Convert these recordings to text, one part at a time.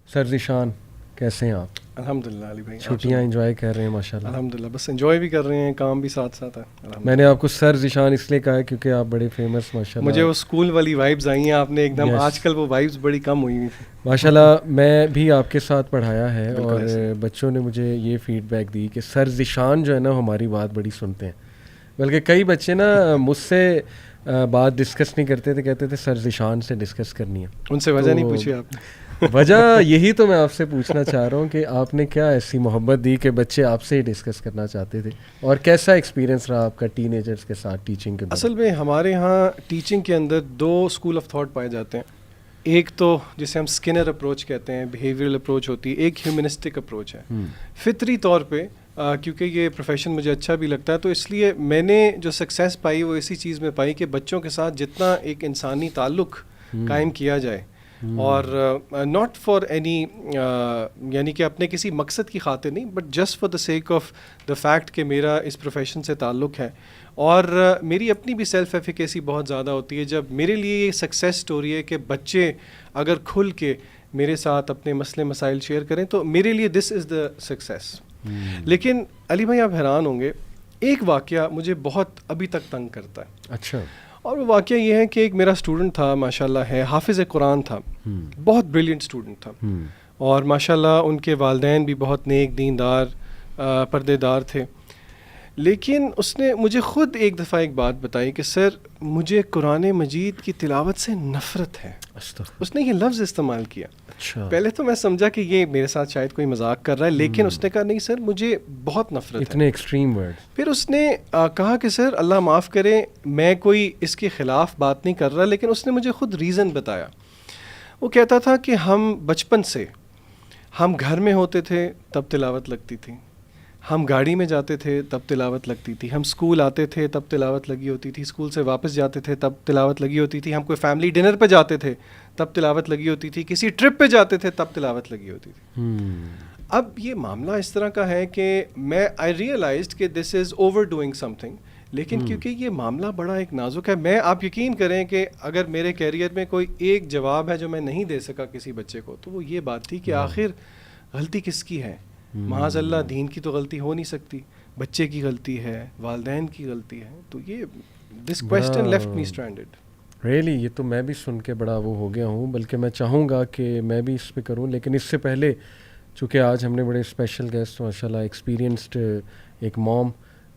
سر ذیشان کیسے ہیں آپ؟ الحمدللہ علی بھائی چھٹیاں انجوائے کر رہے ہیں ماشاءاللہ؟ الحمدللہ بس انجوائے بھی کر رہے ہیں, کام بھی ساتھ ساتھ ہے. میں نے آپ کو سر ذیشان اس لیے کہا ہے کیونکہ آپ بڑے فیمس ماشاءاللہ. مجھے وہ اسکول والی وائبز آئی ہیں آپ نے ایک دم. آج کل وہ وائبز بڑی کم ہوئی ہوئی تھیں ماشاءاللہ. میں بھی آپ کے ساتھ پڑھایا ہے اور بچوں نے مجھے یہ فیڈ بیک دی کہ سر ذیشان جو ہے نا ہماری بات بڑی سنتے ہیں, بلکہ کئی بچے نا مجھ سے بات ڈسکس نہیں کرتے تھے, کہتے تھے سر ذیشان سے ڈسکس کرنی ہے. ان سے وجہ نہیں پوچھی آپ نے؟ وجہ یہی تو میں آپ سے پوچھنا چاہ رہا ہوں کہ آپ نے کیا ایسی محبت دی کہ بچے آپ سے ہی ڈسکس کرنا چاہتے تھے, اور کیسا ایکسپیرینس رہا آپ کا ٹین ایجرز کے ساتھ ٹیچنگ کے دوران؟ اصل میں ہمارے ہاں ٹیچنگ کے اندر 2 اسکول آف تھاٹ پائے جاتے ہیں. ایک تو جسے ہم اسکنر اپروچ کہتے ہیں, بیہیویئرل اپروچ ہوتی ہے. ایک ہیومنسٹک اپروچ ہے. فطری طور پہ کیونکہ یہ پروفیشن مجھے اچھا بھی لگتا ہے, تو اس لیے میں نے جو سکسیس پائی وہ اسی چیز میں پائی کہ بچوں کے ساتھ جتنا ایک انسانی تعلق قائم کیا جائے, اور ناٹ فار اینی یعنی کہ اپنے کسی مقصد کی خاطر نہیں, but just for the sake of the fact کہ میرا اس پروفیشن سے تعلق ہے. اور میری اپنی بھی سیلف ایفیکیسی بہت زیادہ ہوتی ہے جب میرے لیے یہ سکسیس سٹوری ہے کہ بچے اگر کھل کے میرے ساتھ اپنے مسئلے مسائل شیئر کریں, تو میرے لیے دس از دا سکسیس. لیکن علی بھائی آپ حیران ہوں گے, ایک واقعہ مجھے بہت ابھی تک تنگ کرتا ہے. اچھا. اور وہ واقعہ یہ ہے کہ ایک میرا اسٹوڈنٹ تھا, ماشاءاللہ ہے, حافظ قرآن تھا, بہت بریلینٹ اسٹوڈنٹ تھا, اور ماشاءاللہ ان کے والدین بھی بہت نیک دیندار پردے دار تھے. لیکن اس نے مجھے خود ایک دفعہ ایک بات بتائی کہ سر مجھے قرآن مجید کی تلاوت سے نفرت ہے. اس نے یہ لفظ استعمال کیا. پہلے تو میں سمجھا کہ یہ میرے ساتھ شاید کوئی مذاق کر رہا ہے, لیکن اس نے کہا نہیں سر مجھے بہت نفرت ہے. اتنے ایکسٹریم ورڈ. پھر اس نے کہا کہ سر اللہ معاف کرے میں کوئی اس کے خلاف بات نہیں کر رہا, لیکن اس نے مجھے خود ریزن بتایا. وہ کہتا تھا کہ ہم بچپن سے ہم گھر میں ہوتے تھے تب تلاوت لگتی تھی, ہم گاڑی میں جاتے تھے تب تلاوت لگتی تھی, ہم اسکول آتے تھے تب تلاوت لگی ہوتی تھی, اسکول سے واپس جاتے تھے تب تلاوت لگی ہوتی تھی, ہم کوئی فیملی ڈنر پہ جاتے تھے تب تلاوت لگی ہوتی تھی, کسی ٹرپ پہ جاتے تھے تب تلاوت لگی ہوتی تھی. اب یہ معاملہ اس طرح کا ہے کہ میں آئی ریئلائزڈ کہ دس از اوور ڈوئنگ سم تھنگ, لیکن کیونکہ یہ معاملہ بڑا ایک نازک ہے, میں آپ یقین کریں کہ اگر میرے کیریئر میں کوئی ایک جواب ہے جو میں نہیں دے سکا کسی بچے کو, تو وہ یہ بات تھی کہ آخر غلطی کس کی ہے. معاذ اللہ دین کی تو غلطی ہو نہیں سکتی, بچے کی غلطی ہے, والدین کی غلطی ہے. تو یہ دس کویسچن لیفٹ می اسٹرینڈڈ. ریئلی یہ تو میں بھی سن کے بڑا وہ ہو گیا ہوں, بلکہ میں چاہوں گا کہ میں بھی اس پہ کروں. لیکن اس سے پہلے چونکہ آج ہم نے بڑے اسپیشل گیسٹ ماشاءاللہ ایکسپیرینسڈ ایک موم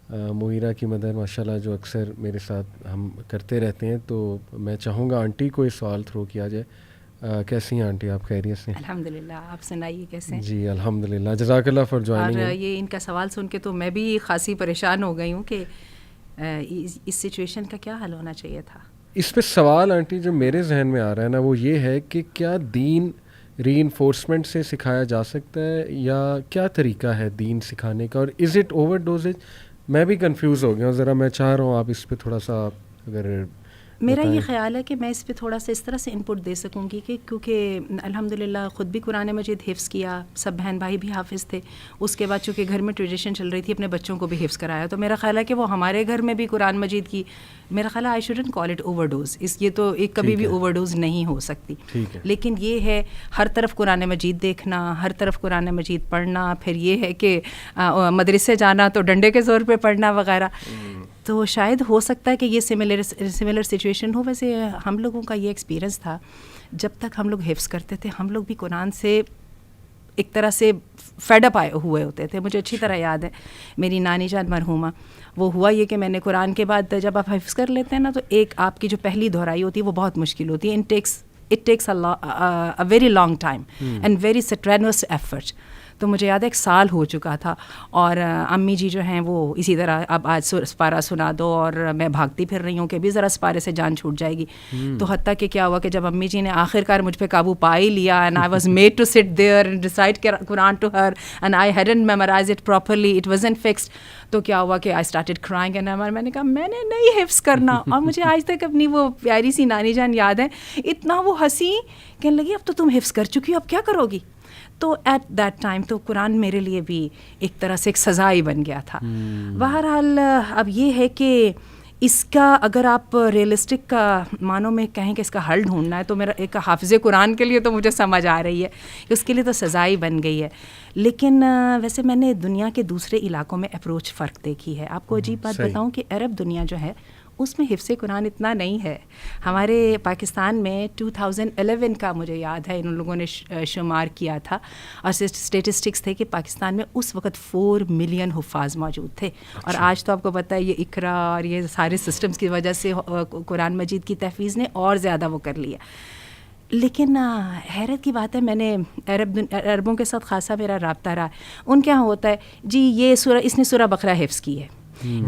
مغیرہ کی مدر ماشاءاللہ جو اکثر میرے ساتھ ہم کرتے رہتے ہیں, تو میں چاہوں گا آنٹی کو یہ سوال تھرو کیا جائے. کیسی ہیں آنٹی آپ؟ خیریت سے؟ الحمدللہ, آپ سنائیے کیسے ہیں؟ جی الحمدللہ, جزاک اللہ فار جوائننگ. اور یہ ان کا سوال سن کے تو میں بھی خاصی پریشان ہو گئی ہوں کہ اس سچویشن کا کیا حل ہونا چاہیے تھا. اس پہ سوال آنٹی جو میرے ذہن میں آ رہا ہے نا وہ یہ ہے کہ کیا دین ری انفورسمنٹ سے سکھایا جا سکتا ہے, یا کیا طریقہ ہے دین سکھانے کا, اور از اٹ اوور ڈوزیج؟ میں بھی کنفیوز ہو گیا ہوں, ذرا میں چاہ رہا ہوں آپ اس پہ تھوڑا سا اگر میرا یہ خیال ہے کہ میں اس پہ تھوڑا سا اس طرح سے انپٹ دے سکوں گی کہ کیونکہ الحمدللہ خود بھی قرآن مجید حفظ کیا, سب بہن بھائی بھی حافظ تھے. اس کے بعد چونکہ گھر میں ٹریڈیشن چل رہی تھی اپنے بچوں کو بھی حفظ کرایا, تو میرا خیال ہے کہ وہ ہمارے گھر میں بھی قرآن مجید کی, میرا خیال ہے I shouldn't call it overdose. یہ تو ایک کبھی بھی اوور ڈوز نہیں ہو سکتی, لیکن یہ ہے ہر طرف قرآن مجید دیکھنا, ہر طرف قرآن مجید پڑھنا, پھر یہ ہے کہ مدرسے جانا تو ڈنڈے کے زور پہ پڑھنا وغیرہ. تو شاید ہو سکتا ہے کہ یہ سملر سچویشن ہو. ویسے ہم لوگوں کا یہ ایکسپیرئنس تھا جب تک ہم لوگ حفظ کرتے تھے, ہم لوگ بھی قرآن سے ایک طرح سے فیڈ اپ آئے ہوئے ہوتے تھے. مجھے اچھی طرح یاد ہے میری نانی جان مرحومہ, وہ ہوا یہ کہ میں نے قرآن کے بعد جب آپ حفظ کر لیتے ہیں نا تو ایک آپ کی جو پہلی دہرائی ہوتی ہے وہ بہت مشکل ہوتی ہے. It takes a very long time and very strenuous effort. تو مجھے یاد ہے 1 سال ہو چکا تھا, اور امی جی جو ہیں وہ اسی طرح اب آج سپارہ سنا دو, اور میں بھاگتی پھر رہی ہوں کہ بھی ذرا سپارے سے جان چھوٹ جائے گی. تو حتیٰ کہ کیا ہوا کہ جب امی جی نے آخر کار مجھ پہ قابو پا ہی لیا, and I was made to sit there and recite Quran to her and I hadn't memorized it properly, it wasn't fixed. تو کیا ہوا کہ I started crying and میں نے کہا میں نے نہیں حفظ کرنا. اور مجھے آج تک اپنی وہ پیاری سی نانی جان یاد ہے, اتنا وہ ہنسی, کہنے لگی اب تو تم حفظ کر چکی ہو, اب کیا کرو گی. تو ایٹ دیٹ ٹائم تو قرآن میرے لیے بھی ایک طرح سے ایک سزا ہی بن گیا تھا. بہرحال اب یہ ہے کہ اس کا اگر آپ ریئلسٹک کا معنوں میں کہیں کہ اس کا حل ڈھونڈنا ہے تو میرا ایک حافظ قرآن کے لیے تو مجھے سمجھ آ رہی ہے کہ اس کے لیے تو سزا ہی بن گئی ہے. لیکن ویسے میں نے دنیا کے دوسرے علاقوں میں اپروچ فرق دیکھی ہے. آپ کو عجیب بات بتاؤں کہ عرب دنیا جو ہے اس میں حفظ قرآن اتنا نہیں ہے. ہمارے پاکستان میں 2011 کا مجھے یاد ہے ان لوگوں نے شمار کیا تھا اور اسٹیٹسٹکس تھے کہ پاکستان میں اس وقت 4 ملین حفاظ موجود تھے. اور آج تو آپ کو پتہ ہے یہ اقرا اور یہ سارے سسٹمز کی وجہ سے قرآن مجید کی تحفیظ نے اور زیادہ وہ کر لیا. لیکن حیرت کی بات ہے میں نے عربوں کے ساتھ خاصا میرا رابطہ رہا. ان کے یہاں ہوتا ہے جی یہ سورہ اس نے سورہ بقرہ حفظ کی ہے,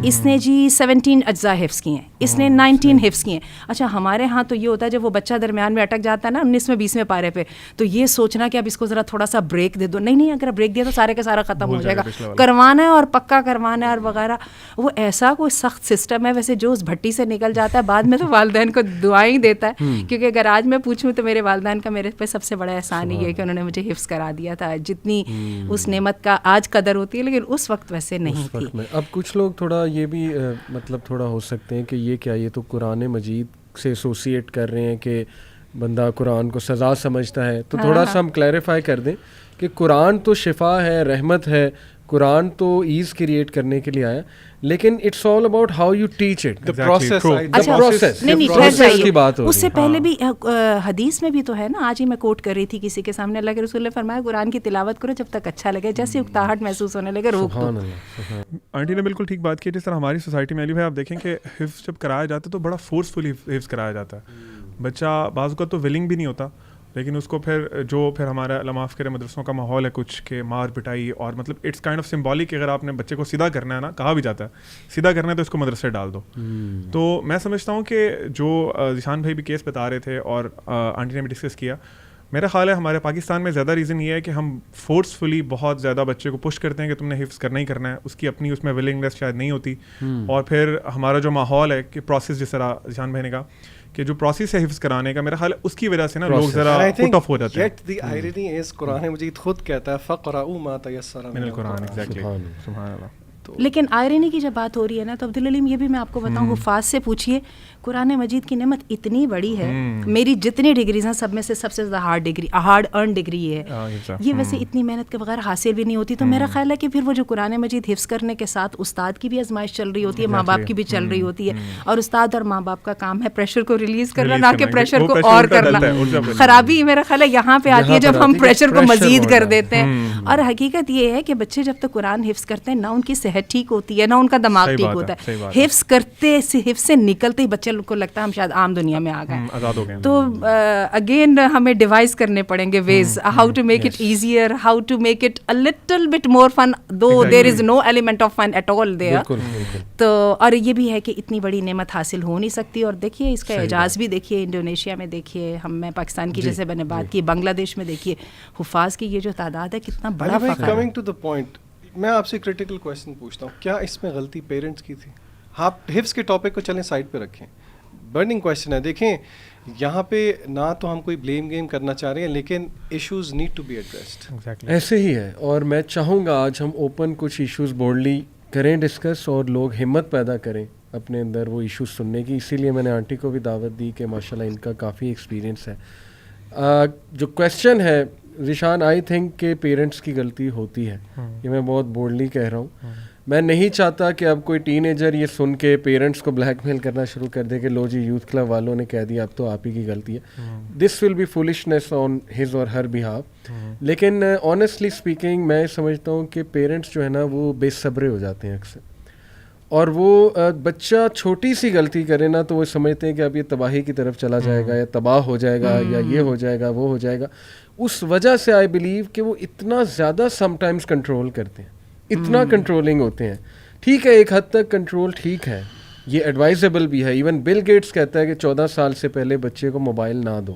اس نے جی 17 اجزاء حفظ کیے ہیں, اس نے 19 حفظ کیے ہیں. اچھا ہمارے ہاں تو یہ ہوتا ہے جب وہ بچہ درمیان میں اٹک جاتا ہے نا 19ویں 20ویں پارے پہ تو یہ سوچنا کہ اب اس کو ذرا تھوڑا سا بریک دے دو. نہیں اگر بریک دیا تو سارے کا سارا ختم ہو جائے گا. کروانا ہے اور پکا کروانا ہے اور وغیرہ. وہ ایسا کوئی سخت سسٹم ہے. ویسے جو اس بھٹی سے نکل جاتا ہے بعد میں تو والدین کو دعائیں دیتا ہے, کیونکہ اگر آج میں پوچھوں تو میرے والدین کا میرے پہ سب سے بڑا احسان یہ ہے کہ انہوں نے مجھے حفظ کرا دیا تھا. جتنی اس نعمت کا آج قدر ہوتی ہے لیکن اس وقت ویسے نہیں تھی. اب کچھ لوگ تھوڑا یہ بھی مطلب تھوڑا ہو سکتے ہیں کہ یہ کیا یہ تو قرآن مجید سے ایسوسیٹ کر رہے ہیں کہ بندہ قرآن کو سزا سمجھتا ہے. تو تھوڑا سا ہم کلیریفائی کر دیں کہ قرآن تو شفا ہے, رحمت ہے, قرآن تو ایز کریٹ کرنے کے لیے آیا, لیکن it's all about how you teach it, the process. نہیں اس سے پہلے بھی حدیث میں بھی تو ہے نا. آج ہی میں کوٹ کر رہی تھی کسی کے سامنے, اللہ کے رسول نے فرمایا قرآن کی تلاوت کرو جب تک اچھا لگے, جیسے اکتاہٹ محسوس ہونے لگے روک دو. آنٹی نے بالکل ٹھیک بات کی. جس طرح ہماری سوسائٹی میں علی بھائی آپ دیکھیں کہ حفظ جب کرایا جاتا ہے تو بڑا فورسفلی حفظ کرایا جاتا ہے. بچہ بعض اوقات تو ولنگ بھی نہیں ہوتا, لیکن اس کو پھر ہمارا اللہ معاف کرے مدرسوں کا ماحول ہے کچھ کہ مار پٹائی, اور مطلب اٹس کائنڈ آف سمبولک. اگر آپ نے بچے کو سیدھا کرنا ہے نا, کہا بھی جاتا ہے سیدھا کرنا ہے تو اس کو مدرسے ڈال دو. تو میں سمجھتا ہوں کہ جو ذیشان بھائی بھی کیس بتا رہے تھے اور آنٹی نے بھی ڈسکس کیا, میرا خیال ہے ہمارے پاکستان میں زیادہ ریزن یہ ہے کہ ہم فورسفلی بہت زیادہ بچے کو پش کرتے ہیں کہ تم نے حفظ کرنا ہی کرنا ہے. اس کی اپنی اس میں ولنگنیس شاید نہیں ہوتی, اور پھر ہمارا جو ماحول ہے کہ پروسیس, جس طرح ذیشان بھائی نے کہا کہ جو پروسیس ہے حفظ کرانے کا, میرا خیال ہے اس کی وجہ سے نا لوگ ذرا پٹ آف ہو جاتے ہیں. دی آئرنی از قرآن مجید خود کہتا ہے فقرؤوا ما تیسر من القرآن. ایگزیکٹلی, سبحان اللہ. لیکن آئرنی کی جب بات ہو رہی ہے نا تو عبدالعلیم یہ بھی میں آپ کو بتاؤں, حفاظ سے پوچھیے قرآن مجید کی نعمت اتنی بڑی ہے. میری جتنی ڈگریز ہیں سب میں سے سب سے زیادہ ہارڈ ارن ڈگری ہے یہ. ویسے اتنی محنت کے بغیر حاصل بھی نہیں ہوتی. تو میرا خیال ہے کہ پھر وہ جو قرآن مجید حفظ کرنے کے ساتھ استاد کی بھی آزمائش چل رہی ہوتی ہے, ماں باپ کی بھی چل رہی ہوتی ہے, اور استاد اور ماں باپ کا کام ہے پریشر کو ریلیز کرنا, نہ کہ پریشر کو اور کرنا. خرابی میرا خیال ہے یہاں پہ آتی ہے جب ہم پریشر کو مزید کر دیتے ہیں. اور حقیقت یہ ہے کہ بچے جب تک قرآن حفظ کرتے ہیں نہ ان کی صحت ٹھیک ہوتی ہے نہ ان کا دماغ ٹھیک ہوتا ہے. حفظ کرتے حفظ سے نکلتے ہی بچے کو لگتا ہے ہم شاید عام دنیا میں آ گئے, آزاد ہو گئے. تو اگین ہمیں ڈیوائز کرنے پڑیں گے ways how to make it easier, how to make it a little bit more fun, though there is no element of fun at all there. تو اور یہ بھی ہے کہ اتنی بڑی نعمت حاصل ہو نہیں سکتی. اور دیکھیے اس کا اعجاز بھی دیکھیے, انڈونیشیا میں دیکھیے, میں پاکستان کی جیسے میں نے بات کی, بنگلہ دیش میں دیکھیے حفاظ کی یہ جو تعداد ہے کتنا بڑا فخر ہے. کمنگ ٹو دا پوائنٹ, میں آپ سے کریٹیکل کویشچن پوچھتا ہوں, کیا اس میں غلطی پیرنٹس کی تھی؟ آپ حفظ کے ٹاپک کو چلیں سائڈ پہ رکھیں, برننگ کویشچن ہے. دیکھیں یہاں پہ نہ تو ہم کوئی بلیم گیم کرنا چاہ رہے ہیں, لیکن issues need to be addressed. ایسے ہی ہے, اور میں چاہوں گا آج ہم اوپن کچھ ایشوز بولڈلی کریں ڈسکس, اور لوگ ہمت پیدا کریں اپنے اندر وہ ایشوز سننے کی. اسی لیے میں نے آنٹی کو بھی دعوت دی کہ ماشاءاللہ ان کا کافی ایکسپیرینس ہے. جو کویشچن ہے ذیشان, آئی تھنک کہ پیرنٹس کی غلطی ہوتی ہے, یہ میں بہت بولڈلی کہہ رہا ہوں. میں نہیں چاہتا کہ اب کوئی ٹین ایجر یہ سن کے پیرنٹس کو بلیک میل کرنا شروع کر دے کہ لو جی یوتھ کلب والوں نے کہہ دیا اب تو آپ ہی کی غلطی ہے. دس will be فولشنیس on his or Hare behalf. لیکن آنیسٹلی اسپیکنگ میں سمجھتا ہوں کہ پیرنٹس جو ہے نا وہ بے صبرے ہو جاتے ہیں اکثر, اور وہ بچہ چھوٹی سی غلطی کرے نا تو وہ سمجھتے ہیں کہ اب یہ تباہی کی طرف چلا جائے گا, یا تباہ ہو جائے گا, یا یہ ہو جائے گا, وہ ہو جائے گا. اس وجہ سے آئی بلیو کہ وہ اتنا زیادہ سم ٹائمز کنٹرول کرتے ہیں, اتنا کنٹرولنگ ہوتے ہیں. ٹھیک ہے ایک حد تک کنٹرول ٹھیک ہے, یہ ایڈوائزیبل بھی ہے. ایون بل گیٹس کہتا ہے کہ 14 سال سے پہلے بچے کو موبائل نہ دو,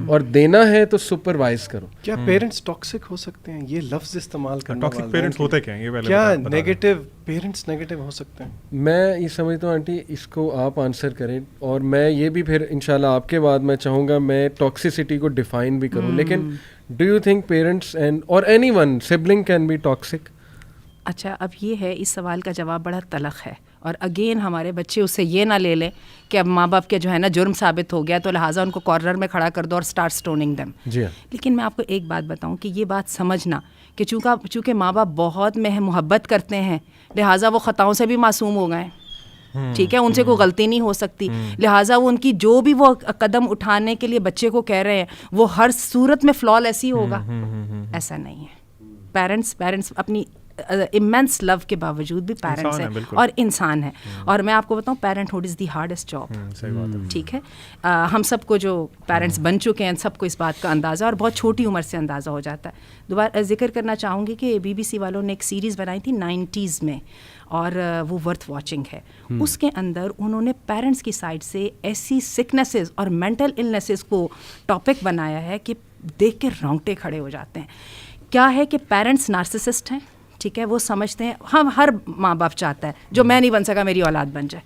اور دینا ہے تو سپروائز کرو. کیا پیرنٹس ٹاکسک ہو سکتے ہیں؟ یہ لفظ استعمال کرنا, ٹاکسک پیرنٹس ہوتے کیا ہیں, یہ کیا نیگیٹو پیرنٹس نیگیٹو ہو سکتے ہیں؟ میں یہ سمجھتا ہوں آنٹی اس کو آپ آنسر کریں, اور میں یہ بھی پھر انشاءاللہ آپ کے بعد میں چاہوں گا میں ٹاکسیسٹی کو ڈیفائن بھی کروں. لیکن do you think parents and اور any one sibling can be toxic? اچھا اب یہ ہے, اس سوال کا جواب بڑا تلخ ہے اور اگین ہمارے بچے اس سے یہ نہ لے لیں کہ اب ماں باپ کے جو ہے نا جرم ثابت ہو گیا تو لہٰذا ان کو کارنر میں کھڑا کر دو اور اسٹارٹ اسٹوننگ دم. جی ہاں. لیکن میں آپ کو ایک بات بتاؤں کہ یہ بات سمجھنا کہ چونکہ ماں باپ بہت محبت کرتے ہیں لہٰذا وہ خطاؤں سے بھی معصوم ہو گئے. ٹھیک ہے, ان سے کوئی غلطی نہیں ہو سکتی, لہٰذا وہ ان کی جو بھی وہ قدم اٹھانے کے لیے بچے کو کہہ رہے ہیں وہ ہر صورت میں فلا لیس ہی ہوگا. ایسا نہیں ہے. پیرنٹس اپنی امینس لو کے باوجود بھی پیرنٹس ہیں اور انسان ہیں. اور میں آپ کو بتاؤں پیرنٹ ہوڈ از دی ہارڈسٹ جاب. ٹھیک ہے, ہم سب کو جو پیرنٹس بن چکے ہیں سب کو اس بات کا اندازہ اور بہت چھوٹی عمر سے اندازہ ہو جاتا ہے. دوبارہ ذکر کرنا چاہوں گی کہ BBC والوں نے ایک سیریز بنائی تھی 90s میں اور وہ ورتھ واچنگ ہے. اس کے اندر انہوں نے پیرنٹس کی سائڈ سے ایسی سکنسز اور مینٹل النیسز کو ٹاپک بنایا ہے کہ دیکھ کے رونگٹے کھڑے ہو جاتے ہیں. کیا ہے کہ پیرنٹس نارسسسٹ ہیں. ٹھیک ہے, وہ سمجھتے ہیں ہر ماں باپ چاہتا ہے جو میں نہیں بن سکا میری اولاد بن جائے.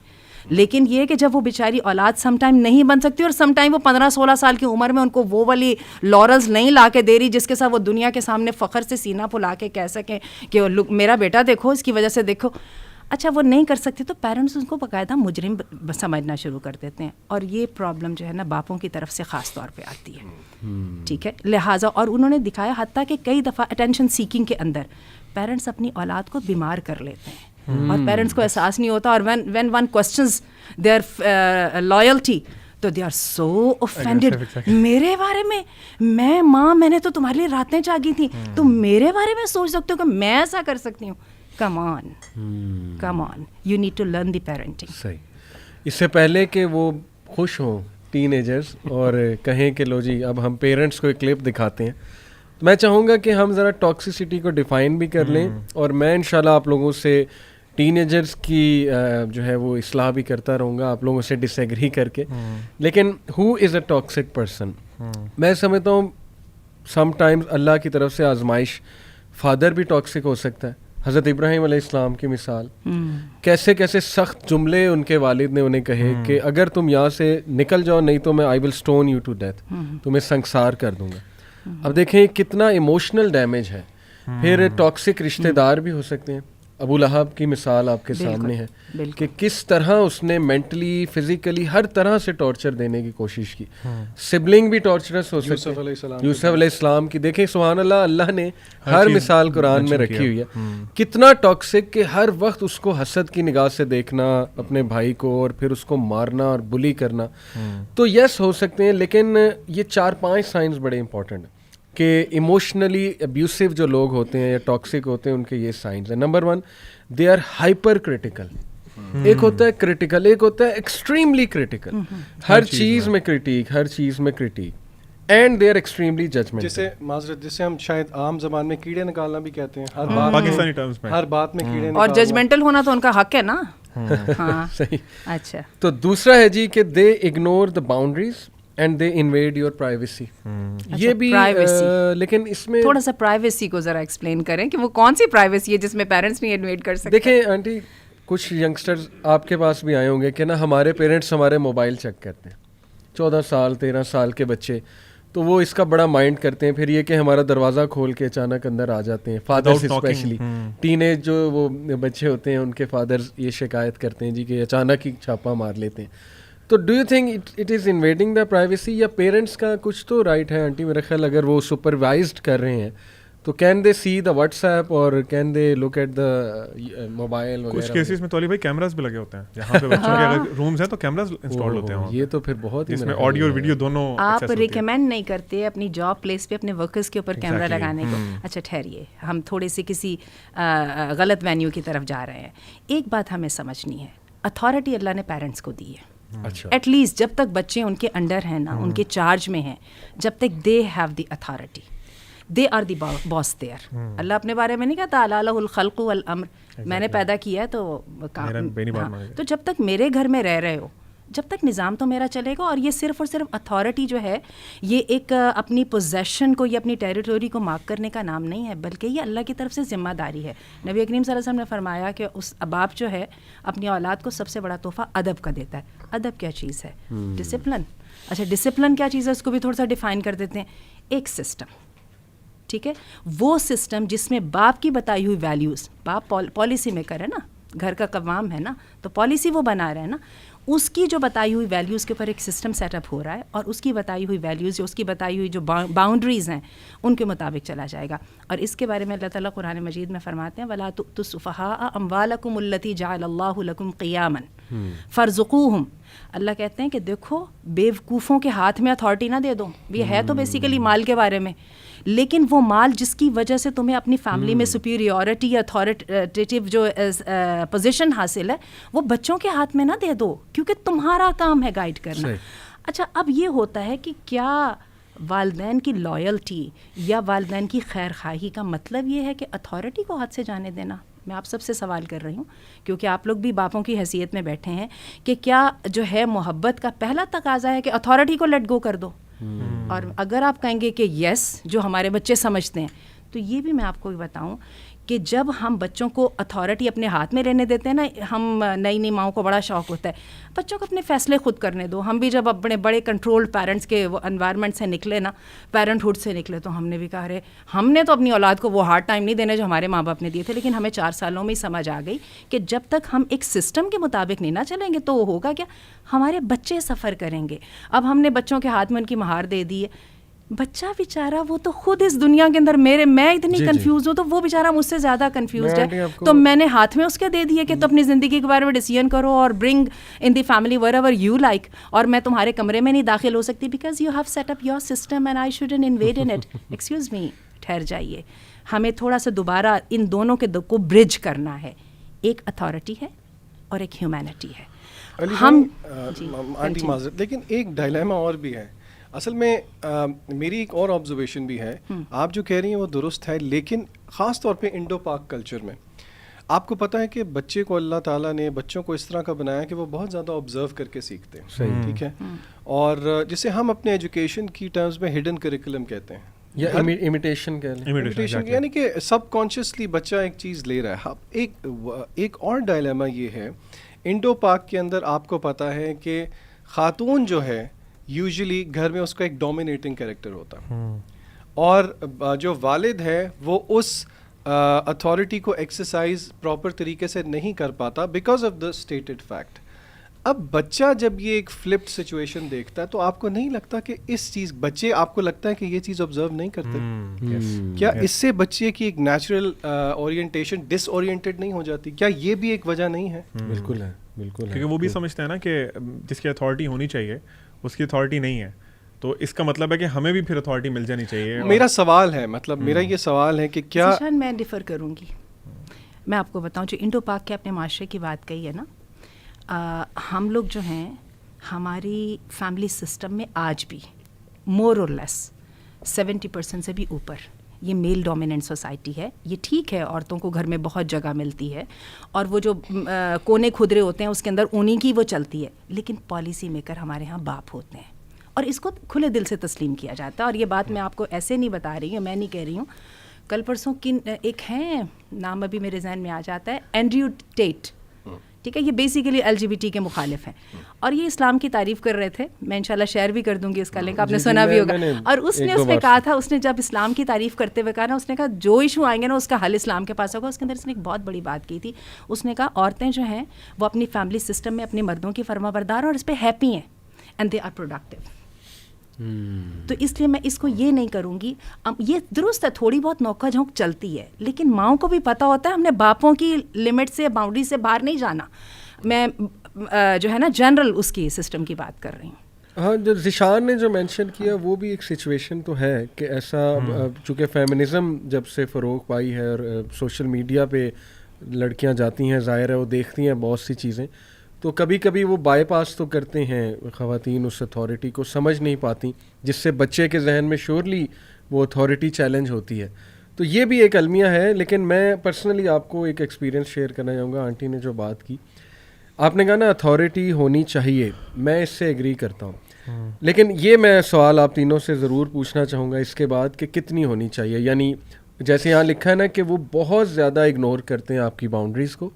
لیکن یہ کہ جب وہ بیچاری اولاد سم ٹائم نہیں بن سکتی اور سم ٹائم وہ 15-16 سال کی عمر میں ان کو وہ والی لورلز نہیں لا کے دے رہی جس کے ساتھ وہ دنیا کے سامنے فخر سے سینہ پھلا کے کہہ سکیں کہ میرا بیٹا دیکھو اس کی وجہ سے دیکھو. اچھا وہ نہیں کر سکتے تو پیرنٹس ان کو باقاعدہ مجرم سمجھنا شروع کر دیتے ہیں اور یہ پرابلم جو ہے نا باپوں کی طرف سے خاص طور پہ آتی ہے. ٹھیک ہے, لہٰذا اور انہوں نے دکھایا حتیٰ کہ کئی دفعہ اٹینشن سیکنگ کے اندر پیرنٹس اپنی اولاد کو بیمار کر لیتے ہیں اور پیرنٹس کو احساس نہیں ہوتا. اور when one questions their loyalty تو دے آر سو اوفینڈیڈ. میرے بارے میں میں نے تو تمہارے لیے راتیں جاگی تھیں, تم میرے بارے میں سوچ سکتے ہو کہ میں ایسا کر سکتی ہوں. Come on, you need to learn the parenting. صحیح. اس سے پہلے کہ وہ خوش ہوں ٹین ایجرز اور کہیں کہ لو جی اب ہم پیرنٹس کو ایک کلپ دکھاتے ہیں, میں چاہوں گا کہ ہم ذرا ٹاکسیسٹی کو ڈیفائن بھی کر لیں اور میں انشاءاللہ آپ لوگوں سے ٹین ایجرز کی جو ہے وہ اصلاح بھی کرتا رہوں گا, آپ لوگوں سے ڈس ایگری کر کے. لیکن ہو از اے ٹاکسک پرسن؟ میں سمجھتا ہوں سم ٹائمز اللہ کی طرف سے آزمائش. فادر بھی ٹاکسک ہو سکتا ہے. حضرت ابراہیم علیہ السلام کی مثال, کیسے سخت جملے ان کے والد نے انہیں کہے کہ اگر تم یہاں سے نکل جاؤ نہیں تو میں آئی ول اسٹون یو ٹو ڈیتھ, تمہیں سنسار کر دوں گا. اب دیکھیں کتنا ایموشنل ڈیمیج ہے. پھر ٹاکسک رشتہ دار بھی ہو سکتے ہیں. ابو لہب کی مثال آپ کے سامنے ہے کہ کس طرح اس نے مینٹلی فزیکلی ہر طرح سے ٹارچر دینے کی کوشش کی. سبلنگ بھی ٹارچرس ہو سکتے ہیں. یوسف علیہ السلام کی دیکھیں سبحان اللہ, اللہ نے ہر مثال قرآن میں رکھی ہوئی ہے. کتنا ٹاکسک کہ ہر وقت اس کو حسد کی نگاہ سے دیکھنا اپنے بھائی کو اور پھر اس کو مارنا اور بلی کرنا. تو یس ہو سکتے ہیں, لیکن یہ 4-5 سائنز بڑے امپورٹنٹ ہیں کہ ایموشنلی ابیوسو جو لوگ ہوتے ہیں یا ٹاکسک ہوتے ہیں ان کے یہ سائنز ہیں. Number 1, they are hyper critical. ایک ہوتا ہے کریٹیکل, ایک ہوتا ہے ایکسٹریملی کریٹیکل. ہر چیز میں critic and they are extremely judgment. جسے ہم شاید عام زبان میں کیڑے نکالنا بھی کہتے ہیں. ہر بات میں کیڑے اور ججمنٹل ہونا تو ان کا حق ہے نا. صحیح. اچھا, تو دوسرا ہے جی کہ they ignore the boundaries and they invade your privacy. یہ بھی لیکن اس میں تھوڑا سا پرائیویسی کو ذرا ایکسپلین کریں کہ وہ کون سی پرائیویسی ہے جس میں پیرنٹس نہیں انویڈ کر سکتے. دیکھیں آنٹی, کچھ ینگسٹرز آپ کے پاس بھی آئے ہوں گے کہ نا ہمارے پیرنٹس ہمارے موبائل چیک کرتے ہیں. 14 سال 13 سال کے بچے, تو وہ اس کا بڑا مائنڈ کرتے ہیں. پھر یہ کہ ہمارا دروازہ کھول کے اچانک اندر آ جاتے ہیں. فادرز اسپیشلی ٹین ایج جو وہ بچے ہوتے ہیں ان کے فادرز یہ شکایت کرتے ہیں جی کہ اچانک ہی چھاپا مار لیتے ہیں. تو do you think it is invading the privacy, یا پیرنٹس کا کچھ تو رائٹ ہے آنٹی میرا خیال, اگر وہ سپروائزڈ کر رہے ہیں تو can they see the whatsapp اور can they look at the mobile وغیرہ. کچھ کیسز میں تولی بھائی کیمراز بھی لگے ہوتے ہیں جہاں پہ بچوں کے اگر رومز ہیں تو کیمراز انسٹال ہوتے ہیں. یہ تو پھر بہت اس میں آڈیو اور ویڈیو دونوں. آپ ریکمینڈ نہیں کرتے اپنی جاب پلیس پہ اپنے ورکرز کے اوپر کیمرہ لگانے کو. اچھا ٹھہریے, ہم تھوڑے سے کسی غلط وینیو کی طرف جا رہے ہیں. ایک بات ہمیں سمجھنی ہے, اتھارٹی اللہ نے پیرنٹس کو دی ہے. ایٹ لیسٹ جب تک بچے ان کے انڈر ہیں نا, ان کے چارج میں ہیں, جب تک they have the authority, they are the boss there. اللہ اپنے بارے میں نہیں کہتا الا لہ الخلق والامر, میں نے پیدا کیا ہے تو تو جب تک میرے گھر میں رہ رہے ہو, جب تک نظام تو میرا چلے گا. اور یہ صرف اور صرف اتھارٹی جو ہے یہ ایک اپنی پوزیشن کو یا اپنی ٹیریٹوری کو مارک کرنے کا نام نہیں ہے, بلکہ یہ اللہ کی طرف سے ذمہ داری ہے. نبی کریم صلی اللہ علیہ وسلم نے فرمایا کہ اس باپ جو ہے اپنی اولاد کو سب سے بڑا تحفہ ادب کا دیتا ہے. ادب کیا چیز ہے؟ ڈسپلن. اچھا ڈسپلن کیا چیز ہے اس کو بھی تھوڑا سا ڈیفائن کر دیتے ہیں. ایک سسٹم, ٹھیک ہے, وہ سسٹم جس میں باپ کی بتائی ہوئی ویلیوز, باپ پالیسی میکر ہے نا, گھر کا قوام ہے نا, تو پالیسی وہ بنا رہے ہیں نا, اس کی جو بتائی ہوئی ویلیوز کے اوپر ایک سسٹم سیٹ اپ ہو رہا ہے, اور اس کی بتائی ہوئی ویلیوز, اس کی بتائی ہوئی جو باؤنڈریز ہیں ان کے مطابق چلا جائے گا. اور اس کے بارے میں اللہ تعالیٰ قرآن مجید میں فرماتے ہیں وَلَا تُؤْتُوا السُّفَهَاءَ أَمْوَالَكُمُ الَّتِي جَعَلَ اللَّهُ لَكُمْ قِيَامًا فَارْزُقُوهُم. اللہ کہتے ہیں کہ دیکھو بیوقوفوں کے ہاتھ میں اتھارٹی نہ دے دو. یہ ہے تو بیسیکلی مال کے بارے میں, لیکن وہ مال جس کی وجہ سے تمہیں اپنی فیملی میں سپیریورٹی یا اتھارٹیٹیو جو پوزیشن حاصل ہے وہ بچوں کے ہاتھ میں نہ دے دو, کیونکہ تمہارا کام ہے گائیڈ کرنا. اچھا, اب یہ ہوتا ہے کہ کیا والدین کی لائلٹی یا والدین کی خیر خواہی کا مطلب یہ ہے کہ اتھارٹی کو ہاتھ سے جانے دینا؟ میں آپ سب سے سوال کر رہی ہوں, کیونکہ آپ لوگ بھی باپوں کی حیثیت میں بیٹھے ہیں, کہ کیا جو ہے محبت کا پہلا تقاضا ہے کہ اتھارٹی کو لیٹ گو کر دو؟ اور اگر آپ کہیں گے کہ یس, جو ہمارے بچے سمجھتے ہیں, تو یہ بھی میں آپ کو بتاؤں کہ جب ہم بچوں کو اتھارٹی اپنے ہاتھ میں لینے دیتے ہیں نا, ہم نئی ماؤں کو بڑا شوق ہوتا ہے بچوں کو اپنے فیصلے خود کرنے دو. ہم بھی جب اپنے بڑے کنٹرولڈ پیرنٹس کے وہ انوائرمنٹ سے نکلے نا, پیرنٹ ہوڈ سے نکلے, تو ہم نے بھی کہا ارے ہم نے تو اپنی اولاد کو وہ ہارڈ ٹائم نہیں دینے جو ہمارے ماں باپ نے دیے تھے, لیکن ہمیں 4 سالوں میں ہی سمجھ آ گئی کہ جب تک ہم ایک سسٹم کے مطابق نہیں نہ چلیں گے تو وہ ہوگا کیا, ہمارے بچے سفر کریں گے. اب ہم نے بچوں کے ہاتھ میں ان کی مہار دے دی ہے, بچہ بیچارہ وہ تو خود اس دنیا کے اندر میں اتنی کنفیوز ہوں, تو وہ بیچارہ مجھ سے زیادہ کنفیوزڈ ہے, تو میں نے ہاتھ میں اس کے دے دیے کہ تو اپنی زندگی کے بارے میں ڈیسیژن کرو اور bring in the family wherever you like, اور میں تمہارے کمرے میں نہیں داخل ہو سکتی because you have set up your system and I shouldn't invade in it. Excuse me, ٹھہر جائیے, ہمیں تھوڑا سا دوبارہ ان دونوں کے کو برج کرنا ہے. ایک اتھارٹی ہے اور ایک ہیومینٹی ہے. ہم آنٹی معذرت, لیکن ایک ڈائلیما اور بھی ہے اصل میں. میری ایک اور آبزرویشن بھی ہے, آپ جو کہہ رہی ہیں وہ درست ہے, لیکن خاص طور پہ انڈو پاک کلچر میں آپ کو پتہ ہے کہ بچے کو اللہ تعالیٰ نے بچوں کو اس طرح کا بنایا کہ وہ بہت زیادہ آبزرو کر کے سیکھتے ہیں. ٹھیک ہے, اور جسے ہم اپنے ایجوکیشن کی ٹرمز میں ہڈن کریکولم کہتے ہیں, یا امیٹیشن یعنی کہ سب کانشیسلی بچہ ایک چیز لے رہا ہے. ایک اور ڈائلیما یہ ہے, انڈو پاک کے اندر آپ کو پتہ ہے کہ خاتون جو ہے یوزلی گھر میں اس کا ایک ڈومینیٹنگ کیریکٹر ہوتا ہے, اور جو والد ہے وہ اس اتھارٹی کو ایکسرسائز پراپر طریقے سے نہیں کر پاتا because of the stated fact. اب بچہ جب یہ ایک فلپڈ سچویشن دیکھتا ہے تو آپ کو نہیں لگتا کہ اس چیز, بچے آپ کو لگتا ہے کہ یہ چیز آبزرو نہیں کرتے, کیا اس سے بچے کی ایک نیچرل اورینٹیشن ڈس اورینٹیڈ نہیں ہو جاتی؟ کیا یہ بھی ایک وجہ نہیں ہے؟ بالکل ہے, بالکل, کیونکہ وہ بھی سمجھتے ہیں نا کہ جس کی اتھارٹی ہونی چاہیے اس کی اتھارٹی نہیں ہے, تو اس کا مطلب ہے کہ ہمیں بھی پھر اتھارٹی مل جانی چاہیے. میرا سوال ہے, مطلب میرا یہ سوال ہے کہ کیا میں ڈیفر کروں گی. میں آپ کو بتاؤں, جو انڈو پاک کے اپنے معاشرے کی بات کہی ہے نا, ہم لوگ جو ہیں ہماری فیملی سسٹم میں آج بھی مور اور لیس 70% سے بھی اوپر یہ میل ڈومیننٹ سوسائٹی ہے. یہ ٹھیک ہے عورتوں کو گھر میں بہت جگہ ملتی ہے اور وہ جو کونے کھدرے ہوتے ہیں اس کے اندر انہیں کی وہ چلتی ہے, لیکن پالیسی میکر ہمارے ہاں باپ ہوتے ہیں اور اس کو کھلے دل سے تسلیم کیا جاتا ہے. اور یہ بات میں آپ کو ایسے نہیں بتا رہی ہوں, میں نہیں کہہ رہی ہوں. کل پرسوں ایک ہیں, نام ابھی میرے ذہن میں آ جاتا ہے, اینڈریو ٹیٹ, ٹھیک ہے, یہ بیسیکلی LGBT کے مخالف ہیں, اور یہ اسلام کی تعریف کر رہے تھے. میں انشاءاللہ شیئر بھی کر دوں گی اس کا لنک, آپ نے سنا بھی ہوگا. اور اس نے اس میں کہا تھا, اس نے جب اسلام کی تعریف کرتے ہوئے کہا نا, اس نے کہا جو ایشو آئیں گے نا اس کا حل اسلام کے پاس ہوگا. اس کے اندر اس نے ایک بہت بڑی بات کی تھی. اس نے کہا عورتیں جو ہیں وہ اپنی فیملی سسٹم میں اپنے مردوں کی فرما بردار اور اس پہ ہیپی ہیں اینڈ دے آر پروڈکٹیو. تو اس لیے میں اس کو یہ نہیں کروں گی. یہ درست ہے تھوڑی بہت نوکا جھونک چلتی ہے, لیکن ماؤں کو بھی پتہ ہوتا ہے ہم نے باپوں کی لمٹ سے باؤنڈری سے باہر نہیں جانا. میں جو ہے نا جنرل اس کی سسٹم کی بات کر رہی ہوں. ہاں, جو ذیشان نے جو مینشن کیا وہ بھی ایک سچویشن تو ہے کہ ایسا, چونکہ فیمنزم جب سے فروغ پائی ہے اور سوشل میڈیا پہ لڑکیاں جاتی ہیں, ظاہر ہے وہ دیکھتی ہیں بہت سی چیزیں, تو کبھی کبھی وہ بائی پاس تو کرتے ہیں خواتین اس اتھارٹی کو, سمجھ نہیں پاتی, جس سے بچے کے ذہن میں شیورلی وہ اتھارٹی چیلنج ہوتی ہے. تو یہ بھی ایک المیہ ہے. لیکن میں پرسنلی آپ کو ایک ایکسپیرینس شیئر کرنا چاہوں گا. آنٹی نے جو بات کی, آپ نے کہا نا اتھارٹی ہونی چاہیے, میں اس سے ایگری کرتا ہوں, لیکن یہ میں سوال آپ تینوں سے ضرور پوچھنا چاہوں گا اس کے بعد کہ کتنی ہونی چاہیے. یعنی جیسے یہاں لکھا ہے نا کہ وہ بہت زیادہ اگنور کرتے ہیں آپ کی باؤنڈریز کو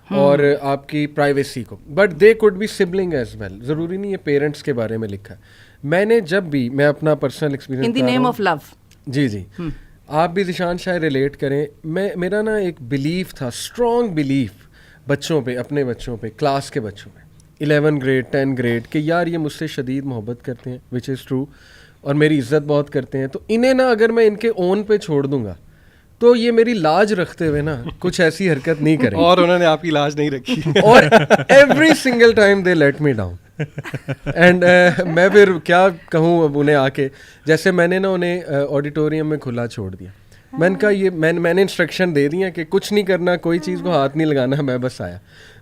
اور آپ کی پرائیویسی کو, but they could be sibling as well. ضروری نہیں ہے پیرنٹس کے بارے میں لکھا ہے. میں نے جب بھی, میں اپنا personal experience in the name of love, جی آپ بھی ذیشان شاید ریلیٹ کریں, میرا نا ایک بلیف تھا, اسٹرانگ بلیف, بچوں پہ, اپنے بچوں پہ, کلاس کے بچوں پہ 11 گریڈ 10 گریڈ کہ یار یہ مجھ سے شدید محبت کرتے ہیں, وچ از ٹرو, اور میری عزت بہت کرتے ہیں, تو انہیں نا اگر میں ان کے اون پہ چھوڑ دوں گا تو یہ میری لاج رکھتے ہوئے نا کچھ ایسی حرکت نہیں کریں, اور انہوں نے آپ کی لاج نہیں رکھی, اور every single time they let me down. And میں پھر کیا کہوں اب انہیں آ کے, جیسے میں نے نا انہیں آڈیٹوریم میں کھلا چھوڑ دیا, میں نے کہا یہ میں نے انسٹرکشن دے دی ہیں کہ کچھ نہیں کرنا, کوئی چیز کو ہاتھ نہیں لگانا. میں بس آیا,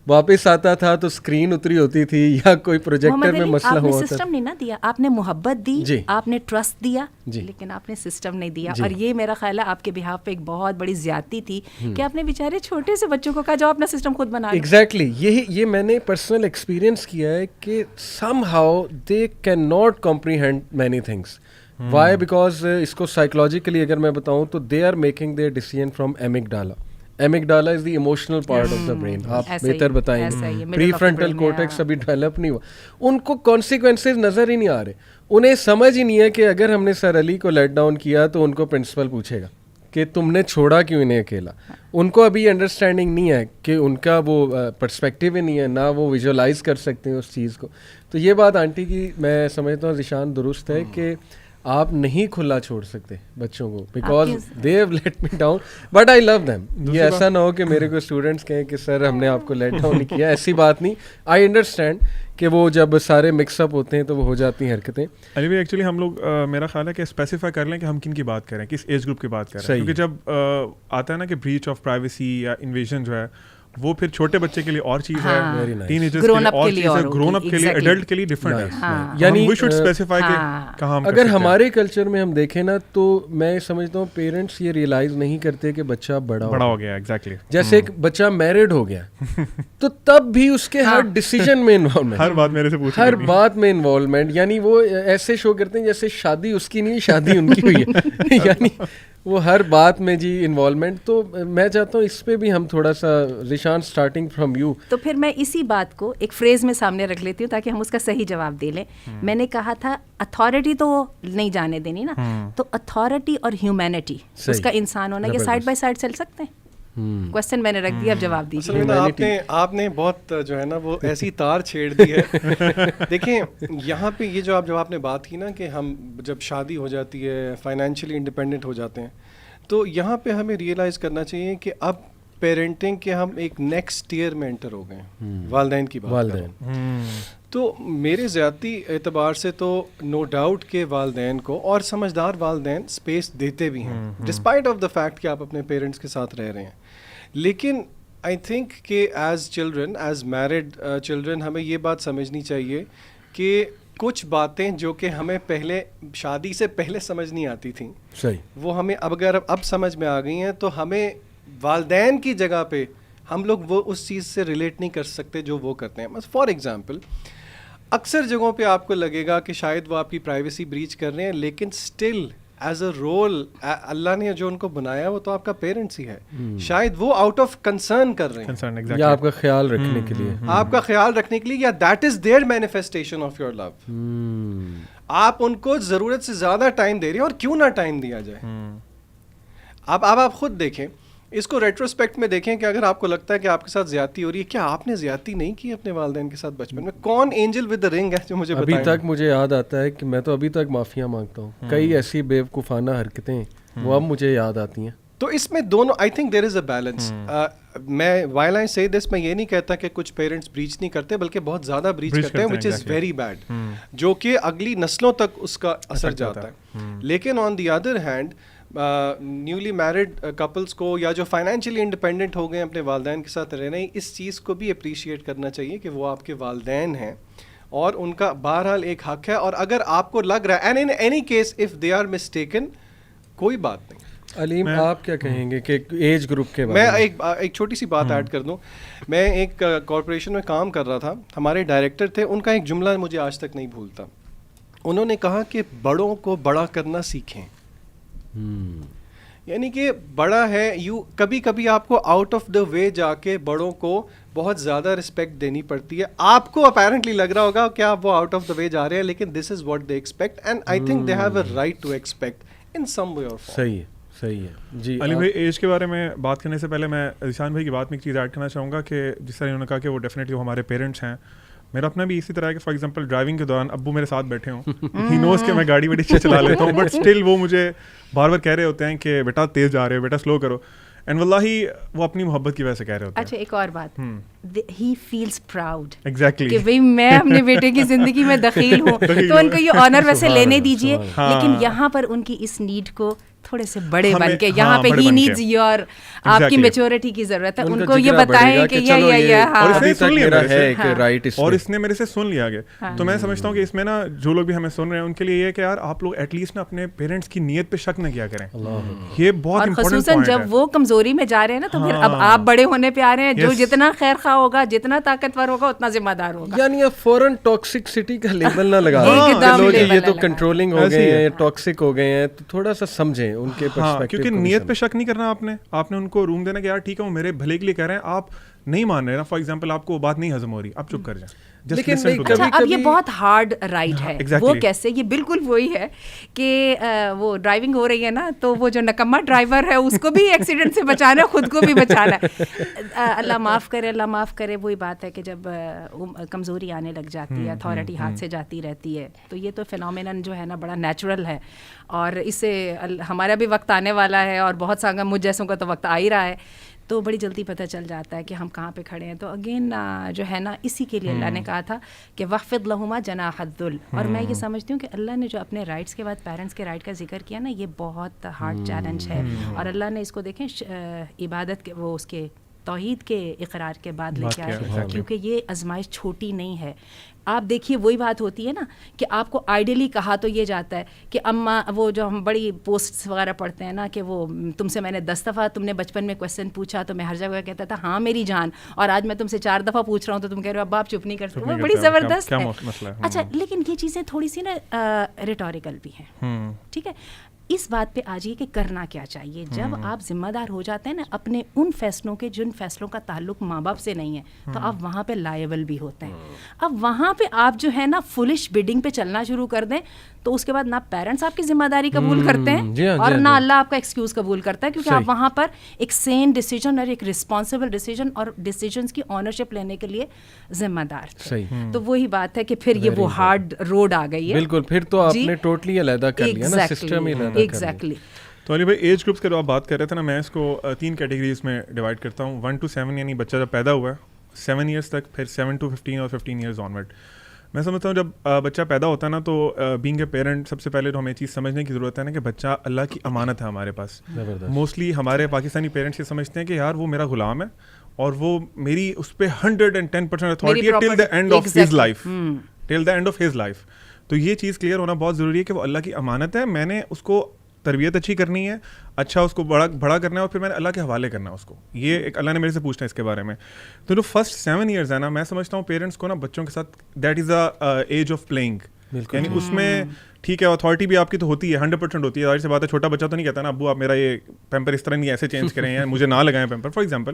واپس آتا تھا تو اسکرین اتری ہوتی تھی یا کوئی پروجیکٹر میں مسئلہ ہوا ہوتا. سسٹم نہیں نا دیا آپ نے, محبت دی, آپ نے ٹرسٹ دیا, لیکن آپ نے سسٹم نہیں دیا. اور یہ میرا خیال ہے آپ کے بہاف پہ ایک بہت بڑی زیادتی تھی کہ آپ نے بیچارے چھوٹے سے بچوں کو کہا جاؤ اپنا سسٹم خود بنا. ایگزیکٹلی, یہ میں نے پرسنل ایکسپیرئنس کیا ہے کہ somehow they can not comprehend many things. Why? Because اس کو سائیکولوجیکلی اگر میں بتاؤں تو they are making their decision from amygdala. Amygdala is the emotional part of the brain. آپ بہتر بتائیں گے, پری فرنٹل کورٹیکس ابھی ڈیولپ نہیں ہوا, ان کو کانسیکوینسز نظر ہی نہیں آ رہے. انہیں سمجھ ہی نہیں ہے کہ اگر ہم نے سر علی کو لیٹ ڈاؤن کیا تو ان کو پرنسپل پوچھے گا کہ تم نے چھوڑا کیوں انہیں اکیلا. ان کو ابھی انڈرسٹینڈنگ نہیں ہے کہ ان کا وہ پرسپیکٹیو ہی نہیں ہے, نہ وہ ویژولائز کر سکتے ہیں اس چیز کو. تو یہ بات آنٹی کی میں سمجھتا ہوں ذیشان درست ہے کہ آپ نہیں کھلا چھوڑ سکتے بچوں کو, because they have let me down, but I love them. یہ ایسا نہ ہو کہ میرے کو اسٹوڈنٹس کہیں کہ سر ہم نے آپ کو لیٹ ڈاؤن نہیں کیا, ایسی بات نہیں. آئی انڈرسٹینڈ کہ وہ جب سارے مکس اپ ہوتے ہیں تو وہ ہو جاتی ہیں حرکتیں. علی بھائی ایکچولی ہم لوگ میرا خیال ہے کہ اسپیسیفائی کر لیں کہ ہم کن کی بات کریں, کس ایج گروپ کی بات کریں, کیونکہ جب آتا ہے نا کہ بریچ آف پرائیویسی یا انویژن جو ہے وہ پھر چھوٹے بچے کے لیے اور چیز ہے, ٹین ایجرز کے لیے اور چیز ہے, گرون اپ کے لیے, ایڈلٹ کے لیے ڈفرینٹ ہے. یعنی وی شوڈ اسپیسیفائی کہ کہاں ہم اگر ہمارے کلچر میں ہم دیکھیں نا تو میں سمجھتا ہوں پیرنٹس یہ ریئلائز نہیں کرتے کہ بچہ بڑا ہو گیا. ایگزیکٹلی, جیسے ایک بچہ میرڈ ہو گیا تو تب بھی اس کے ہر ڈیسیژن میں انوالومنٹ, ہر بات میرے سے پوچھیں, ہر بات میں انوالومنٹ. یعنی وہ ایسے شو کرتے ہیں جیسے شادی اس کی نہیں, شادی ان کی ہوئی ہے. یعنی وہ ہر بات میں جی انوالومنٹ. تو میں چاہتا ہوں اس پہ بھی ہم تھوڑا سا ذیشان اسٹارٹنگ فرام یو. تو پھر میں اسی بات کو ایک فریز میں سامنے رکھ لیتی ہوں تاکہ ہم اس کا صحیح جواب دے لیں. میں نے کہا تھا اتھارٹی تو نہیں جانے دینی نا, تو اتھارٹی اور ہیومینٹی, اس کا انسان ہونا, یہ سائڈ بائی سائڈ چل سکتے ہیں. کوشچن میں نے رکھ دیا, اب جواب دیجیے. آپ نے بہت جو ہے نا وہ ایسی تار چھیڑ دی ہے. دیکھیں یہاں پہ یہ جو آپ نے بات کی نا کہ ہم جب شادی ہو جاتی ہے, فائنینشلی انڈیپینڈنٹ ہو جاتے ہیں, تو یہاں پہ ہمیں ریئلائز کرنا چاہیے کہ اب پیرنٹنگ کے ہم ایک نیکسٹ ایئر میں انٹر ہو گئے ہیں. والدین کی بات تو میرے ذاتی اعتبار سے تو نو ڈاؤٹ کہ والدین کو, اور سمجھدار والدین, اسپیس دیتے بھی ہیں ڈسپائٹ آف دا فیکٹ کہ آپ اپنے پیرنٹس کے ساتھ رہ رہے ہیں. لیکن آئی تھنک کہ as children, as married children, ہمیں یہ بات سمجھنی چاہیے کہ کچھ باتیں جو کہ ہمیں پہلے شادی سے پہلے سمجھ نہیں آتی تھیں, وہ ہمیں اب سمجھ میں آ گئی ہیں. تو ہمیں والدین کی جگہ پہ ہم لوگ وہ اس چیز سے ریلیٹ نہیں کر سکتے جو وہ کرتے ہیں. فار ایگزامپل, اکثر جگہوں پہ آپ کو لگے گا کہ شاید وہ آپ کی پرائیویسی بریچ کر رہے ہیں, لیکن اسٹل ایز اے رول اللہ نے جو ان کو بنایا وہ تو آپ کا پیرنٹس ہی ہے. شاید وہ آؤٹ آف کنسرن کر رہے ہیں, یا آپ کا خیال رکھنے کے لیے, آپ کا خیال رکھنے کے لیے, یا that is their manifestation of your love. آپ ان کو ضرورت سے زیادہ ٹائم دے رہے ہیں, اور کیوں نہ ٹائم دیا جائے. اب آپ خود دیکھیں, اس کو ریٹروسپیکٹ میں دیکھیں کہ اگر آپ کو لگتا ہے کہ آپ کے ساتھ زیادتی ہو رہی ہے, کیا آپ نے زیادتی نہیں کی اپنے والدین کے ساتھ بچپن میں؟ کون اینجل ود دا رنگ ہے جو مجھے ابھی تک مجھے یاد آتا ہے کہ میں تو ابھی تک معافیاں مانگتا ہوں. کئی ایسی بیوقوفانہ حرکتیں وہ اب مجھے یاد آتی ہیں. تو اس میں دونوں, I think there is a balance. میں وائل آئی سے دس, میں یہ نہیں کہتا کہ کچھ پیرنٹس بریچ نہیں کرتے, بلکہ بہت زیادہ بریچ کرتے ہیں, وچ از ویری بیڈ, جو کہ اگلی نسلوں تک اس کا اثر جاتا ہے. لیکن on the other hand, newly married couples کو, یا جو فائنینشلی انڈیپینڈنٹ ہو گئے اپنے والدین کے ساتھ رہنا, اس چیز کو بھی اپریشیٹ کرنا چاہیے کہ وہ آپ کے والدین ہیں اور ان کا بہرحال ایک حق ہے. اور اگر آپ کو لگ رہا ہے, and in any case if they are mistaken, کوئی بات نہیں. علیم آپ کیا کہیں گے کہ ایج گروپ کے بارے میں؟ میں ایک چھوٹی سی بات ایڈ کر دوں. میں ایک کارپوریشن میں کام کر رہا تھا, ہمارے ڈائریکٹر تھے, ان کا ایک جملہ مجھے آج تک نہیں بھولتا. انہوں نے کہا کہ بڑوں کو بڑا کرنا سیکھیں. یعنی کہ بڑا ہے, کبھی کبھی آپ کو آؤٹ آف دا وے جا کے بڑوں کو بہت زیادہ رسپیکٹ دینی پڑتی ہے. آپ کو اپیرنٹلی لگ رہا ہوگا کہ آپ وہ آؤٹ آف دا وے جا رہے ہیں, لیکن this is what they expect, and I think they have a right to expect in some way or form. صحیح ہے جی. علی بھائی ایج کے بارے میں بات کرنے سے پہلے میں ذیشان بھائی کی بات میں ایک چیز ایڈ کرنا چاہوں گا کہ جس طرح انہوں نے کہا کہ وہ ڈیفینیٹلی وہ ہمارے پیرنٹس ہیں. میرا اپنا بھی اسی طرح ہے کہ فار ایگزامپل ڈرائیونگ کے دوران ابو میرے ساتھ بیٹھے ہوں, ہی نوز کہ میں گاڑی بڑی اچھے چلا لیتا ہوں, بٹ اسٹل وہ مجھے بار بار کہہ رہے ہوتے ہیں کہ بیٹا تیز جا رہے ہو, بیٹا سلو کرو, اینڈ واللہ وہ اپنی محبت کی وجہ سے کہہ رہے ہوتے ہیں. اچھا ایک اور بات, ہی فیلز پراؤڈ ایگزیکٹلی کہ بھئی میں اپنے بیٹے کی زندگی میں دخیل ہوں, تو ان کو یہ آنر ویسے لینے دیجیے, لیکن یہاں پر ان کی اس نیڈ کو تھوڑے سے بڑے بن کے, یہاں پہ ہی نیڈز یور, آپ کی میچورٹی کی ضرورت ہے, ان کو یہ بتائیں کہ اور اس نے میرے سے سن لیا آگے. تو میں سمجھتا ہوں کہ اس میں نا جو لوگ بھی ہمیں سن رہے ہیں ان کے لیے یہ کہ یار آپ لوگ ایٹ لیسٹ نا اپنے پیرنٹس کی نیت پہ شک نہ کیا کریں, یہ بہت امپورٹنٹ پوائنٹ ہے. خصوصاً جب وہ کمزوری میں جا رہے ہیں نا, تو پھر اب آپ بڑے ہونے پہ آ رہے ہیں, جو جتنا خیر خواہ ہوگا, جتنا طاقتور ہوگا, اتنا ذمہ دار ہوگا. یعنی اب فوراً ٹاکسکسٹی کا لیبل نہ لگا لوگ, یہ تو کنٹرولنگ ہو گئے ہیں, ٹاکسک ہو گئے ہیں, تو تھوڑا سا سمجھیں ان کے پرسپیکٹو. کیونکہ نیت پہ شک نہیں کرنا آپ نے ان کو روم دینا کہ یار ٹھیک ہے وہ میرے بھلے کے لیے کہہ رہے ہیں, آپ نہیں مان رہے نا, فار ایگزامپل آپ کو وہ بات نہیں ہضم ہو رہی, آپ چپ کر جائیں. اچھا اب یہ بہت ہارڈ رائڈ ہے, وہ کیسے, یہ بالکل وہی ہے کہ وہ ڈرائیونگ ہو رہی ہے نا, تو وہ جو نکما ڈرائیور ہے اس کو بھی ایکسیڈنٹ سے بچانا ہے, خود کو بھی بچانا ہے. اللہ معاف کرے, اللہ معاف کرے. وہی بات ہے کہ جب کمزوری آنے لگ جاتی ہے, اتھارٹی ہاتھ سے جاتی رہتی ہے, تو یہ تو فینومینن جو ہے نا بڑا نیچرل ہے, اور اس سے ہمارا بھی وقت آنے والا ہے, اور بہت سا مجھ جیسوں کا تو وقت آ ہی رہا ہے, تو بڑی جلدی پتہ چل جاتا ہے کہ ہم کہاں پہ کھڑے ہیں. تو اگین جو ہے نا, اسی کے لیے اللہ نے کہا تھا کہ وخفض لہما جناح الذل. اور میں یہ سمجھتی ہوں کہ اللہ نے جو اپنے رائٹس کے بعد پیرنٹس کے رائٹ کا ذکر کیا نا, یہ بہت ہارڈ چیلنج ہے, اور اللہ نے اس کو دیکھیں عبادت کے, وہ اس کے توحید کے اقرار کے بعد لے کے آئے, کیونکہ یہ آزمائش چھوٹی نہیں ہے. آپ دیکھیے وہی بات ہوتی ہے نا کہ آپ کو آئیڈیلی کہا تو یہ جاتا ہے کہ اماں, وہ جو ہم بڑی پوسٹس وغیرہ پڑھتے ہیں نا کہ وہ تم سے میں نے 10 دفعہ تم نے بچپن میں کویسچن پوچھا تو میں ہر جگہ کہتا تھا ہاں میری جان, اور آج میں تم سے 4 دفعہ پوچھ رہا ہوں تو تم کہہ رہے ہو ابا آپ چپ نہیں کرتے. وہ بڑی زبردست ہے. اچھا لیکن یہ چیزیں تھوڑی سی نا ریٹوریکل بھی ہیں, ٹھیک ہے. اس بات پہ آ جائیے کہ کرنا کیا چاہیے جب آپ ذمہ دار ہو جاتے ہیں نا اپنے ان فیصلوں کے جن فیصلوں کا تعلق ماں باپ سے نہیں ہے, تو آپ وہاں پہ لائبل بھی ہوتے ہیں. اب وہاں پہ آپ جو ہے نا فلش بیڈنگ پہ چلنا شروع کر دیں, تو اس کے بعد نہ پیرنٹس آپ کی ذمہ داری قبول کرتے ہیں اور نہ اللہ آپ کا ایکسکیوز قبول کرتا ہے, کیونکہ آپ وہاں پر ایک سین ڈیسیجن اور ایک رسپانسبل ڈیسیجن اور ڈیسیجنس کی آنرشپ لینے کے لیے ذمہ دار تھے. تو وہی بات ہے کہ پھر یہ وہ ہارڈ روڈ آ گئی ہے. بالکل, پھر تو آپ نے ٹوٹلی علیحدہ کر لیا نا, سسٹم ہی علیحدہ. ایگزیکٹلی. تو علی بھائی ایج گروپس کی جو آپ بات کر رہے تھے نا, میں اس کو 3 کیٹیگریز میں ڈیوائڈ کرتا ہوں. 1 to 7 یعنی بچہ جب پیدا ہوا ہے 7 ایئرس تک, پھر 7 to 15 اور 15 ایئرز آنورڈ. میں سمجھتا ہوں جب بچہ پیدا ہوتا ہے نا, تو بینگ اے پیرنٹ سب سے پہلے تو ہمیں چیز سمجھنے کی ضرورت ہے نا کہ بچہ اللہ کی امانت ہے ہمارے پاس. موسٹلی ہمارے پاکستانی پیرنٹس یہ سمجھتے ہیں کہ یار وہ میرا غلام ہے اور وہ میری اس پہ 110% اتھارٹی ہے till the end of his life, till the end of his life. تو یہ چیز کلیئر ہونا بہت ضروری ہے کہ وہ اللہ کی امانت ہے, میں نے اس کو تربیت اچھی کرنی ہے, اچھا اس کو بڑا کرنا ہے, اور پھر میں نے اللہ کے حوالے کرنا ہے اس کو. یہ ایک اللہ نے میرے سے پوچھنا ہے اس کے بارے میں. تو جو فرسٹ 7 ایئرز ہے نا, میں سمجھتا ہوں پیرنٹس کو نا بچوں کے ساتھ that is a age of playing, یعنی اس میں ٹھیک ہے اتھارٹی بھی آپ کی تو ہوتی ہے, 100% ہوتی ہے. ظاہر سی بات ہے چھوٹا بچہ تو نہیں کہتا نا ابو آپ میرا یہ پیمپر اس طرح نہیں ایسے چینج کریں یا مجھے نہ لگائیں پیمپر فار ایگزامپل.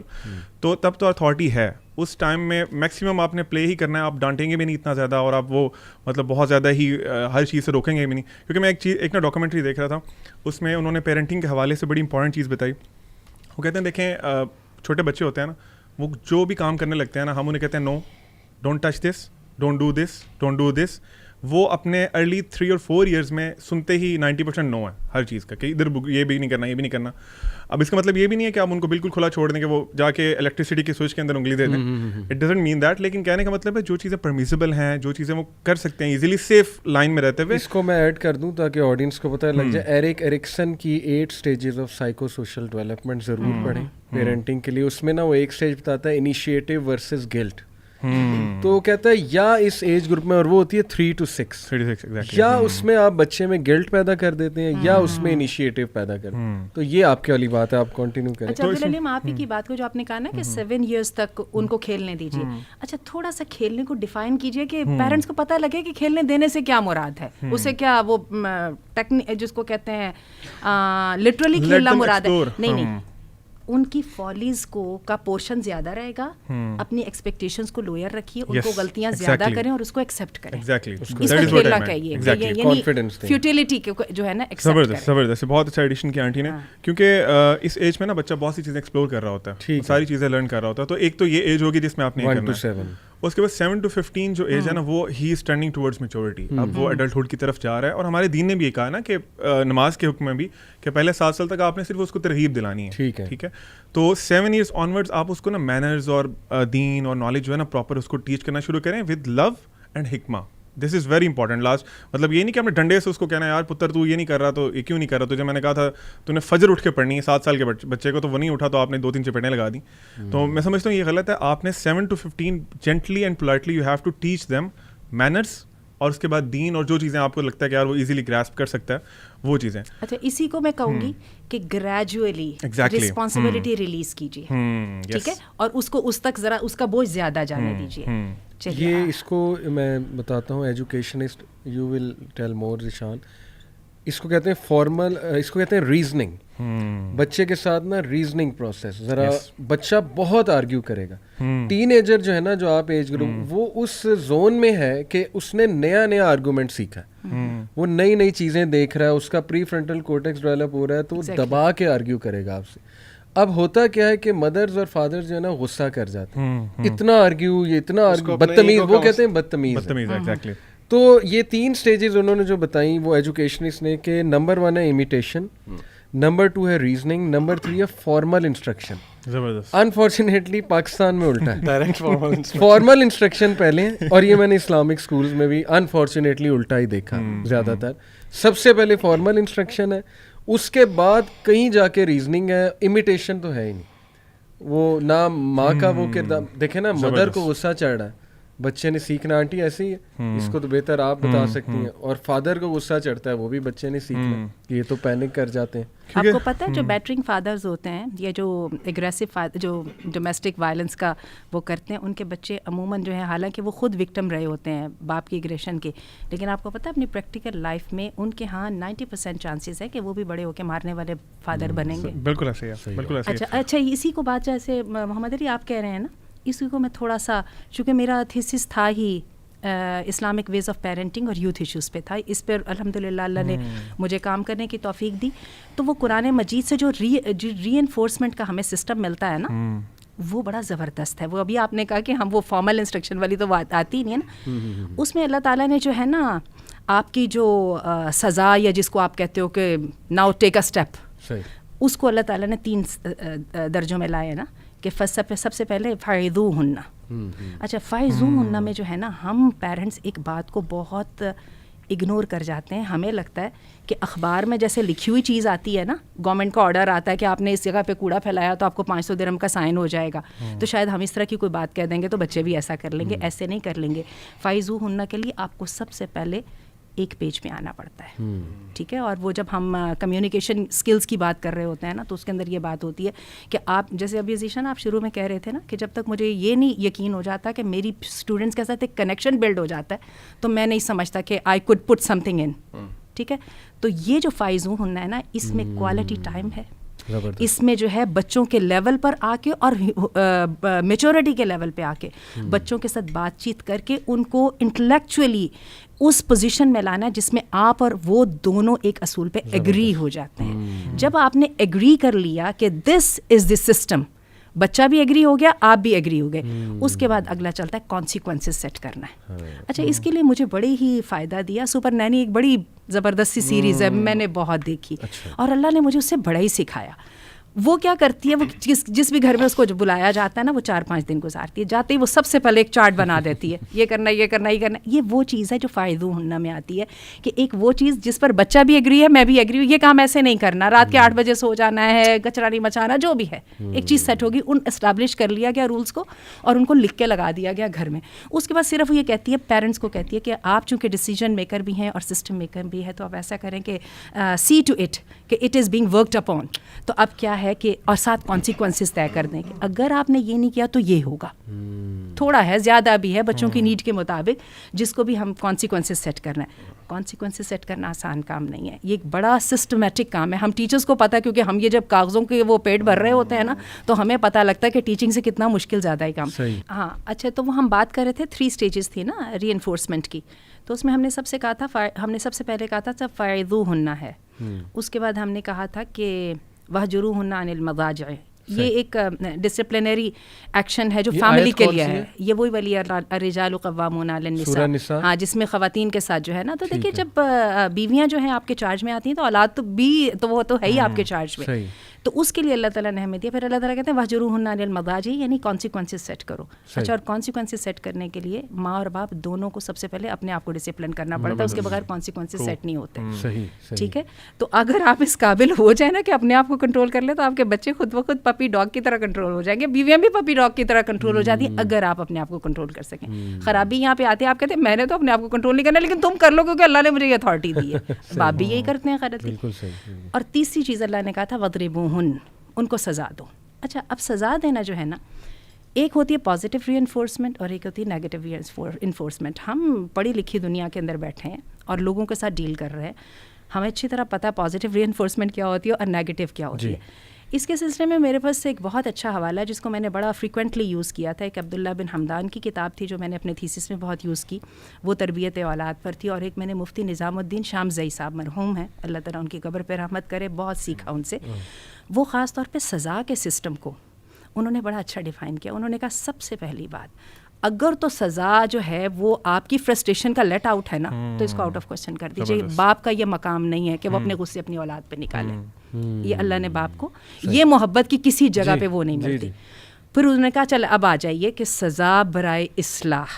تو تب تو اتھارٹی ہے, اس ٹائم میں میکسیمم آپ نے پلے ہی کرنا ہے, آپ ڈانٹیں گے بھی نہیں اتنا زیادہ, اور آپ وہ مطلب بہت زیادہ ہی ہر چیز سے روکیں گے بھی نہیں. کیونکہ میں ایک نا ڈاکومنٹری دیکھ رہا تھا, اس میں انہوں نے پیرنٹنگ کے حوالے سے بڑی امپورٹنٹ چیز بتائی. وہ کہتے ہیں دیکھیں چھوٹے بچے ہوتے ہیں نا, وہ جو بھی کام کرنے لگتے ہیں نا, ہم انہیں کہتے ہیں no, don't touch this, don't do this, don't do this. وہ اپنے ارلی 3 اور 4 ایئرز میں سنتے ہی 90% نو ہے ہر چیز کا, کہ ادھر یہ بھی نہیں کرنا, یہ بھی نہیں کرنا. اب اس کا مطلب یہ بھی نہیں ہے کہ آپ ان کو بالکل کھلا چھوڑ دیں کہ وہ جا کے الیکٹریسٹی کے سوئچ کے اندر انگلی دے دیں. اٹ ڈزنٹ مین دیٹ, لیکن کہنے کا مطلب ہے جو چیزیں پرمیسیبل ہیں, جو چیزیں وہ کر سکتے ہیں ایزیلی سیف لائن میں رہتے ہوئے. اس کو میں ایڈ کر دوں تاکہ آڈینس کو پتہ لگ جائے. ایرک ایرکسن کی 8 stages of psycho social development ضرور پڑھیں پیرنٹنگ کے لیے. اس میں نا وہ ایک اسٹیج بتاتا ہے انیشیٹو ورسز گلٹ. تو کہتا ہے یا اس ایج گروپ میں, اور وہ ہوتی ہے 3 to 6, یا اس میں آپ بچے میں گلٹ پیدا کر دیتے ہیں یا اس میں انیشیٹو پیدا کرتے ہیں. تو یہ آپ کی والی بات ہے, آپ کنٹینیو کریں. اچھا عبدالعلیم, آپ ہی کی بات کو جو آپ نے کہا نا کہ 7 ایئرس تک ان کو کھیلنے دیجیے, اچھا تھوڑا سا کھیلنے کو ڈیفائن کیجیے کہ پیرنٹس کو پتہ لگے کہ کھیلنے دینے سے کیا مراد ہے. اسے کیا وہ جس کو کہتے ہیں لٹرلی کھیلنا مراد ہے؟ نہیں, ان کی فالیز کو کا پورشن زیادہ رہے گا. اپنی ایکسپیکٹیشنز کو لوئر رکھیے, ان کو غلطیاں زیادہ کریں اور اس کو ایکسیپٹ کریں. اس کو کھیلنا کہیے, یعنی فیوٹیلٹی جو ہے نا زبردست. بہت اچھا ایڈیشن کیا آنٹی نے, کیونکہ اس ایج میں نا بچہ بہت سی چیزیں ایکسپلور کر رہا ہوتا ہے, ساری چیزیں لرن کر رہا ہوتا ہے. تو ایک تو یہ ایج ہوگی جس میں آپ نے کرنا ہے, اس کے بعد 7 to 15 جو ایج ہے نا وہ ہی از ٹرننگ ٹورڈز میچورٹی. اب وہ ایڈلٹہڈ کی طرف جا رہا ہے, اور ہمارے دین نے بھی یہ کہا نا کہ نماز کے حکم میں بھی کہ پہلے 7 سال تک آپ نے صرف اس کو ترغیب دلانی ہے. ٹھیک ہے, تو 7 years آنورڈز آپ اس کو نا مینرز اور دین اور نالج جو ہے نا پراپر اس کو ٹیچ کرنا شروع کریں ود لو اینڈ حکمہ. This is very important. Last مطلب یہ نہیں کہ ہم نے ڈنڈے سے اس کو کہنا ہے یار پتر تو یہ نہیں کر رہا, تو یہ کیوں نہیں کر رہا, تجھے میں نے کہا تھا تو نے فجر اٹھ کے پڑھنی ہے 7 سال کے بچے کو, تو وہ نہیں اٹھا تو آپ نے 2-3 چپیٹیں لگا دی. تو میں سمجھتا ہوں یہ غلط ہے. آپ نے 7 to 15 gently and politely you have to teach them manners, اور اس کے بعد دین اور جو چیزیں آپ کو لگتا ہے کہ یار وہ ایزیلی گراسپ کر سکتا ہے وہ چیزیں. اچھا, اسی کو میں کہوں گی کہ گریجولی رسپانسبلٹی ریلیز کیجیے, ٹھیک ہے, اور اس کو اس تک ذرا اس کا بوجھ زیادہ جانے دیجیے. یہ اس کو میں بتاتا ہوں, ایجوکیشنسٹ یو ول ٹیل مور ذیشان, اس کو کہتے ہیں فارمل, اس کو کہتے ہیں ریزننگ. بچے کے ساتھ نا ریزننگ پروسیس, ذرا بچہ بہت آرگیو کرے گا. ٹین ایجر جو ہے نا, جو آپ ایج گروپ, وہ اس زون میں ہے کہ اس نے نیا آرگومنٹ سیکھا ہے, وہ نئی چیزیں دیکھ رہا ہے, اس کا پری فرنٹل کورٹیکس ڈیولپ ہو رہا ہے, تو دبا کے آرگیو کرے گا آپ سے. اب ہوتا کیا ہے کہ مدرز اور فادر جو ہے نا غصہ کر جاتے ہیں, اتنا آرگیو, یہ اتنا آرگیو, بدتمیز, وہ کہتے ہیں بدتمیز. تو یہ 3 اسٹیجز انہوں نے جو بتائیں وہ ایجوکیشنسٹ نے, کہ نمبر 1 ہے امیٹیشن, نمبر 2 ہے ریزننگ, نمبر 3 ہے فارمل انسٹرکشن. انفارچونیٹلی پاکستان میں الٹا ہے, فارمل انسٹرکشن پہلے, اور یہ میں نے اسلامک اسکولز میں بھی انفارچونیٹلی الٹا ہی دیکھا زیادہ تر. سب سے پہلے فارمل انسٹرکشن ہے, اس کے بعد کہیں جا کے ریزننگ ہے. امیٹیشن تو ہے ہی نہیں, وہ نہ ماں کا وہ کردار دیکھیں نا, مدر کو غصہ چڑھ رہا ہے, بچے نے سیکھنا آنٹی ایسے ہی ہے, اس کو تو بہتر آپ بتا سکتی ہیں, اور فادر کو غصہ چڑھتا ہے, وہ بھی بچے نے سیکھنا, یہ تو پینک کر جاتے ہیں. آپ کو پتہ ہے جو بیٹرنگ فادرز ہوتے ہیں یا جو اگریسو جو ڈومیسٹک وائلنس کا وہ کرتے ہیں, ان کے بچے عموماً جو ہیں, حالانکہ وہ خود وکٹم رہے ہوتے ہیں باپ کی اگریشن کے, لیکن آپ کو پتہ ہے اپنی پریکٹیکل لائف میں ان کے ہاں 90% چانسز ہے کہ وہ بھی بڑے ہو کے مارنے والے فادر بنیں گے. بالکل ایسے ہی, بالکل ایسے. اچھا, اسی کو بات جیسے محمد علی آپ کہہ رہے ہیں نا, اسی کو میں تھوڑا سا, چونکہ میرا تھیسس تھا ہی اسلامک ویز آف پیرنٹنگ اور یوتھ ایشوز پہ تھا, اس پر الحمدللہ اللہ نے مجھے کام کرنے کی توفیق دی. تو وہ قرآن مجید سے جو ری انفورسمنٹ کا ہمیں سسٹم ملتا ہے نا, وہ بڑا زبردست ہے. وہ ابھی آپ نے کہا کہ ہم وہ فارمل انسٹرکشن والی تو بات آتی ہی نہیں ہے نا, اس میں اللہ تعالیٰ نے جو ہے نا آپ کی جو سزا, یا جس کو آپ کہتے ہو کہ ناؤ ٹیک اے اسٹیپ, اس کو اللہ تعالیٰ نے 3 درجوں میں لائے نا, کہ سب سے پہلے فائدوہن. اچھا, فائزوہن میں جو ہے نا, ہم پیرنٹس ایک بات کو بہت اگنور کر جاتے ہیں. ہمیں لگتا ہے کہ اخبار میں جیسے لکھی ہوئی چیز آتی ہے نا, گورنمنٹ کا آرڈر آتا ہے کہ آپ نے اس جگہ پہ کوڑا پھیلایا تو آپ کو 500 درہم کا سائن ہو جائے گا, تو شاید ہم اس طرح کی کوئی بات کہہ دیں گے تو بچے بھی ایسا کر لیں گے. ایسے نہیں کر لیں گے. فائزوہن کے لیے آپ کو سب سے پہلے ایک پیج پہ آنا پڑتا ہے, ٹھیک ہے. اور وہ جب ہم کمیونیکیشن اسکلس کی بات کر رہے ہوتے ہیں نا, تو اس کے اندر یہ بات ہوتی ہے کہ آپ جیسے ابھی ذیشان آپ شروع میں کہہ رہے تھے نا کہ جب تک مجھے یہ نہیں یقین ہو جاتا کہ میری اسٹوڈنٹس کے ساتھ ایک کنیکشن بلڈ ہو جاتا ہے, تو میں نہیں سمجھتا کہ I could put some thing in, ٹھیک ہے. تو یہ جو فائزوہن ہے نا, اس میں کوالٹی ٹائم ہے, اس میں جو ہے بچوں کے لیول پر آ کے اور میچورٹی کے لیول پہ آ کے بچوں کے ساتھ بات چیت کر کے ان کو انٹلیکچولی اس پوزیشن میں لانا جس میں آپ اور وہ دونوں ایک اصول پہ ایگری ہو جاتے ہیں. جب آپ نے ایگری کر لیا کہ دس از دی سسٹم, بچہ بھی ایگری ہو گیا, آپ بھی ایگری ہو گئے, اس کے بعد اگلا چلتا ہے کانسیکوینسز سیٹ کرنا ہے. اچھا, اس کے لیے مجھے بڑی ہی فائدہ دیا سپر نینی, ایک بڑی زبردست سی سیریز ہے, میں نے بہت دیکھی, اور اللہ نے مجھے اس سے بڑا ہی سکھایا. وہ کیا کرتی ہے, وہ جس بھی گھر میں اس کو جو بلایا جاتا ہے نا, وہ 4-5 دن گزارتی ہے. جاتے ہی وہ سب سے پہلے ایک چارٹ بنا دیتی ہے, یہ کرنا, یہ کرنا, یہ کرنا. یہ وہ چیز ہے جو فائدوہن میں آتی ہے, کہ ایک وہ چیز جس پر بچہ بھی ایگری ہے, میں بھی ایگری ہوں, یہ کام ایسے نہیں کرنا, رات کے 8 بجے سو جانا ہے, کچرا نہیں مچانا, جو بھی ہے ایک چیز سیٹ ہوگی. ان اسٹیبلش کر لیا گیا رولس کو, اور ان کو لکھ کے لگا دیا گیا گھر میں. اس کے بعد صرف یہ کہتی ہے, پیرنٹس کو کہتی ہے کہ آپ چونکہ ڈیسیجن میکر بھی ہیں اور سسٹم میکر بھی ہے, تو آپ ایسا کریں کہ سی ٹو اٹ کہ it is being worked upon. تو اب کیا ہے ہے کہ اور ساتھ کانسیکوینسز طے کر دیں کہ اگر آپ نے یہ نہیں کیا تو یہ ہوگا. تھوڑا ہے, زیادہ بھی ہے, بچوں کی نیڈ کے مطابق جس کو بھی ہم کانسیکوینسز سیٹ کرنا ہے. کانسیکوینسز سیٹ کرنا آسان کام نہیں ہے, یہ ایک بڑا سسٹمیٹک کام ہے. ہم ٹیچرس کو پتہ ہے کیونکہ ہم یہ جب کاغذوں کے وہ پیٹ بھر رہے ہوتے ہیں نا تو ہمیں پتہ لگتا ہے کہ ٹیچنگ سے کتنا مشکل زیادہ ہے کام. ہاں اچھا, تو وہ ہم بات کر رہے تھے 3 اسٹیجز تھی نا ری انفورسمنٹ کی, تو اس میں ہم نے سب سے کہا تھا, ہم نے سب سے پہلے کہا تھا جب فَعِظُوهُنَّ ہے, اس کے بعد ہم نے کہا تھا کہ وَاهْجُرُوهُنَّ عَنِ الْمَضَاجِعِ, یہ ایک ڈسپلنری ایکشن ہے جو فیملی کے لیے ہے. یہ وہی ولی الرجال قوامون علی النساء, ہاں, جس میں خواتین کے ساتھ جو ہے نا, تو دیکھیے جب بیویاں جو ہیں آپ کے چارج میں آتی ہیں تو اولاد تو بھی تو وہ تو ہے ہی آپ کے چارج میں, تو اس کے لیے اللہ تعالیٰ نے ہمیں دیا. پھر اللہ تعالیٰ کہتے ہیں وَاهْجُرُوهُنَّ عَلَى الْمَضَاجِعِ, یعنی کانسیکوینسز سیٹ کرو. اچھا, اور کانسیکوینسز سیٹ کرنے کے لیے ماں اور باپ دونوں کو سب سے پہلے اپنے آپ کو ڈسپلن کرنا پڑتا ہے, اس کے بغیر کانسیکوینسز سیٹ نہیں ہوتے. ٹھیک ہے, تو اگر آپ اس قابل ہو جائیں نا کہ اپنے آپ کو کنٹرول کر لیں تو آپ کے بچے خود بخود پپی ڈاگ کی طرح کنٹرول ہو جائیں گے, بیویاں بھی پپی ڈاگ کی طرح کنٹرول ہو جاتی ہیں اگر آپ اپنے آپ کو کنٹرول کر سکیں. خرابی یہاں پہ آتی ہے, آپ کہتے ہیں میں نے تو اپنے آپ کو کنٹرول نہیں کرنا, لیکن تم کر لو کیونکہ اللہ نے مجھے یہ اتھارٹی دی ہے. باپ بھی یہی کرتے ہیں غلطی. اور تیسری چیز اللہ نے کہا تھا وَاضْرِبُوهُنَّ, ان کو سزا دو. اچھا, اب سزا دینا جو ہے نا, ایک ہوتی ہے پازیٹیو ری انفورسمنٹ اور ایک ہوتی ہے نیگیٹو ری انفورسمنٹ. ہم پڑھی لکھی دنیا کے اندر بیٹھے ہیں اور لوگوں کے ساتھ ڈیل کر رہے ہیں, ہمیں اچھی طرح پتہ پازیٹیو ری انفورسمنٹ کیا ہوتی ہے اور نیگیٹو کیا ہوتی ہے. اس کے سلسلے میں میرے پاس ایک بہت اچھا حوالہ ہے جس کو میں نے بڑا فریکوینٹلی یوز کیا تھا. ایک عبداللہ بن حمدان کی کتاب تھی جو میں نے اپنے تھیسس میں بہت یوز کی, وہ تربیت اولاد پر تھی. اور ایک میں نے مفتی نظام الدین شامزئی صاحب, مرحوم ہیں, اللہ تعالیٰ ان کی قبر پہ رحمت کرے, بہت سیکھا ان سے. وہ خاص طور پہ سزا کے سسٹم کو انہوں نے بڑا اچھا ڈیفائن کیا. انہوں نے کہا سب سے پہلی بات, اگر تو سزا جو ہے وہ آپ کی فرسٹریشن کا لیٹ آؤٹ ہے نا, تو اس کو آؤٹ آف کوسچن کر دیجیے. باپ کا یہ مقام نہیں ہے کہ وہ اپنے غصے اپنی اولاد پہ نکالے. یہ اللہ نے باپ کو یہ محبت کی کسی جگہ پہ وہ نہیں ملتی. پھر انہوں نے کہا چل اب آ جائیے کہ سزا برائے اصلاح.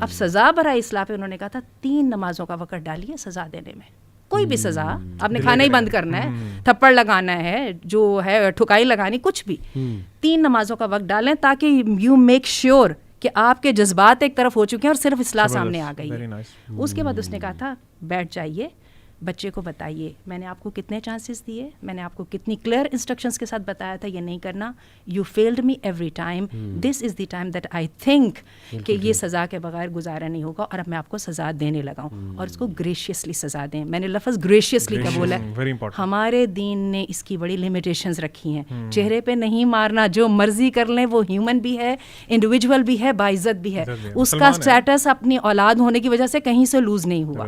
اب سزا برائے اصلاح پہ انہوں نے کہا تھا 3 نمازوں کا وقت ڈالیے سزا دینے میں. کوئی بھی سزا, آپ نے کھانا ہی بند کرنا ہے, تھپڑ لگانا ہے, جو ہے ٹھکائی لگانی, کچھ بھی, 3 نمازوں کا وقت ڈالیں تاکہ یو میک شیور کہ آپ کے جذبات ایک طرف ہو چکے ہیں اور صرف اصلاح سامنے آ گئی ہے. اس کے بعد اس نے کہا تھا بیٹھ جائیے, بچے کو بتائیے میں نے آپ کو کتنے چانسز دیے, میں نے آپ کو کتنی کلیئر انسٹرکشنز کے ساتھ بتایا تھا یہ نہیں کرنا, you field me every time, this is the time that I think کہ یہ سزا کے بغیر گزارا نہیں ہوگا اور اب میں آپ کو سزا دینے لگا ہوں, اور اس کو گریشیسلی سزا دیں. میں نے لفظ گریشیسلی کا بولا ہے. ہمارے دین نے اس کی بڑی لمیٹیشنز رکھی ہیں. چہرے پہ نہیں مارنا, جو مرضی کر لیں, وہ ہیومن بھی ہے, انڈیویجول بھی ہے, باعزت بھی ہے, اس کا اسٹیٹس اپنی اولاد ہونے کی وجہ سے کہیں سے لوز نہیں ہوا.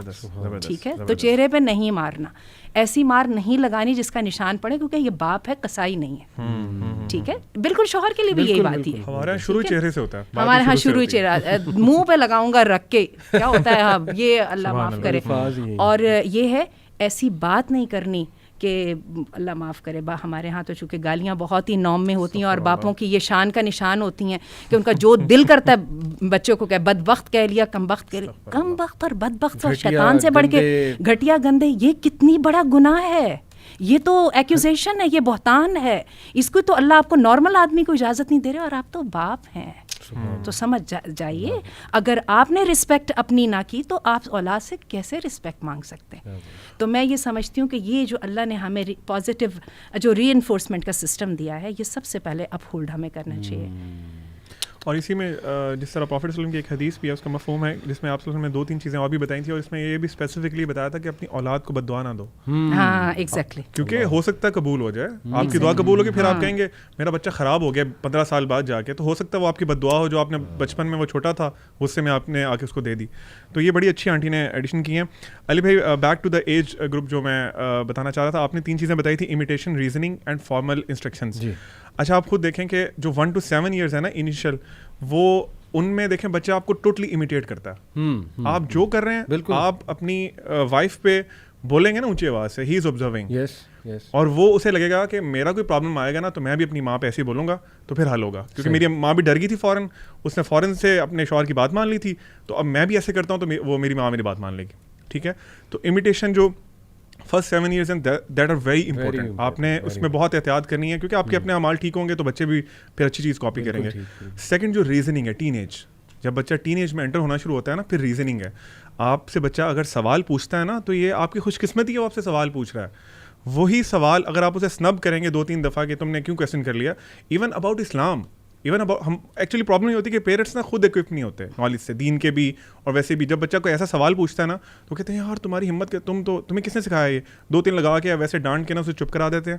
ٹھیک ہے, تو چہرے پہ نہیں مارنا, ایسی مار نہیں لگانی جس کا نشان پڑے, کیونکہ یہ باپ ہے, قصائی نہیں ہے. ٹھیک ہے, بالکل شوہر کے لیے بھی یہی بات ہی ہے. ہمارے شروع چہرے سے ہوتا ہے, ہمارے ہاں شروع چہرہ, منہ پہ لگاؤں گا رکھ کے کیا ہوتا ہے, یہ اللہ معاف کرے. اور یہ ہے ایسی بات نہیں کرنی کہ اللہ معاف کرے, ہمارے ہاں تو چونکہ گالیاں بہت ہی نام میں ہوتی ہیں اور باپوں کی یہ شان کا نشان ہوتی ہیں کہ ان کا جو دل کرتا ہے بچوں کو کہ بدبخت کہہ لیا, کم بخت کہہ لیا. کم بخت اور بدبخت اور شیطان سے بڑھ کے گھٹیا گندے, یہ کتنی بڑا گناہ ہے. یہ تو ایکوزیشن ہے, یہ بہتان ہے. اس کو تو اللہ آپ کو نارمل آدمی کو اجازت نہیں دے رہے, اور آپ تو باپ ہیں. تو سمجھ جائیے, اگر آپ نے رسپیکٹ اپنی نہ کی تو آپ اولاد سے کیسے رسپیکٹ مانگ سکتے ہیں. تو میں یہ سمجھتی ہوں کہ یہ جو اللہ نے ہمیں پازیٹیو جو ری انفورسمنٹ کا سسٹم دیا ہے, یہ سب سے پہلے اپ ہولڈ ہمیں کرنا چاہیے. اور اسی میں جس طرح پروفیٹ صلی اللہ علیہ وسلم کی ایک حدیث بھی ہے, اس کا مفہوم ہے جس میں آپ صلی اللہ علیہ وسلم نے 2-3 چیزیں اور بھی بتائی تھیں, اور اس میں یہ بھی اسپیسیفکلی بتایا تھا کہ اپنی اولاد کو بد دعا نہ دو. ہاں ایگزیکٹلی, کیونکہ ہو سکتا ہے قبول ہو جائے, آپ کی دعا قبول ہوگی, پھر آپ کہیں گے میرا بچہ خراب ہو گیا 15 سال بعد جا کے, تو ہو سکتا ہے وہ آپ کی بد دعا ہو جو آپ نے بچپن میں وہ چھوٹا تھا غصے میں آپ نے آ کے اس کو دے دی. تو یہ بڑی اچھی آنٹی نے ایڈیشن کی ہیں. علی بھائی, back to the age group جو میں بتانا چاہ رہا تھا, آپ نے 3 چیزیں بتائی تھی, imitation, reasoning and formal instructions. اچھا, آپ خود دیکھیں کہ جو 1 to 7 ایئرز ہے نا انیشیل, وہ ان میں دیکھیں بچہ آپ کو ٹوٹلی امیٹیٹ کرتا ہے. آپ جو کر رہے ہیں آپ اپنی وائف پہ بولیں گے نا اونچی آواز سے, ہی از آبزرونگ, اور وہ اسے لگے گا کہ میرا کوئی پرابلم آئے گا نا تو میں بھی اپنی ماں پہ ایسے ہی بولوں گا تو پھر حل ہوگا. کیونکہ میری ماں بھی ڈر گئی تھی فوراً, اس نے فوراً سے اپنے شوہر کی بات مان لی تھی, تو اب میں بھی ایسے کرتا ہوں تو وہ میری ماں میری بات مان لے گی. ٹھیک ہے, تو امیٹیشن جو first 7 years and that are very important. آپ نے اس میں بہت احتیاط کرنی ہے, کیونکہ آپ کے اپنے اعمال ٹھیک ہوں گے تو بچے بھی پھر اچھی چیز کاپی کریں گے. سیکنڈ جو ریزننگ ہے, ٹین ایج, جب بچہ ٹین ایج میں انٹر ہونا شروع ہوتا ہے نا, پھر ریزننگ ہے. آپ سے بچہ اگر سوال پوچھتا ہے نا تو یہ آپ کی خوش قسمتی ہے, وہ آپ سے سوال پوچھ رہا ہے. وہی سوال اگر آپ اسے سنب کریں گے 2-3 دفعہ کہ تم نے کیوں کویسچن کر لیا, even about Islam, even about, ہم ایکچولی پرابلم یہ ہوتی ہے کہ پیرنٹس نا خود ایکوپ نہیں ہوتے نالج سے, دین کے بھی اور ویسے بھی. جب بچہ کوئی ایسا سوال پوچھتا ہے نا تو کہتے ہیں یار تمہاری ہمت کہ تمہیں کس نے سکھایا یہ, 2-3 لگا کے ویسے ڈانٹ کے نا اسے چپ کرا دیتے ہیں.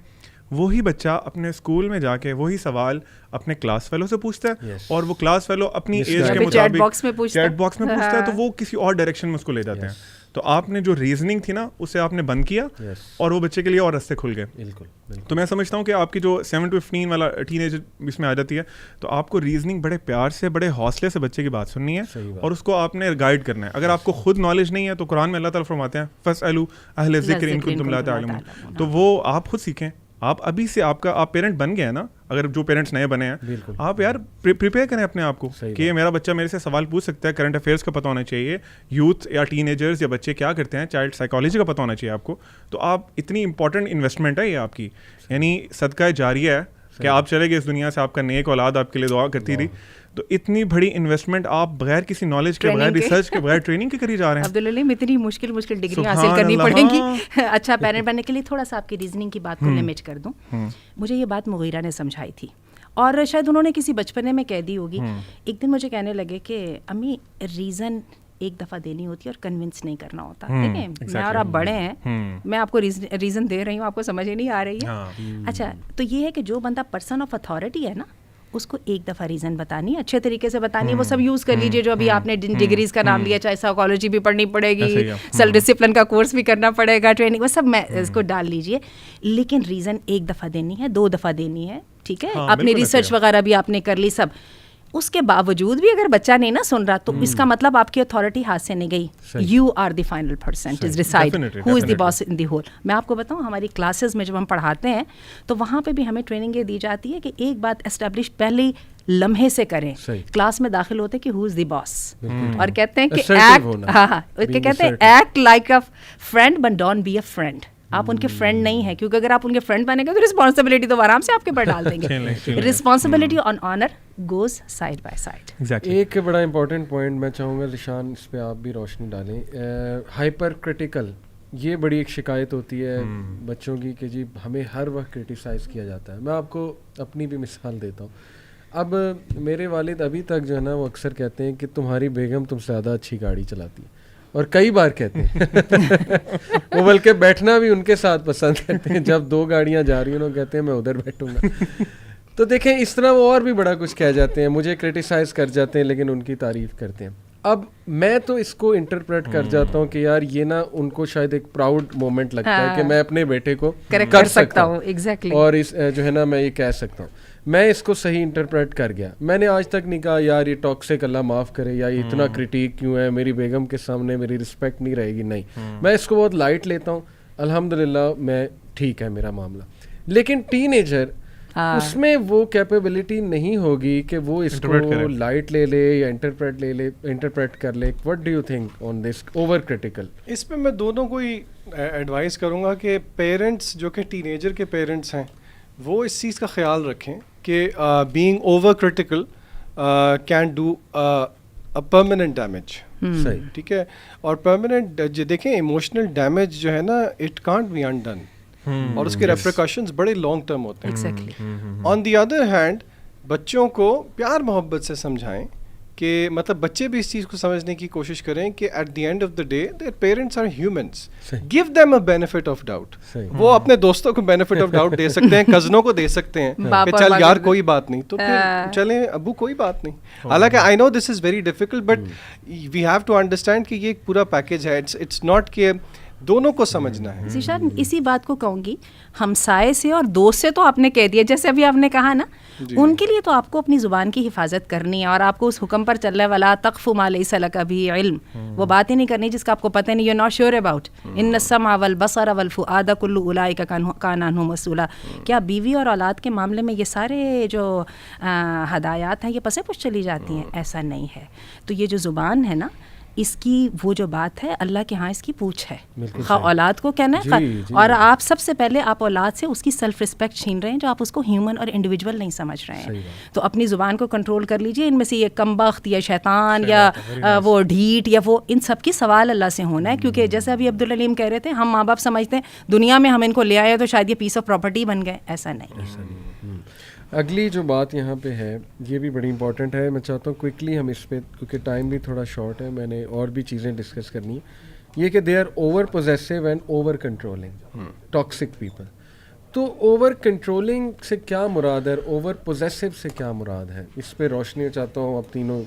وہی بچہ اپنے اسکول میں جا کے وہی سوال اپنے کلاس فیلو سے پوچھتا ہے, اور وہ کلاس فیلو اپنی ایج کے مطابق چیٹ باکس میں پوچھتا ہے, تو وہ کسی اور ڈائریکشن میں اس کو لے جاتے ہیں. تو آپ نے جو ریزننگ تھی نا اسے آپ نے بند کیا, اور وہ بچے کے لیے اور راستے کھل گئے. بالکل. تو میں سمجھتا ہوں کہ آپ کی جو 7 to 15 والا ٹین ایج اس میں آ جاتی ہے, تو آپ کو ریزننگ بڑے پیار سے بڑے حوصلے سے بچے کی بات سننی ہے, اور اس کو آپ نے گائیڈ کرنا ہے. اگر آپ کو خود نالج نہیں ہے تو قرآن میں اللہ تعالیٰ فرماتے ہیں فاسألوا اہل الذکر ان کنتم لا تعلمون, تو وہ آپ خود سیکھیں. آپ ابھی سے آپ پیرنٹ بن گئے ہیں نا, اگر جو پیرنٹس نئے بنے ہیں, آپ یار پریپیئر کریں اپنے آپ کو کہ میرا بچہ میرے سے سوال پوچھ سکتا ہے, کرنٹ افیئرس کا پتہ ہونا چاہیے, یوتھ یا ٹین ایجرز یا بچے کیا کرتے ہیں, چائلڈ سائیکالوجی کا پتہ ہونا چاہیے آپ کو. تو آپ اتنی امپورٹنٹ انویسٹمنٹ ہے یہ آپ کی, یعنی صدقہ جاریہ ہے کہ آپ چلے گئے اس دنیا سے, آپ کا نیک اولاد آپ کے لیے دعا کرتی رہی. تو اتنی بڑی انویسٹمنٹ آپ بغیر کسی نالج کے, بغیر ریسرچ کے, بغیر ٹریننگ کے کری جا رہے ہیں. عبدالعلیم اتنی مشکل ڈگری حاصل کرنی پڑیں گی اچھا پیرنٹ بننے کے لیے. تھوڑا سا آپ کی ریزننگ کی بات کو لمٹ کر دوں. مجھے یہ بات مغیرہ نے سمجھائی تھی, اور شاید انہوں نے کسی بچپنے میں کہہ دی ہوگی. ایک دن مجھے کہنے لگے کہ امی ریزن ایک دفعہ دینی ہوتی ہے اور کنونس نہیں کرنا ہوتا. دیکھیں میں اور آپ بڑے ہیں, میں آپ کو ریزن دے رہی ہوں, آپ کو سمجھ ہی نہیں آ رہی ہے. اچھا تو یہ ہے کہ جو بندہ پرسن آف اتھارٹی ہے نا, اس کو ایک دفعہ ریزن بتانی ہے, اچھے طریقے سے بتانی ہے. وہ سب یوز کر لیجیے جو ابھی آپ نے ڈگریز کا نام لیا, چاہے سائیکالوجی بھی پڑھنی پڑے گی, سیلف ڈسپلن کا کورس بھی کرنا پڑے گا, ٹریننگ, وہ سب میں اس کو ڈال لیجیے. لیکن ریزن ایک دفعہ دینی ہے, 2 دفعہ دینی ہے, ٹھیک ہے. اپنی ریسرچ وغیرہ بھی آپ نے کر لی سب, اس کے باوجود بھی اگر بچہ نہیں نا سن رہا, تو اس کا مطلب آپ کی اتھارٹی ہاتھ سے نہیں گئی. You are the final person to decide who is the boss in the whole. میں آپ کو بتاؤں, ہماری کلاسز میں جب ہم پڑھاتے ہیں تو وہاں پہ بھی ہمیں ٹریننگ یہ دی جاتی ہے کہ ایک بات اسٹیبلش پہلے لمحے سے کریں. کلاس میں داخل ہوتے کہ ہو از دی باس, اور کہتے ہیں کہ act like a friend but don't be a friend. آپ ان کے فرینڈ نہیں ہیں, کیونکہ اگر آپ ان کے فرینڈ بنیں گے تو رسپانسبلٹی تو آرام سے آپ کے پر ڈال دیں گے. رسپانسبلٹی اور owner goes side by side. ایک بڑا امپورٹنٹ پوائنٹ میں چاہوں گا ذیشان, اس پہ آپ بھی روشنی ڈالیں. ہائپر کرٹیکل, یہ بڑی ایک شکایت ہوتی ہے بچوں کی کہ جی ہمیں ہر وقت کرٹیسائز کیا جاتا ہے. میں آپ کو اپنی بھی مثال دیتا ہوں. اب میرے والد ابھی تک جو ہے نا وہ اکثر کہتے ہیں کہ تمہاری بیگم تم سے زیادہ اچھی گاڑی چلاتی ہے, اور کئی بار کہتے ہیں وہ بلکہ بیٹھنا بھی ان کے ساتھ پسند کرتے ہیں. جب 2 گاڑیاں جا رہی ہیں وہ کہتے ہیں میں ادھر بیٹھوں گا. تو دیکھیں اس طرح وہ اور بھی بڑا کچھ کہہ جاتے ہیں, مجھے کرٹیسائز کر جاتے ہیں لیکن ان کی تعریف کرتے ہیں. اب میں تو اس کو انٹرپریٹ کر جاتا ہوں کہ یار یہ نا ان کو شاید ایک پراؤڈ مومنٹ لگتا ہے کہ میں اپنے بیٹے کو کر سکتا ہوں, اور اس جو ہے نا میں یہ کہہ سکتا ہوں. میں اس کو صحیح انٹرپریٹ کر گیا. میں نے آج تک نہیں کہا یار یہ ٹاکسک اللہ معاف کرے, یا یہ اتنا کرٹیک کیوں ہے, میری بیگم کے سامنے میری رسپیکٹ نہیں رہے گی. نہیں, میں اس کو بہت لائٹ لیتا ہوں. الحمدللہ میں ٹھیک ہے میرا معاملہ. لیکن ٹین ایجر, اس میں وہ کیپیبلٹی نہیں ہوگی کہ وہ اس کو لائٹ لے لے یا انٹرپریٹ کر لے. What do you think on this over critical? اس پہ میں دونوں کو ہی ایڈوائز کروں گا کہ پیرنٹس جو کہ ٹین ایجر کے پیرنٹس ہیں وہ اس چیز کا خیال رکھیں کہ being over critical can do permanent damage. ٹھیک ہے, اور پرماننٹ دیکھیں ایموشنل ڈیمیج جو ہے نا اٹ کانٹ بی انڈن, اور اس کے ریپریکاشنز بڑے لانگ ٹرم ہوتے ہیں. آن دی ادر ہینڈ بچوں کو پیار محبت سے سمجھائیں کہ مطلب بچے بھی اس چیز کو سمجھنے کی کوشش کریں کہ at the end of the day their parents are humans. Give them a benefit of doubt. وہ اپنے دوستوں کو بینیفٹ آف ڈاؤٹ دے سکتے ہیں, کزنوں کو دے سکتے ہیں کہ چل یار کوئی بات نہیں, تو پھر چلیں ابو کوئی بات نہیں. حالانکہ I know this is very difficult, but we have to understand کہ یہ ایک پورا پیکیج ہے. اٹس ناٹ کہ دونوں کو سمجھنا ہے. ذیشان اسی بات کو کہوں گی, ہمسائے سے اور دوست سے تو آپ نے کہہ دیا, جیسے ابھی آپ نے کہا نا, ان کے لیے تو آپ کو اپنی زبان کی حفاظت کرنی ہے, اور آپ کو اس حکم پر چلنے والا تقف ما لیس لک بہ علم, وہ بات ہی نہیں کرنی جس کا آپ کو پتہ نہیں, یو ناٹ شیور اباؤٹ. ان السمع والبصر والفؤاد کل اولئک کان عنہ مسئولا. کیا بیوی اور اولاد کے معاملے میں یہ سارے جو ہدایات ہیں یہ پس پش چلی جاتی ہیں؟ ایسا نہیں ہے. تو یہ جو زبان ہے نا, اس کی وہ جو بات ہے اللہ کے ہاں اس کی پوچھ ہے, بالکل خواہ اولاد کو کہنا ہے جی. اور آپ سب سے پہلے آپ اولاد سے اس کی سیلف رسپیکٹ چھین رہے ہیں جو آپ اس کو ہیومن اور انڈیویجول نہیں سمجھ رہے ہیں. تو اپنی زبان کو کنٹرول کر لیجئے. ان میں سے یہ کم بخت یا شیطان یا وہ ڈھیٹ یا وہ ان سب کی سوال اللہ سے ہونا ہے, کیونکہ جیسے ابھی عبدالعلیم کہہ رہے تھے ہم ماں باپ سمجھتے ہیں دنیا میں ہم ان کو لے آئے تو شاید یہ پیس آف پراپرٹی بن گئے, ایسا نہیں. اگلی جو بات یہاں پہ ہے یہ بھی بڑی امپورٹنٹ ہے, میں چاہتا ہوں کوئکلی ہم اس پہ, کیونکہ ٹائم بھی تھوڑا شارٹ ہے, میں نے اور بھی چیزیں ڈسکس کرنی ہے, یہ کہ they are over possessive and over controlling toxic people. تو اوور کنٹرولنگ سے کیا مراد ہے, اوور پوزیسو سے کیا مراد ہے, اس پہ روشنی چاہتا ہوں آپ تینوں.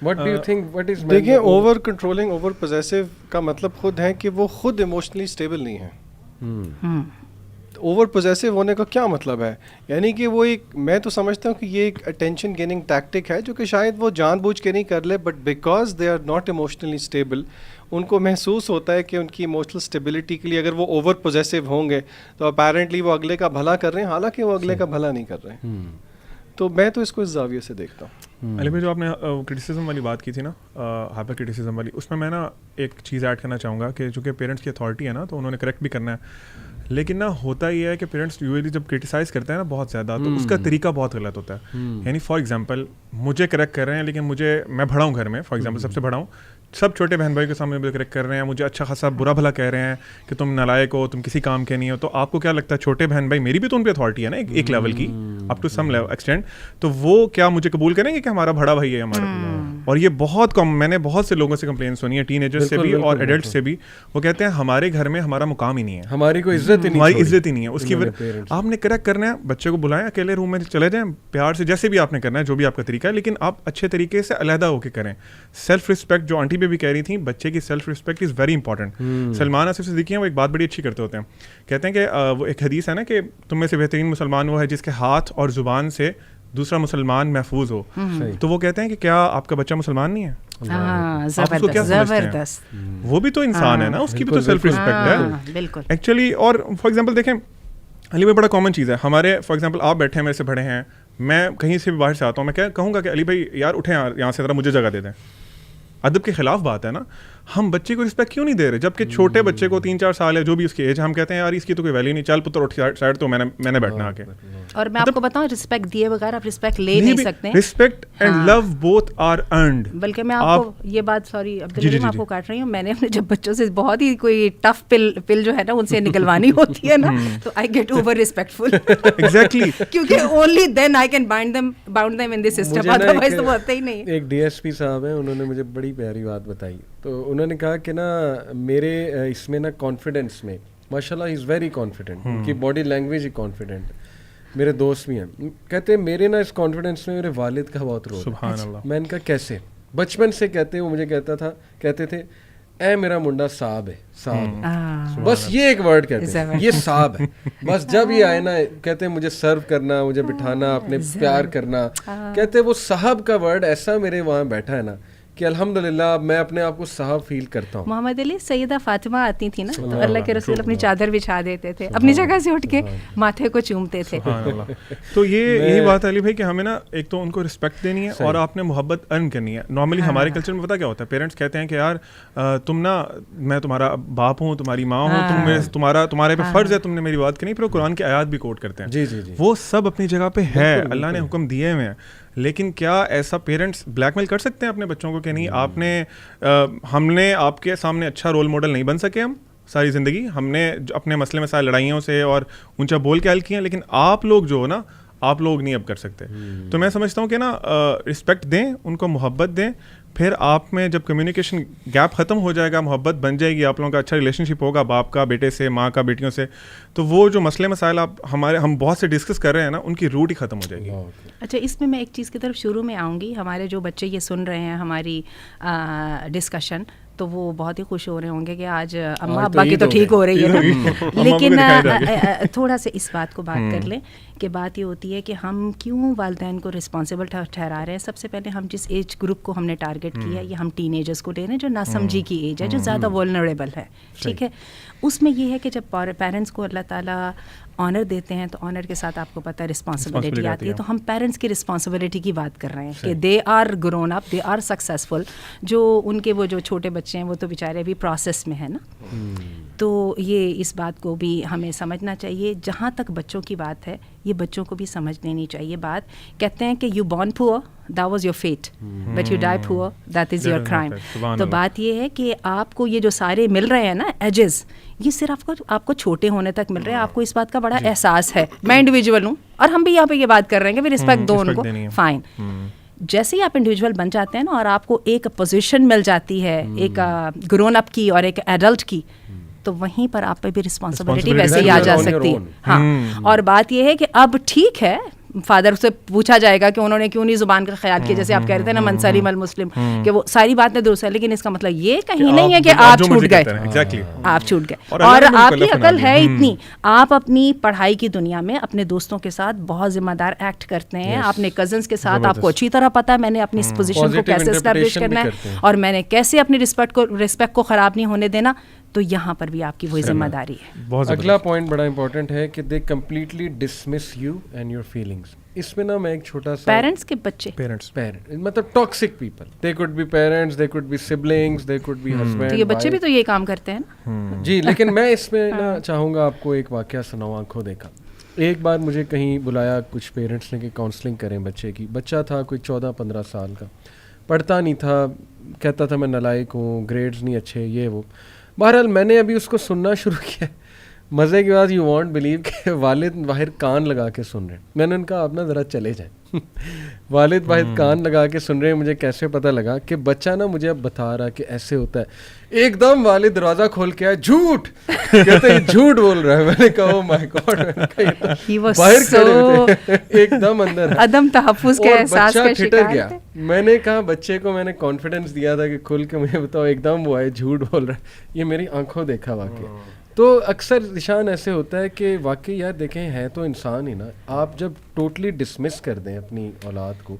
What do you think what is? دیکھیں, اوور کنٹرولنگ اوور پوزیسو کا مطلب خود ہے کہ وہ خود ایموشنلی اسٹیبل نہیں ہے. اوور پوزیسو ہونے کا کیا مطلب ہے, یعنی کہ وہ ایک, میں تو سمجھتا ہوں کہ یہ ایک اٹینشن گیننگ ٹیکٹک ہے جو کہ شاید وہ جان بوجھ کے نہیں کر لے, but because they are not emotionally stable, ان کو محسوس ہوتا ہے کہ ان کی ایموشنل اسٹیبلٹی کے لیے اگر وہ اوور پوزیسو ہوں گے تو اپیرنٹلی وہ اگلے کا بھلا کر رہے ہیں, حالانکہ وہ اگلے کا بھلا نہیں کر رہے ہیں. تو میں تو اس کو اس زاویے سے دیکھتا ہوں. علی بھائی جو آپ نے کرٹیسزم والی بات کی تھی نا, ہائپر کرٹیسزم والی, اس میں نا ایک چیز ایڈ کرنا چاہوں گا کہ چونکہ پیرنٹس کی اتھارٹی ہے نا تو انہوں نے کریکٹ بھی کرنا ہے, لیکن نا ہوتا یہ ہے کہ پیرنٹس یوزلی جب کرٹیسائز کرتے ہیں نا بہت زیادہ تو اس کا طریقہ بہت غلط ہوتا ہے. یعنی فار ایگزامپل مجھے کریکٹ کر رہے ہیں لیکن میں بڑا ہوں گھر میں, فار ایگزامپل سب سے بڑا ہوں, سب چھوٹے بہن بھائی کے سامنے مجھے کریکٹ کر رہے ہیں, مجھے اچھا خاصا برا بھلا کہہ رہے ہیں کہ تم نالائق ہو, تم کسی کام کے نہیں ہو. تو آپ کو کیا لگتا ہے چھوٹے بہن بھائی, میری بھی تو ان پہ اتھارٹی ہے نا ایک لیول کی, اپ ٹو سم ایکسٹینٹ, تو وہ کیا مجھے قبول کریں گے کہ ہمارا بڑا بھائی ہے ہمارا؟ اور یہ بہت کم, میں نے بہت سے لوگوں سے کمپلین سنی ہے, ٹین ایجرز سے بھی اور ایڈلٹ سے بھی, وہ کہتے ہیں ہمارے گھر میں ہمارا مقام ہی نہیں ہے, ہماری کوئی عزت ہی نہیں, ہماری عزت ہی نہیں ہے. اس کی آپ نے کریکٹ کرنا ہے, بچے کو بلائیں, اکیلے روم میں چلے جائیں, پیار سے جیسے بھی آپ نے کرنا ہے, جو بھی آپ کا طریقہ ہے, لیکن آپ اچھے طریقے سے علیحدہ ہو کے کریں. سیلف رسپیکٹ جو آنٹی پہ بھی کہہ رہی تھیں, بچے کی self respect is very important. Salman Asif Siddiqui ہیں, وہ ایک بات بڑی اچھی کرتے ہوتے ہیں, کہتے ہیں کہ وہ ایک حدیث ہے نا کہ تم میں سے بہترین مسلمان وہ ہے جس کے ہاتھ اور زبان سے دوسرا مسلمان محفوظ ہو. تو وہ کہتے ہیں کہ کیا آپ کا بچہ مسلمان نہیں ہے؟ زبردست, وہ بھی تو انسان ہے نا, اس کی بھی تو سیلف رسپیکٹ ہے بالکل ایکچولی. اور فار ایگزامپل دیکھیں علی بھائی, بڑا کامن چیز ہے ہمارے, فار ایگزامپل آپ بیٹھے ہیں میرے سے بڑے ہیں, میں کہیں سے بھی باہر سے آتا ہوں, میں کیا کہوں گا کہ علی بھائی یار اٹھیں یہاں سے ذرا مجھے جگہ دے دیں. ادب کے خلاف بات ہے نا, ہم بچے کو رسپیکٹ کیوں نہیں دے رہے, جبکہ چھوٹے بچے کو 3-4 سال ہے جو بھی اس کی ایج, ہم کہتے ہیں یار اس کی تو کوئی ویلیو نہیں, چل پتر اٹھ سائڈ, تو میں نے بیٹھنا آ کے. اور میں آپ کو بتاؤں رسپیکٹ دیے بغیر آپ رسپیکٹ لے نہیں سکتے. Respect and love both are earned. بلکہ میں آپ کو یہ بات, سوری عبدالعلیم آپ کو کاٹ رہی ہوں, میں نے اپنے جب بچوں سے بہت ہی کوئی ٹف پل جو ہے نا ان سے نکلوانی ہوتی ہے نا, تو I get over respectful exactly, کیونکہ only then I can bound them in this system, otherwise تو ہوتا ہی نہیں. ایک ڈی ایس پی صاحب ہیں, انہوں نے مجھے بڑی پیاری بات بتائی, تو انہوں نے کہا کہ نا میرے اس میں نا کانفیڈنس میں ماشاء اللہ از ویری کانفیڈنٹ, ان کی باڈی لینگویج ہی کانفیڈنٹ, میرے دوست بھی ہیں, کہتے ہیں میرے نا اس کانفیڈنس میں میرے والد کا بہت رول. سبحان اللہ. میں ان کا کیسے, بچپن سے کہتے وہ مجھے کہتے تھے اے میرا منڈا صاحب ہے, صاحب ہے, بس یہ ایک ورڈ کہتے ہیں, یہ صاحب ہے, بس جب یہ آئے نا کہتے ہیں مجھے سرو کرنا, مجھے بٹھانا, اپنے پیار کرنا, کہتے وہ صاحب کا ورڈ ایسا میرے وہاں بیٹھا ہے نا کہ الحمدللہ میں اپنے آپ کو صاحب فیل کرتا ہوں. محمد علی, سیدہ فاطمہ آتی تھی نا تو اللہ کے رسول اپنی چادر بچھا دیتے تھے, اپنی جگہ سے اٹھ کے ماتھے کو چومتے تھے. تو یہی بات ہے علی بھائی کہ ہمیں نا ایک تو ان کو رسپیکٹ دینی ہے اور آپ نے محبت ارن کرنی ہے. نارملی ہمارے کلچر میں پتہ کیا ہوتا ہے, پیرنٹس کہتے ہیں کہ یار تم نا, میں تمہارا باپ ہوں, تمہاری ماں ہوں, تمہارے پہ فرض ہے تم نے میری بات کرنی. پھر وہ قرآن کی آیات بھی کوٹ کرتے ہیں, وہ سب اپنی جگہ پہ ہے, اللہ نے حکم دیے ہوئے ہیں, لیکن کیا ایسا پیرنٹس بلیک میل کر سکتے ہیں اپنے بچوں کو کہ نہیں ہم نے آپ کے سامنے اچھا رول ماڈل نہیں بن سکے, ہم ساری زندگی ہم نے اپنے مسئلے مسائل لڑائیوں سے اور اونچا بول کے حل کیے ہیں, لیکن آپ لوگ جو ہو نا, آپ لوگ نہیں اب کر سکتے. تو میں سمجھتا ہوں کہ نا رسپیکٹ دیں, ان کو محبت دیں, پھر آپ میں جب کمیونیکیشن گیپ ختم ہو جائے گا, محبت بن جائے گی, آپ لوگوں کا اچھا ریلیشن شپ ہوگا باپ کا بیٹے سے, ماں کا بیٹیوں سے, تو وہ جو مسئلے مسائل ہم بہت سے ڈسکس کر رہے ہیں نا, ان کی روٹ ہی ختم ہو جائے گی. اچھا, اس میں ایک چیز کی طرف شروع میں آؤں گی. ہمارے جو بچے یہ سن رہے ہیں ہماری ڈسکشن, تو وہ بہت ہی خوش ہو رہے ہوں گے کہ آج اماں ابا کی تو ٹھیک ہو رہی ہے نا, لیکن تھوڑا سا اس بات کو بات کر لیں کہ بات یہ ہوتی ہے کہ ہم کیوں والدین کو رسپانسبل ٹھہرا رہے ہیں. سب سے پہلے ہم جس ایج گروپ کو ہم نے ٹارگیٹ کیا ہے, یہ ہم ٹین ایجرس کو لے رہے ہیں جو ناسمجھی کی ایج ہے, جو زیادہ وولنریبل ہے, ٹھیک ہے. اس میں یہ ہے کہ جب پیرنٹس کو اللہ تعالیٰ آنر دیتے ہیں تو آنر کے ساتھ آپ کو پتہ ہے رسپانسبلٹی آتی ہے. تو ہم پیرنٹس کی رسپانسبلٹی کی بات کر رہے ہیں کہ they are grown up, they are successful. جو ان کے وہ جو چھوٹے بچے ہیں وہ تو بیچارے ابھی پروسیس میں ہیں نا. تو یہ اس بات کو بھی ہمیں سمجھنا چاہیے. جہاں تک بچوں کی بات ہے یہ بچوں کو بھی سمجھ لینی چاہیے بات. کہتے ہیں کہ یو بورن پور that was your fate but you die poor that is your crime. تو بات یہ ہے کہ آپ کو یہ جو سارے مل رہے ہیں نا ایجز, یہ صرف آپ کو چھوٹے ہونے تک مل رہے ہیں. آپ کو اس بات کا بڑا احساس ہے. میں انڈیویجول ہوں اور ہم بھی یہاں پہ یہ بات کر رہے ہیں کہ رسپیکٹ دو ان کو, فائن. جیسے ہی آپ انڈیویجول بن جاتے ہیں نا اور آپ کو ایک پوزیشن مل جاتی ہے ایک گرون اپ کی اور ایک ایڈلٹ کی, تو وہیں پر آپ پہ بھی رسپانسبلٹی ویسے ہی آ جا سکتی ہے. ہاں, اور بات یہ ہے کہ اب ٹھیک ہے فادر سے پوچھا جائے گا کہ انہوں نے کیوں نہیں زبان کا خیال کیا, جیسے آپ کہہ رہے تھے نا من سلم المسلم, کہ وہ ساری باتیں درست ہے, لیکن اس کا مطلب یہ کہیں نہیں ہے کہ آپ چھوٹ گئے, آپ چھوٹ گئے. اور آپ کی عقل ہے اتنی, آپ اپنی پڑھائی کی دنیا میں اپنے دوستوں کے ساتھ بہت ذمہ دار ایکٹ کرتے ہیں. اپنے کزنس کے ساتھ آپ کو اچھی طرح پتہ ہے میں نے اپنی اس پوزیشن کو کیسے اسٹیبلش کرنا ہے اور میں نے کیسے اپنی رسپیکٹ کو خراب نہیں ہونے دینا. تو یہاں پر بھی آپ کی وہی ذمہ داری ہے. اگلا پوائنٹ بڑا امپورٹنٹ ہے کہ they completely dismiss you and your feelings. اس میں نا میں ایک چھوٹا سا پیرنٹس کے بچے, پیرنٹس مطلب toxic people, they could be parents, they could be siblings, they could be husband. تو یہ بچے بھی تو یہ کام کرتے ہیں نا. جی, لیکن میں اس میں نا چاہوں گا آپ کو ایک واقعہ سناؤں. آنکھوں دیکھا. ایک بار مجھے کہیں بلایا کچھ پیرنٹس نے کہ کاؤنسلنگ کریں بچے کی. بچہ تھا کوئی 14-15 سال کا, پڑھتا نہیں تھا, کہتا تھا میں نالائق ہوں, گریڈز نہیں اچھے, یہ وہ. بہرحال میں نے ابھی اس کو سننا شروع کیا. مزے کی بات, یو وانٹ بلیو کہ والد باہر کان لگا کے سن رہے ہیں. میں نے ان کا آپ نا ذرا چلے جائیں. والد باہر کان لگا کے سن رہے ہیں. مجھے کیسے پتہ لگا کہ بچہ نا مجھے اب بتا رہا کہ ایسے ہوتا ہے. ایک دم والد دروازہ کھول کے آیا, جھوٹ کہتے ہیں, جھوٹ بول رہا ہے. میں نے کہا او مائی گاڈ, باہر کھڑے ہوتے ایک دم اندر عدم تحفظ کے احساس کا شکار گیا. میں نے کہا بچے کو میں نے کانفیڈنس دیا تھا کہ کھل کے مجھے بتاؤ, ایک دم وہ آئے جھوٹ بول رہا ہے. یہ میری آنکھوں دیکھا واقعہ. تو اکثر نشان ایسے ہوتا ہے کہ واقعی یار دیکھیں ہے تو انسان ہی نا. آپ جب ٹوٹلی ڈسمس کر دیں اپنی اولاد کو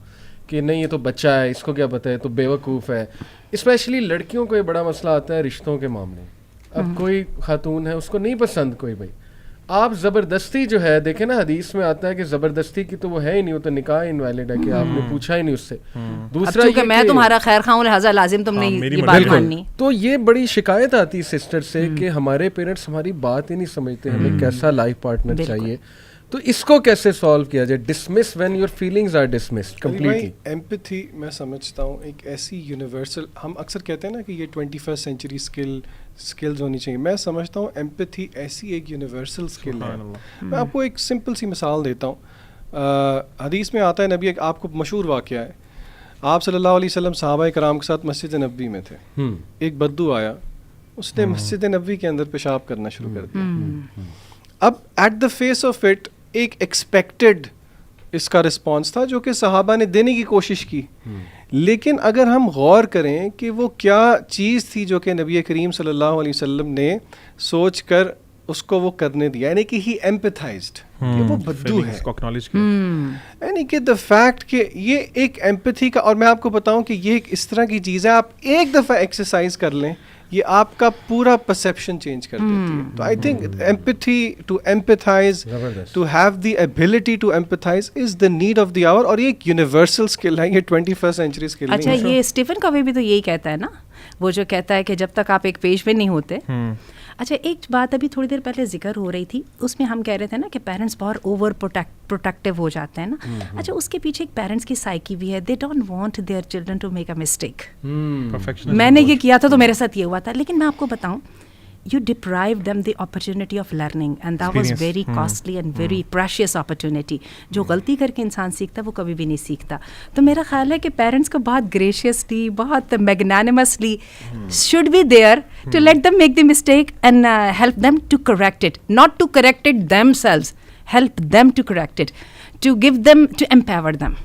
کہ نہیں یہ تو بچہ ہے, اس کو کیا پتہ ہے, تو بیوقوف ہے. اسپیشلی لڑکیوں کو یہ بڑا مسئلہ آتا ہے رشتوں کے معاملے. اب کوئی خاتون ہے اس کو نہیں پسند کوئی بھائی, آپ زبردستی جو ہے دیکھیں نا حدیث میں آتا ہے کہ زبردستی کی تو وہ ہے ہی نہیں, وہ تو نکاح انویلڈ ہے کہ آپ نے پوچھا ہی نہیں اس سے. دوسرا یہ میں تمہارا خیر خواہ ہوں لہٰذا لازم تم نے یہ بات ماننی. تو یہ بڑی شکایت آتی ہے سسٹر سے کہ ہمارے پیرنٹس ہماری بات ہی نہیں سمجھتے, ہمیں کیسا لائف پارٹنر چاہیے. تو اس کو کیسے سالو کیا جائے؟ Dismiss when your feelings are dismissed completely. Empathy میں سمجھتا ہوں ایک ایسی یونیورسل, ہم اکثر کہتے ہیں نا کہ یہ 21st سینچری اسکلز ہونی چاہیے. میں سمجھتا ہوں ایمپتھی ایسی ایک یونیورسل اسکل ہے. میں آپ کو ایک سمپل سی مثال دیتا ہوں. حدیث میں آتا ہے, نبی آپ کو مشہور واقعہ ہے, آپ صلی اللہ علیہ وسلم صحابہ کرام کے ساتھ مسجد نبوی میں تھے. ایک بدو آیا, اس نے مسجد نبوی کے اندر پیشاب کرنا شروع کر دیا. اب at the face of it ایک ایکسپیکٹڈ اس کا رسپانس تھا جو کہ صحابہ نے دینے کی کوشش کی. لیکن اگر ہم غور کریں کہ وہ کیا چیز تھی جو کہ نبی کریم صلی اللہ علیہ وسلم نے سوچ کر اس کو وہ کرنے دیا, یعنی کہ ہی ایمپتھائزڈ کہ وہ بدو ہے, یعنی کہ دا فیکٹ کہ یہ ایک ایمپتھی کا. اور میں آپ کو بتاؤں کہ یہ ایک اس طرح کی چیز ہے, آپ ایک دفعہ ایکسرسائز کر لیں یہ آپ کا پورا پرسیپشن چینج کر دیتی ہے. تو I think empathy, to empathize, to have the ability to empathize is the need of the hour. اور یہ ایک یونیورسل اسکل ہے, یہ 21st سینچری اسکل. اچھا, یہ اسٹیفن کوی بھی تو یہی کہتا ہے نا, وہ جو کہتا ہے کہ جب تک آپ ایک پیج پہ نہیں ہوتے. اچھا, ایک بات ابھی تھوڑی دیر پہلے ذکر ہو رہی تھی, اس میں ہم کہہ رہے تھے نا کہ پیرنٹس بہت اوور پروٹیکٹیو ہو جاتے ہیں نا. اچھا, اس کے پیچھے ایک پیرنٹس کی سائیکی بھی ہے. They don't want their children to make a mistake. میں نے یہ کیا تھا تو میرے ساتھ یہ ہوا تھا. لیکن میں آپ کو بتاؤں, you deprive them the opportunity of learning and that was very costly and very precious opportunity. جو غلطی کر کے انسان سیکھتا ہے وہ کبھی بھی نہیں سیکھتا. تو میرا خیال ہے کہ پیرنٹس کو بہت گریشیسلی, بہت میگنانیمسلی should be there to let them make the mistake and help them to correct it, not to correct it themselves, help them to correct it, to give them, to empower them.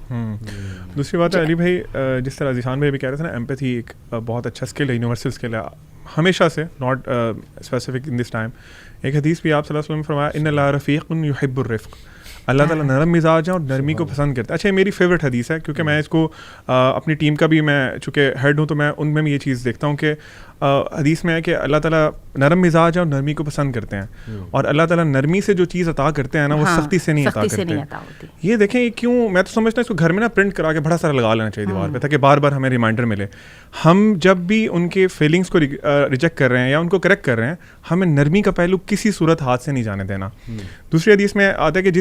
دوسری بات ہے علی بھائی, جس طرح ذیشان بھائی بھی کہہ رہے تھے نا, ایمپتھی ایک بہت اچھا اسکل ہے, یونیورسل اسکل ہے ہمیشہ سے, not specific in this time. ایک حدیث بھی آپ صلی اللہ علیہ وسلم نے فرمایا, ان اللہ رفیق یحب الرفق, اللہ تعالیٰ نرم مزاج ہے اور نرمی کو پسند کرتا ہے. اچھا, یہ میری فیوریٹ حدیث ہے کیونکہ میں اس کو اپنی ٹیم کا بھی, میں چونکہ ہیڈ ہوں تو میں ان میں بھی یہ چیز دیکھتا ہوں کہ حدیث میں ہے کہ اللہ تعالیٰ نرم مزاج ہے اور نرمی کو پسند کرتے ہیں, اور اللہ تعالیٰ نرمی سے جو چیز عطا کرتے ہیں نا وہ سختی سے نہیں عطا کرتے. یہ دیکھیں یہ کیوں, میں تو سمجھتا ہوں اس کو گھر میں نا پرنٹ کرا کے بڑا سارا لگا لینا چاہیے دیوار پہ, تاکہ بار بار ہمیں ریمائنڈر ملے. ہم جب بھی ان کے فیلنگس کو ریجیکٹ کر رہے ہیں یا ان کو کریکٹ کر رہے ہیں, ہمیں نرمی کا پہلو کسی صورت ہاتھ سے نہیں جانے دینا. دوسری حدیث میں آتا ہے کہ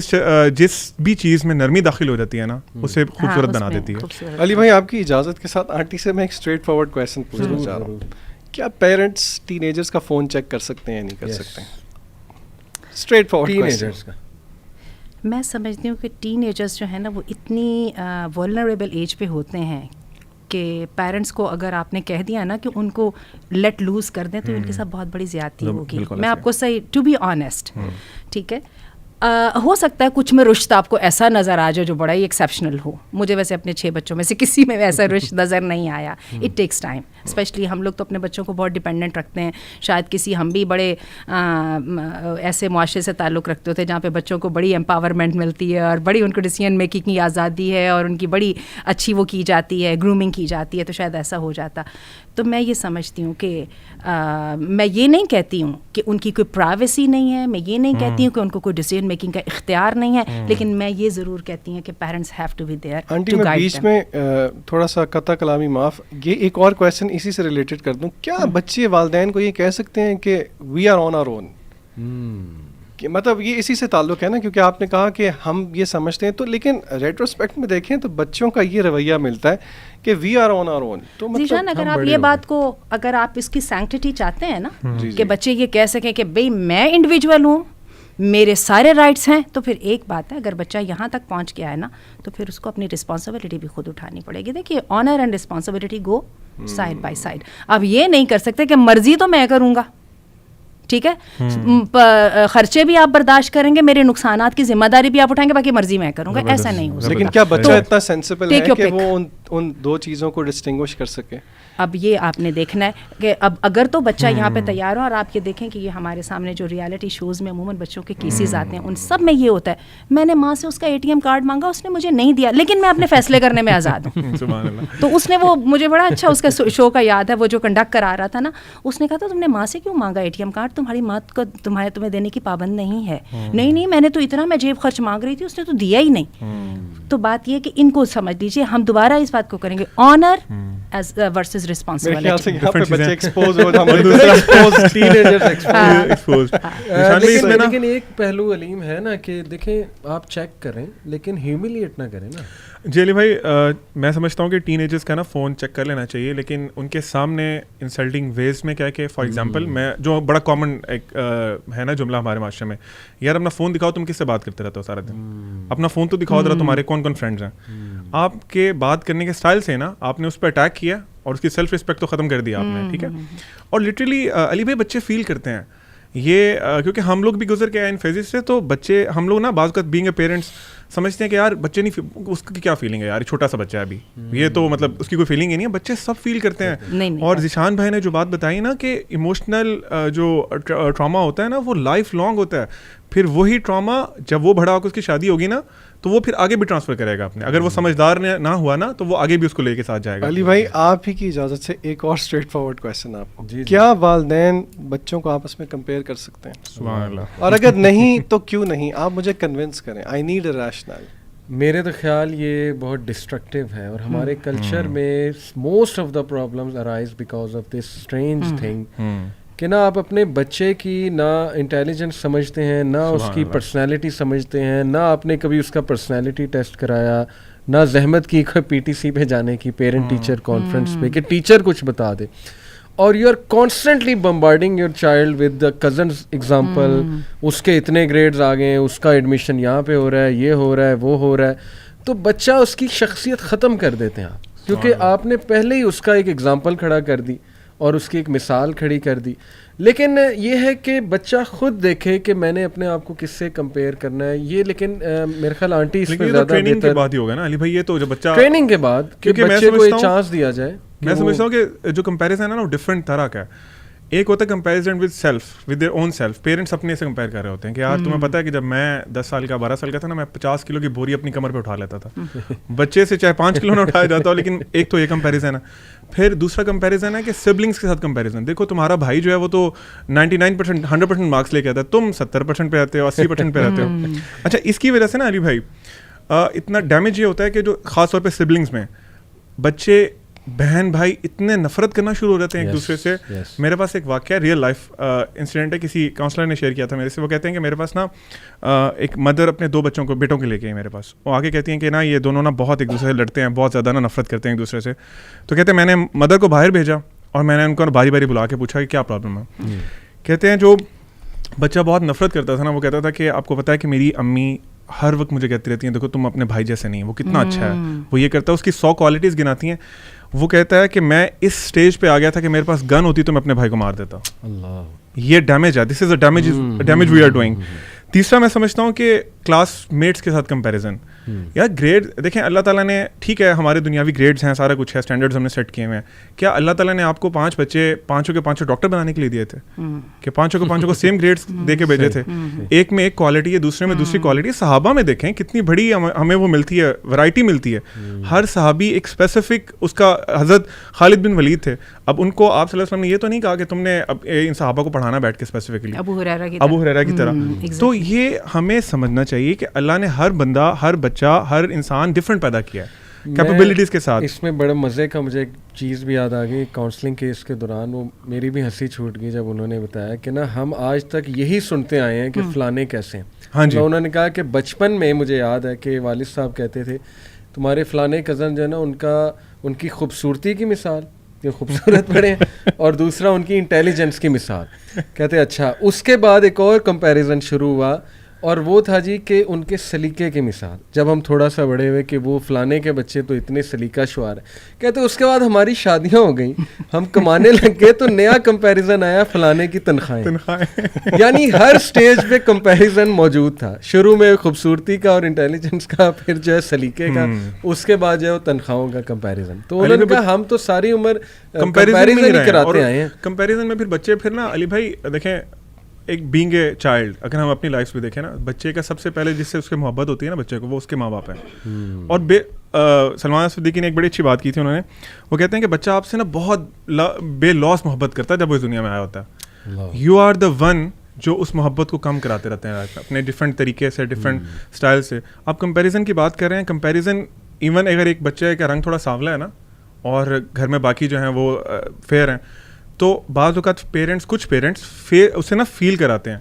جس بھی چیز میں نرمی داخل ہو جاتی ہے نا اسے خوبصورت بنا دیتی ہے. علی بھائی آپ کی اجازت کے ساتھ آنٹی سے میں ایک اسٹریٹ فارورڈ کویشچن پوچھنا چاہ رہا ہوں, کیا پیرنٹس ٹین ایجرس کا فون چیک کر سکتے ہیں یا نہیں کر سکتے؟ اسٹریٹ فارورڈ ٹینیجرز کا میں سمجھتی ہوں کہ ٹین ایجرس جو ہیں نا وہ اتنی ولنریبل ایج پہ ہوتے ہیں کہ پیرنٹس کو اگر آپ نے کہہ دیا نا کہ ان کو لیٹ لوز کر دیں تو ان کے ساتھ بہت بڑی زیادتی ہوگی. میں آپ کو صحیح ٹو بی آنیسٹ, ٹھیک ہے, ہو سکتا ہے کچھ میں رشت آپ کو ایسا نظر آ جائے جو بڑا ہی ایکسیپشنل ہو. مجھے ویسے اپنے 6 بچوں میں سے کسی میں ایسا رشت نظر نہیں آیا. اٹ ٹیکس ٹائم, اسپیشلی ہم لوگ تو اپنے بچوں کو بہت ڈپینڈنٹ رکھتے ہیں. شاید کسی ہم بھی بڑے ایسے معاشرے سے تعلق رکھتے ہوتے ہیں جہاں پہ بچوں کو بڑی امپاورمنٹ ملتی ہے اور بڑی ان کو ڈیسیژن میکنگ کی آزادی ہے اور ان کی بڑی اچھی وہ کی جاتی ہے, گرومنگ کی جاتی ہے, تو شاید ایسا ہو جاتا. تو میں یہ سمجھتی ہوں کہ میں یہ نہیں کہتی ہوں کہ ان کی کوئی پرائیویسی نہیں ہے, میں یہ نہیں کہتی ہوں کہ ان کو کوئی ڈیسیژن میکنگ کا اختیار نہیں ہے, لیکن میں یہ ضرور کہتی ہوں کہ parents have to be there. Aunty میں بیچ میں تھوڑا سا قطع کلامی معاف, یہ ایک اور کویشچن اسی سے ریلیٹڈ کر دوں, کیا بچے والدین کو یہ کہہ سکتے ہیں کہ وی آر آن آور اون؟ مطلب یہ اسی سے تعلق ہے نا, کیونکہ آپ نے کہا کہ ہم یہ سمجھتے ہیں, تو لیکن ریٹروسپیکٹ میں دیکھیں تو بچوں کا یہ رویہ ملتا ہے کہ وی آر آن آور اون. تو ذیشان اگر آپ یہ بات کو, اگر آپ اس کی سینکٹیٹی چاہتے ہیں نا کہ بچے یہ کہہ سکیں کہ بھئی میں انڈیویجول ہوں, میرے سارے رائٹس ہیں, تو پھر ایک بات ہے, اگر بچہ یہاں تک پہنچ گیا ہے نا تو پھر اس کو اپنی رسپانسبلٹی بھی خود اٹھانی پڑے گی. دیکھیے honour and responsibility go side by side. اب یہ نہیں کر سکتے کہ مرضی تو میں کروں گا, ٹھیک ہے, خرچے بھی آپ برداشت کریں گے, میرے نقصانات کی ذمہ داری بھی آپ اٹھائیں گے, باقی مرضی میں کروں گا, ایسا نہیں ہو سکتا. لیکن کیا بچہ اتنا سینسیبل ہے کہ وہ ان دو چیزوں کو ڈسٹنگوش کر سکے؟ اب یہ آپ نے دیکھنا ہے کہ اب اگر تو بچہ یہاں پہ تیار ہو, اور آپ یہ دیکھیں کہ یہ ہمارے سامنے جو ریالٹی شوز میں عموماً بچوں کے کیسز آتے ہیں ان سب میں یہ ہوتا ہے, میں نے ماں سے اس کا ATM کارڈ مانگا, اس نے مجھے نہیں دیا, لیکن میں اپنے فیصلے کرنے میں آزاد ہوں. تو اس نے وہ مجھے بڑا اچھا اس کا شو کا یاد ہے, وہ جو کنڈکٹ کرا رہا تھا نا, اس نے کہا تھا تم نے ماں سے کیوں مانگا ATM کارڈ, تمہاری ماں کو تمہیں دینے کی پابند نہیں ہے. نہیں میں نے تو اتنا میں جیب خرچ مانگ رہی تھی, اس نے تو دیا ہی نہیں. تو بات یہ کہ ان کو سمجھ لیجیے, ہم دوبارہ اس بات کو کریں گے, آنر ایز ورسز رسپانسبلٹی. لیکن ایک پہلو علیم ہے نا کہ دیکھیں آپ چیک کریں لیکن ہیوملیٹ نہ کریں نا. جی علی بھائی, میں سمجھتا ہوں کہ ٹین ایجرس کا نا فون چیک کر لینا چاہیے, لیکن ان کے سامنے انسلٹنگ ویز میں کیا ہے کہ فار ایگزامپل میں جو بڑا کامن ایک ہے نا جملہ ہمارے معاشرے میں, یار اپنا فون دکھاؤ, تم کس سے بات کرتے رہتے ہو سارا دن, اپنا فون تو دکھاؤ ذرا تمہارے کون کون فرینڈز ہیں. آپ کے بات کرنے کے اسٹائل سے نا آپ نے اس پہ اٹیک کیا اور اس کی سیلف رسپیکٹ تو ختم کر دیا آپ نے, ٹھیک ہے. اور لٹرلی علی بھائی بچے فیل کرتے ہیں یہ, کیونکہ ہم لوگ بھی گزر کے آئے ان فیزز سے, تو بچے ہم لوگ نا بعض اوقات بینگ اے پیرنٹس سمجھتے ہیں کہ یار بچے نہیں, اس کی کیا فیلنگ ہے یار, چھوٹا سا بچہ ہے ابھی, یہ تو مطلب اس کی کوئی فیلنگ ہی نہیں ہے. بچے سب فیل کرتے ہیں. اور ذیشان بھائی نے جو بات بتائی نا کہ ایموشنل جو ٹراما ہوتا ہے نا وہ لائف لانگ ہوتا ہے, پھر وہی ٹراما جب وہ بڑا ہو کے اس کی شادی ہوگی نا تو وہ پھر آگے بھی ٹرانسفر کرے گا اپنے, اگر وہ سمجھدار نہ ہوا نا تو وہ آگے بھی اس کو لے کے ساتھ جائے گا. علی بھائی آپ ہی کی اجازت سے ایک اور اسٹریٹ فارورڈ کویشچن آپ کو, کیا والدین بچوں کو آپس میں کمپیئر کر سکتے ہیں؟ سبحان اللہ. اور اگر نہیں تو کیوں نہیں, آپ مجھے کنونس کریں, آئی نیڈ اے ریشنل. میرے تو خیال یہ بہت ڈسٹرکٹیو ہے, اور ہمارے کلچر میں most of the problems arise because of this strange thing کہ نہ آپ اپنے بچے کی نہ انٹیلیجنس سمجھتے ہیں, نہ اس کی پرسنالٹی سمجھتے ہیں, نہ آپ نے کبھی اس کا پرسنالٹی ٹیسٹ کرایا, نہ زحمت کی PTC پہ جانے کی, پیرنٹ ٹیچر کانفرنس پہ کہ ٹیچر کچھ بتا دے, اور you are constantly bombarding your child with the cousins example, اس کے اتنے گریڈز آ گئے ہیں, اس کا ایڈمیشن یہاں پہ ہو رہا ہے, یہ ہو رہا ہے, وہ ہو رہا ہے, تو بچہ اس کی شخصیت ختم کر دیتے ہیں آپ, کیونکہ آپ نے پہلے ہی اس کا ایک ایگزامپل کھڑا کر دی اور اس کی ایک مثال کھڑی کر دی. لیکن یہ ہے کہ بچہ خود دیکھے کہ میں نے اپنے آپ کو کس سے کمپیئر کرنا ہے, یہ لیکن میرے خیال آنٹی اس میں زیادہ ٹریننگ کے بعد ہی ہوگا نا علی بھائی, یہ تو جو بچہ ٹریننگ کے بعد کہ بچے کو ایک چانس دیا جائے. میں سمجھتا ہوں کہ جو کمپیریزن ہے نا وہ ڈفرینٹ طرح کا ہے. ایک ہوتا ہے comparison with self, with their own self. Parents اپنے سے کمپیئر کر رہے ہوتے ہیں کہ یار تمہیں پتہ ہے کہ جب میں 10 سال کا 12 سال کا تھا نا, میں 50 کلو کی بوری اپنی کمر پہ اٹھا لیتا تھا. بچے سے چاہے 5 کلو نہ اٹھایا جاتا ہو, لیکن ایک تو یہ کمپیریزن ہے. پھر دوسرا کمپیریزن ہے کہ سبلنگس کے ساتھ کمپیریزن. دیکھو تمہارا بھائی جو ہے وہ تو 99% 100% مارکس لے کے آتا ہے, تم 70% پہ آتے ہو, 80% پہ رہتے ہو. اچھا اس کی وجہ سے نا علی بھائی اتنا ڈیمیج یہ ہوتا ہے کہ جو خاص طور پہ سبلنگس میں بچے بہن بھائی اتنے نفرت کرنا شروع ہو جاتے ہیں ایک دوسرے سے. میرے پاس ایک واقعہ ریئل لائف انسیڈنٹ ہے, کسی کاؤنسلر نے شیئر کیا تھا میرے سے. وہ کہتے ہیں کہ میرے پاس نا ایک مدر اپنے 2 بیٹوں کے لے کے میرے پاس, وہ آگے کہتی ہیں کہ نا یہ دونوں نا بہت ایک دوسرے سے لڑتے ہیں, بہت زیادہ نا نفرت کرتے ہیں ایک دوسرے سے. تو کہتے ہیں میں نے مدر کو باہر بھیجا اور میں نے ان کو باری باری بلا کے پوچھا کہ کیا پرابلم ہے. کہتے ہیں جو بچہ بہت نفرت کرتا تھا نا, وہ کہتا تھا کہ آپ کو پتہ ہے کہ میری امی ہر وقت مجھے کہتی رہتی ہیں دیکھو تم اپنے بھائی جیسے نہیں, وہ کتنا اچھا ہے, وہ یہ کرتا ہے, اس کی 100 کوالٹیز گناتی ہیں. وہ کہتا ہے کہ میں اس اسٹیج پہ آ گیا تھا کہ میرے پاس گن ہوتی تو میں اپنے بھائی کو مار دیتا. یہ ڈیمیج ہے, this is a damage we are doing. تیسرا میں سمجھتا ہوں کہ کلاس میٹس کے ساتھ کمپیریزن. یار گریڈ دیکھیں, اللہ تعالیٰ نے ٹھیک ہے ہمارے دنیاوی گریڈز ہیں, سارا کچھ ہے, اسٹینڈرڈز ہم نے سیٹ کیے ہوئے ہیں. کیا اللہ تعالیٰ نے آپ کو 5 بچے 5 کے 5 ڈاکٹر بنانے کے لیے دیے تھے کہ 5 کے 5 کو سیم گریڈز دے کے بھیجے تھے؟ ایک میں ایک کوالٹی ہے, دوسرے میں دوسری کوالٹی. صحابہ میں دیکھیں کتنی بڑی ہمیں وہ ملتی ہے, ورائٹی ملتی ہے. ہر صحابی ایک اسپیسیفک, اس کا حضرت خالد بن ولید تھے. اب ان کو آپ صلی اللہ علیہ وسلم نے یہ تو نہیں کہا کہ تم نے ان صحابہ کو پڑھانا بیٹھ کے اسپیسیفکلی ابو ہریرہ کی طرح. تو یہ ہمیں سمجھنا چاہیے کہ اللہ نے ہر بندہ, ہر بچہ, ہر انسان ڈفرینٹ پیدا کیا ہے کیپیبلٹیز کے ساتھ. اس میں بڑے مزے کا مجھے ایک چیز بھی یاد آ گئی کاؤنسلنگ کیس کے دوران, وہ میری بھی ہنسی چھوٹ گئی جب انہوں نے بتایا کہ نا ہم آج تک یہی سنتے آئے ہیں کہ فلانے کیسے ہیں. ہاں جی. انہوں نے کہا کہ بچپن میں مجھے یاد ہے کہ والد صاحب کہتے تھے تمہارے فلانے کزن جو ہے نا ان کی خوبصورتی کی مثال, یہ خوبصورت بڑے ہیں, اور دوسرا ان کی انٹیلیجنس کی مثال. کہتے اچھا, اس کے بعد ایک اور کمپیریزن شروع ہوا اور وہ تھا جی کہ ان کے سلیقے کی مثال. جب ہم تھوڑا سا بڑے ہوئے کہ وہ فلانے کے بچے تو اتنے سلیقہ شعار ہیں. کہتے اس کے بعد ہماری شادیاں ہو گئیں, ہم کمانے لگ گئے تو نیا کمپیریزن آیا فلانے کی تنخواہیں. یعنی ہر سٹیج پہ کمپیریزن موجود تھا. شروع میں خوبصورتی کا اور انٹیلیجنس کا, پھر جو ہے سلیقے کا, اس کے بعد جو ہے وہ تنخواہوں کا کمپیریزن. تو انہوں نے کہا ہم تو ساری عمر کمپیریزن ہی کراتے آئے ہیں. کمپیریزن میں پھر بچے پھر نا علی بھائی دیکھیں, ایک بینگ اے چائلڈ, اگر ہم اپنی لائف میں دیکھیں نا, بچے کا سب سے پہلے جس سے اس کی محبت ہوتی ہے نا بچے کو, وہ اس کے ماں باپ ہیں. اور سلمان صدیقی نے ایک بڑی اچھی بات کی تھی انہوں نے. وہ کہتے ہیں کہ بچہ آپ سے نا بہت بے لوس محبت کرتا ہے جب وہ اس دنیا میں آیا ہوتا ہے. یو آر دا ون جو اس محبت کو کم کراتے رہتے ہیں اپنے ڈفرینٹ طریقے سے, ڈفرینٹ اسٹائل سے. آپ کمپیریزن کی بات کر رہے ہیں, کمپیریزن ایون اگر ایک بچے کا رنگ تھوڑا سانولا ہے نا اور گھر میں باقی جو ہیں وہ فیئر ہیں, تو بعض اوقات کچھ پیرنٹس اسے نا فیل کراتے ہیں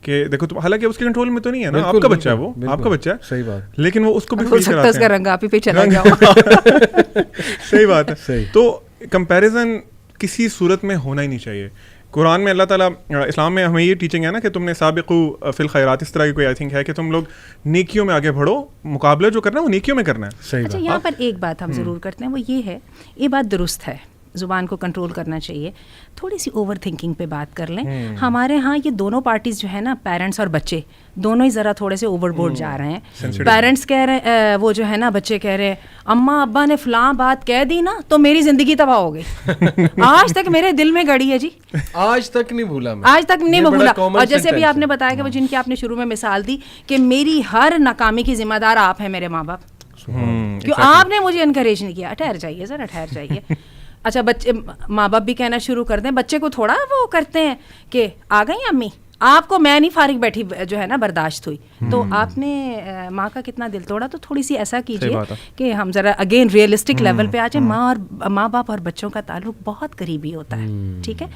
کہ دیکھو تم, حالانکہ اس کے کنٹرول میں تو نہیں ہے نا, آپ کا بچہ ہے, وہ آپ کا بچہ ہے, صحیح بات, لیکن وہ اس کو بھی فیل کراتے ہیں, اس کا رنگ آپ ہی پہ چلا گیا. صحیح بات ہے. تو کمپیریزن کسی صورت میں ہونا ہی نہیں چاہیے. قرآن میں اللہ تعالیٰ, اسلام میں ہمیں یہ ٹیچنگ ہے نا کہ تم نے سابقوا فی الخیرات, اس طرح کی کوئی آئی تھنک ہے کہ تم لوگ نیکیوں میں آگے بڑھو, مقابلہ جو کرنا ہے وہ نیکیوں میں کرنا ہے. اچھا یہاں پر ایک بات ہم ضرور کرتے ہیں, وہ یہ ہے, یہ بات درست ہے, زبان کو کنٹرول کرنا چاہیے, تھوڑی سی اوور تھنکنگ پہ بات کر لیں. ہمارے ہاں یہ دونوں پارٹیز جو ہے نا, پیرنٹس اور بچے, دونوں ہی ذرا تھوڑے سے اوور بورڈ جا رہے ہیں. پیرنٹس کہہ رہے ہیں, وہ جو ہے نا بچے کہہ رہے ہیں اماں ابا نے فلاں بات کہہ دی نا تو میری زندگی تباہ ہو گئی, آج تک میرے دل میں گڑی ہے جی, آج تک نہیں بھولا, آج تک نہیں میں بھولا. اور جیسے بھی آپ نے بتایا کہ وہ جن کی آپ نے شروع میں مثال دی کہ میری ہر ناکامی کی ذمہ دار آپ ہیں میرے ماں باپ, کیوں آپ نے مجھے انکریج نہیں کیا. ٹھہر جائیے ذرا, ٹھہر جائیے. اچھا بچے, ماں باپ بھی کہنا شروع کر دیں, بچے کو تھوڑا وہ کرتے ہیں کہ آ گئی امی, آپ کو میں نہیں فارغ بیٹھی جو ہے نا برداشت ہوئی, تو آپ نے ماں کا کتنا دل توڑا. تو تھوڑی سی ایسا کیجیے کہ ہم ذرا اگین ریئلسٹک لیول پہ آ جائیں. ماں باپ اور بچوں کا تعلق بہت قریبی ہوتا ہے, ٹھیک ہے.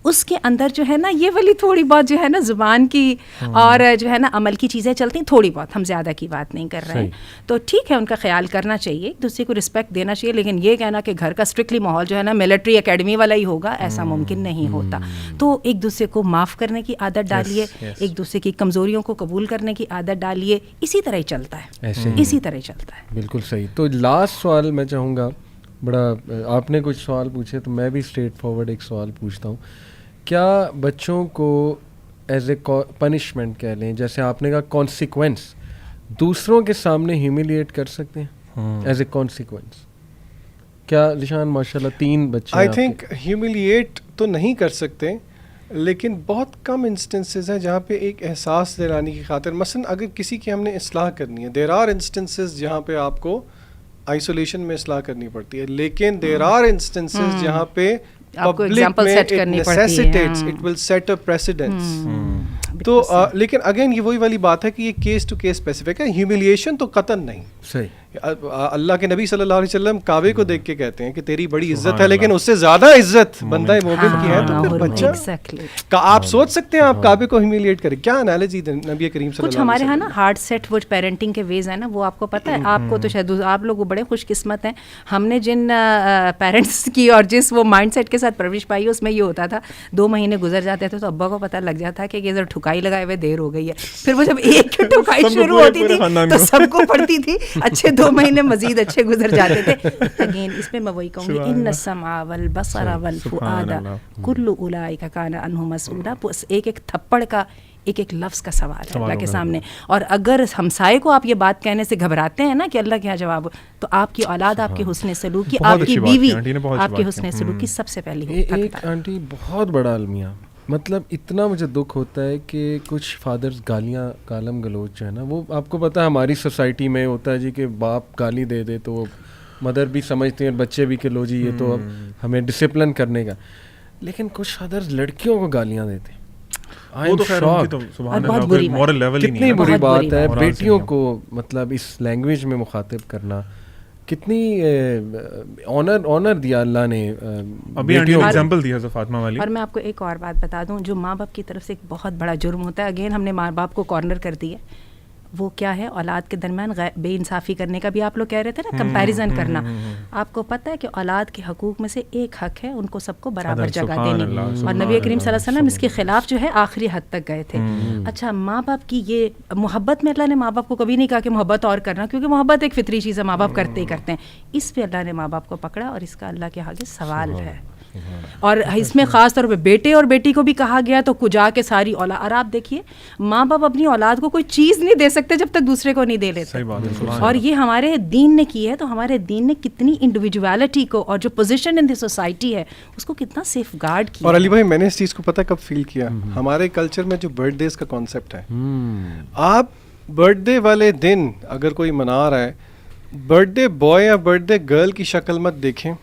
اس کے اندر جو ہے نا یہ والی تھوڑی بہت جو ہے نا زبان کی اور جو ہے نا عمل کی چیزیں چلتی ہیں تھوڑی بہت, ہم زیادہ کی بات نہیں کر رہے ہیں. تو ٹھیک ہے, ان کا خیال کرنا چاہیے, ایک دوسرے کو رسپیکٹ دینا چاہیے, لیکن یہ کہنا کہ گھر کا اسٹرکٹلی ماحول جو ہے نا ملٹری اکیڈمی والا ہی ہوگا, ایسا ممکن نہیں ہوتا. تو ایک دوسرے کو معاف کرنے کی عادت ڈالیے, ایک دوسرے کی کمزوریوں کو قبول کرنے کی عادت ڈالیے. اسی طرح ہی چلتا ہے, اسی طرح ہی چلتا ہے. بالکل صحیح. تو لاسٹ سوال میں چاہوں گا, بڑا آپ نے کچھ سوال پوچھے تو میں بھی اسٹریٹ فارورڈ ایک سوال پوچھتا ہوں. کیا بچوں کو ایز اے پنشمنٹ کہہ لیں, جیسے آپ نے کہا کانسیکوینس, دوسروں کے سامنے ہیومیلیٹ کر سکتے ہیں ایز اے کانسیکوینس؟ کیا ذیشان ماشاء اللہ 3 بچے, آئی تھنک ہیومیلیٹ تو نہیں کر سکتے, لیکن بہت کم انسٹنسز ہیں جہاں پہ ایک احساس دلانے کی خاطر, مثلا اگر کسی کی ہم نے اصلاح کرنی ہے, دیر آر انسٹنسز جہاں پہ آپ کو آئسولیشن میں اصلاح کرنی پڑتی ہے, لیکن دیر آر انسٹنسز جہاں پہ آپ کو پبلک example میں set کرنی پڑتی ہے. It will set a precedence. تو لیکن اگین یہ وہی والی بات ہے کہ یہ کیس ٹو کیس اسپیسیفک ہے. ہیوملیشن تو قطعاً نہیں. صحیح. اللہ کے نبی صلی اللہ علیہ وسلم کعبے کو دیکھ کے کہتے ہیں کہ تیری بڑی عزت ہے, لیکن اس سے زیادہ عزت بندہ مومن کی ہے. تو پھر بچہ آپ سوچ سکتے ہیں آپ کعبے کو ہیومیلیٹ کریں. کیا انالوجی نبی کریم صلی اللہ علیہ وسلم. کچھ ہمارے ہاں نا ہارڈ سیٹ وہ پیرنٹنگ کے ویز ہیں نا, وہ آپ کو پتہ ہے. آپ کو تو شاید آپ لوگ بڑے خوش قسمت ہیں. ہم نے جن پیرنٹس کی اور جس وہ مائنڈ سیٹ کے ساتھ پرورش پائی, اس میں یہ ہوتا تھا 2 مہینے گزر جاتے تھے تو ابا کو پتہ لگ جاتا کہ یہ ذرا ٹھکائی لگائے ہوئے دیر ہو گئی ہے. پھر وہ جب ایک ٹھکائی شروع ہوتی تھی تو سب کو پڑتی تھی. اچھے 2 مہینے مزید اچھے گزر جاتے تھے. اگین اس پہ میں وہی کہوں گی, ان السمع والبصر والفؤاد کل اولئک کان عنہ مسئولا. ایک ایک تھپڑ کا ایک ایک لفظ کا سوال ہے اللہ کے سامنے. اور اگر ہمسائے کو آپ یہ بات کہنے سے گھبراتے ہیں نا کہ اللہ کے یہاں جواب, تو آپ کی اولاد آپ کے حسن سلوک کی, آپ کی بیوی آپ کے حسن سلوک کی سب سے پہلی. ایک آنٹی بہت بڑا المیہ, مطلب اتنا مجھے دکھ ہوتا ہے کہ کچھ فادرز گالیاں گالم گلوچ جو ہے نا, وہ آپ کو پتہ ہے ہماری سوسائٹی میں ہوتا ہے جی کہ باپ گالی دے دے تو مدر بھی سمجھتے ہیں بچے بھی کہ لو جی یہ تو اب ہمیں ڈسپلن کرنے کا. لیکن کچھ فادرز لڑکیوں کو گالیاں دیتے ہیں. کتنی بری بات ہے بیٹیوں کو مطلب اس لینگویج میں مخاطب کرنا. کتنی آنر دیا اللہ نے. ابھی ایگزامپل دیا فاطمہ والی. اور میں آپ کو ایک اور بات بتا دوں جو ماں باپ کی طرف سے ایک بہت بڑا جرم ہوتا ہے. اگین ہم نے ماں باپ کو کارنر کر دی ہے. وہ کیا ہے, اولاد کے درمیان بے انصافی کرنے کا. بھی آپ لوگ کہہ رہے تھے نا کمپیریزن کرنا. آپ کو پتہ ہے کہ اولاد کے حقوق میں سے ایک حق ہے ان کو سب کو برابر جگہ دینی, اور نبی کریم صلی اللہ علیہ وسلم اس کے خلاف جو ہے آخری حد تک گئے تھے. اچھا, ماں باپ کی یہ محبت میں اللہ نے ماں باپ کو کبھی نہیں کہا کہ محبت اور کرنا, کیونکہ محبت ایک فطری چیز ہے, ماں باپ کرتے ہی کرتے ہیں. اس پہ اللہ نے ماں باپ کو پکڑا اور اس کا اللہ کے آگے سوال ہے. اور اس میں خاص طور پہ بیٹے اور بیٹی کو بھی کہا گیا تو کجا کے ساری اولاد. اور آپ دیکھیے ماں باپ اپنی اولاد کو کوئی چیز نہیں دے سکتے جب تک دوسرے کو نہیں دے لیتے. اور یہ ہمارے دین نے کی ہے, تو ہمارے دین نے کتنی انڈیویجویلٹی کو اور جو پوزیشن ان دی سوسائٹی ہے اس کو کتنا سیف گارڈ کیا. اور علی بھائی میں نے اس چیز کو پتہ کب فیل کیا, ہمارے کلچر میں جو برتھ ڈیز کا کانسیپٹ ہے, آپ برتھ ڈے والے دن اگر کوئی منا رہا ہے, برتھ ڈے بوائے یا برتھ ڈے گرل کی شکل مت دیکھیں,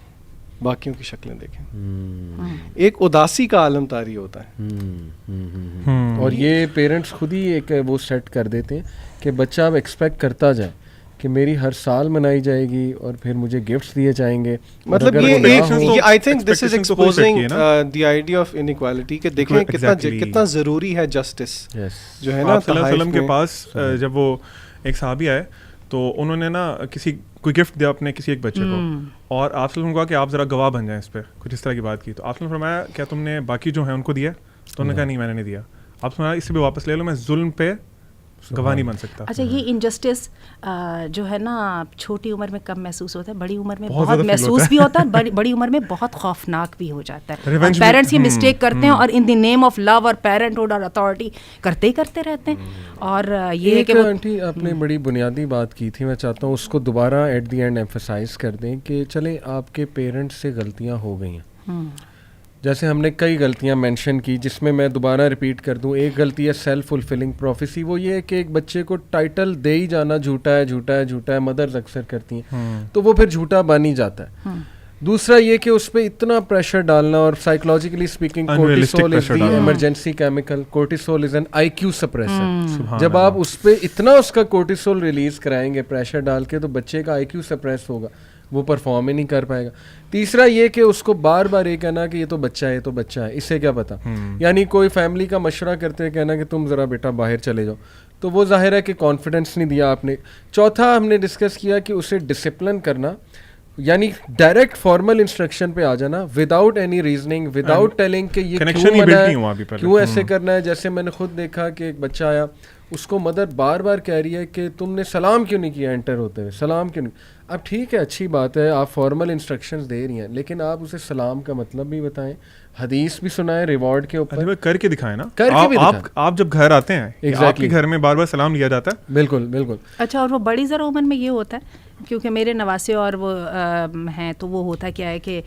باقیوں کی شکلیں دیکھیں. ایک اداسی کا عالم طاری ہوتا ہے. اور یہ پیرنٹس خود ہی ایک وہ سیٹ کر دیتے ہیں کہ بچہ اب ایکسپیکٹ کرتا جائے کہ میری ہر سال منائی جائے گی اور پھر مجھے گفٹس دیے جائیں گے. مطلب یہ I think this is exposing the idea of inequality کہ دیکھیں کتنا ضروری ہے جسٹس جو ہے نا. صلی اللہ علیہ وسلم کے پاس جب وہ ایک صحابی آئے تو انہوں نے نا کوئی گفٹ دیا اپنے کسی ایک بچے کو, اور آپ صلی اللہ علیہ وسلم کو کہا کہ آپ ذرا گواہ بن جائیں اس پہ, کچھ اس طرح کی بات کی. تو آپ صلی اللہ علیہ وسلم فرمایا کیا تم نے باقی جو ہیں ان کو دیا؟ تو انہوں نے کہا نہیں میں نے نہیں دیا. آپ فرمایا اس سے بھی واپس لے لو, میں ظلم پہ گواہ نہیں بن سکتا. اچھا, یہ انجسٹس جو ہے نا چھوٹی عمر میں کم محسوس ہوتا ہے, بڑی عمر میں بہت محسوس بھی ہوتا ہے, بڑی عمر میں بہت خوفناک بھی ہو جاتا ہے. پیرنٹس یہ مسٹیک کرتے ہیں اور ان دی نیم آف لو اور پیرنٹ ہوڈ اور اتھارٹی کرتے ہی کرتے رہتے ہیں. اور یہ کہ آنٹی آپ نے بڑی بنیادی بات کی تھی, میں چاہتا ہوں اس کو دوبارہ ایٹ دی اینڈ ایمفسائز کر دیں کہ چلیں آپ کے پیرنٹس سے غلطیاں ہو گئی ہیں. جیسے ہم نے کئی غلطیاں مینشن کی جس میں میں دوبارہ ریپیٹ کر دوں. ایک غلطی ہے سیلف فلفلنگ پروفیسی, وہ یہ ہے کہ ایک بچے کو ٹائٹل دے ہی جانا جھوٹا ہے جھوٹا ہے جھوٹا ہے, مدرز اکثر کرتی ہیں تو وہ پھر جھوٹا بن ہی جاتا ہے. دوسرا یہ کہ اس پہ اتنا پریشر ڈالنا, اور psychologically speaking cortisol is the emergency chemical, cortisol is an I Q suppressor. جب آپ اس پہ اتنا اس کا کورٹیسول ریلیز کرائیں گے پریشر ڈال کے تو بچے کا آئی کیو سپریس ہوگا, وہ پرفارم ہی نہیں کر پائے گا. تیسرا یہ کہ اس کو بار بار یہ کہنا کہ یہ تو بچہ ہے, یہ تو بچہ ہے, اس سے کیا پتا. یعنی کوئی فیملی کا مشورہ کرتے کہنا کہ تم ذرا بیٹا باہر چلے جاؤ, تو وہ ظاہر ہے کہ کانفیڈنس نہیں دیا آپ نے. چوتھا ہم نے ڈسکس کیا کہ اسے ڈسپلن کرنا, یعنی ڈائریکٹ فارمل انسٹرکشن پہ آ جانا without any reasoning, without telling کہ یہ کیوں ایسے کرنا ہے. جیسے میں نے خود دیکھا کہ ایک بچہ آیا, اس کو مدر بار بار کہہ رہی ہے کہ تم نے سلام کیوں نہیں کیا انٹر ہوتے ہوئے, سلام کیوں نہیں. اب ٹھیک ہے اچھی بات ہے آپ فارمل انسٹرکشنز دے رہی ہیں, لیکن آپ اسے سلام کا مطلب بھی بتائیں, حدیث بھی سنائیں, ریوارڈ کے اوپر کر کے دکھائیں نا. آپ جب گھر آتے ہیں آپ کے گھر میں بار بار سلام لیا جاتا ہے. بالکل بالکل. اچھا, اور وہ بڑی ذرا عمر میں یہ ہوتا ہے کیونکہ میرے نواسے اور وہ ہیں, تو وہ ہوتا کیا ہے کہ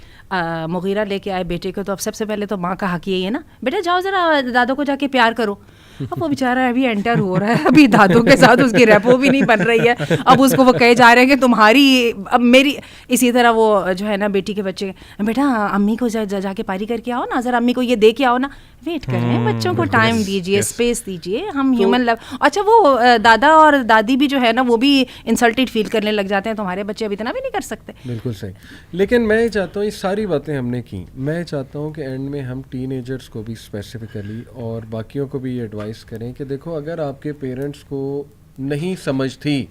مغیرہ لے کے آئے بیٹے کو, تو اب سب سے پہلے تو ماں کا حق یہی ہے نا, بیٹا جاؤ ذرا دادوں کو جا کے پیار کرو. اب وہ بیچارہ ابھی انٹر ہو رہا ہے, ابھی دادوں کے ساتھ اس کی ریپو بھی نہیں بن رہی ہے, اب اس کو وہ کہے جا رہے ہیں کہ تمہاری, اب میری اسی طرح وہ جو ہے نا بیٹی کے بچے, بیٹا امی کو جا کے پاری کر کے آؤ نا, ذرا امی کو یہ دے کے آؤ نا. ویٹ کر رہے ہیں, بچوں کو ٹائم دیجیے, اسپیس دیجیے, ہم ہیومن لو. اچھا وہ دادا اور دادی بھی جو ہے نا وہ بھی انسلٹیڈ فیل کرنے لگ جاتے ہیں, تمہارے بچے اب اتنا بھی نہیں کر سکتے. بالکل صحیح. لیکن میں چاہتا ہوں یہ ساری باتیں ہم نے کی, میں چاہتا ہوں کہ اینڈ میں ہم ٹین ایجرس کو بھی اسپیسیفکلی اور باقیوں کو بھی یہ ایڈوائز کریں کہ دیکھو اگر آپ کے پیرنٹس کو نہیں سمجھ تھی,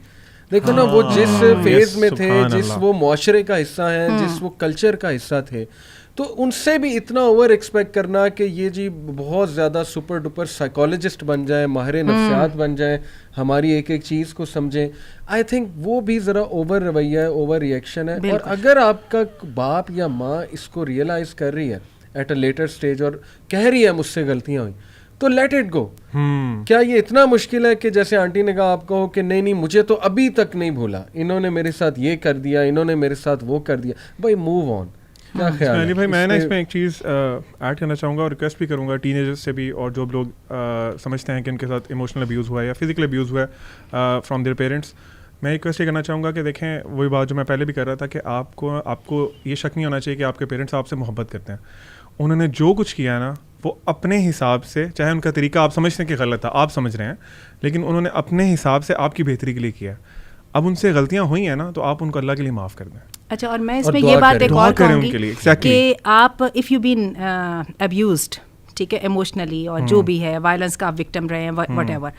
دیکھو نا وہ جس فیز میں تھے, جس وہ معاشرے کا حصہ ہیں, جس وہ کلچر کا حصہ تھے, تو ان سے بھی اتنا اوور ایکسپیکٹ کرنا کہ یہ جی بہت زیادہ سپر ڈپر سائیکالوجسٹ بن جائیں, ماہر نفسیات بن جائیں, ہماری ایک ایک چیز کو سمجھیں, آئی تھنک وہ بھی ذرا اوور رویہ ہے, اوور ریئیکشن ہے. اور اگر آپ کا باپ یا ماں اس کو ریئلائز کر رہی ہے ایٹ اے لیٹر اسٹیج اور کہہ رہی ہے مجھ سے غلطیاں ہوئیں, تو لیٹ اٹ گو. کیا یہ اتنا مشکل ہے کہ جیسے آنٹی نے کہا آپ کہو کہ نہیں مجھے تو ابھی تک نہیں بھولا, انہوں نے میرے ساتھ یہ کر دیا, انہوں نے میرے ساتھ وہ کر دیا, بھائی موو آن. علی بھائی میں نا اس میں ایک چیز ایڈ کرنا چاہوں گا اور ریکویسٹ بھی کروں گا ٹین ایجرس سے بھی, اور جو لوگ سمجھتے ہیں کہ ان کے ساتھ ایموشنل ابیوز ہوا ہے یا فزیکل ابیوز ہوا ہے فرام دیئر پیرنٹس, میں ریکویسٹ یہ کرنا چاہوں گا کہ دیکھیں وہی بات جو میں پہلے بھی کر رہا تھا کہ آپ کو یہ شک نہیں ہونا چاہیے کہ آپ کے پیرنٹس آپ سے محبت کرتے ہیں. انہوں نے جو کچھ کیا ہے نا وہ اپنے حساب سے, چاہے ان کا طریقہ آپ سمجھتے ہیں کہ غلط تھا, آپ سمجھ رہے ہیں, لیکن انہوں نے اپنے حساب سے آپ کی بہتری کے لیے کیا. اب ان سے غلطیاں ہوئی ہیں نا تو آپ ان کو اللہ کے لیے معاف کر دیں. اچھا, اور میں اس میں یہ بات ایک اور کہوں گی کہ آپ اف یو بین ابیوزڈ, ٹھیک ہے, ایموشنلی اور جو بھی ہے وائلنس کا آپ وکٹم رہے ہیں وٹ ایور,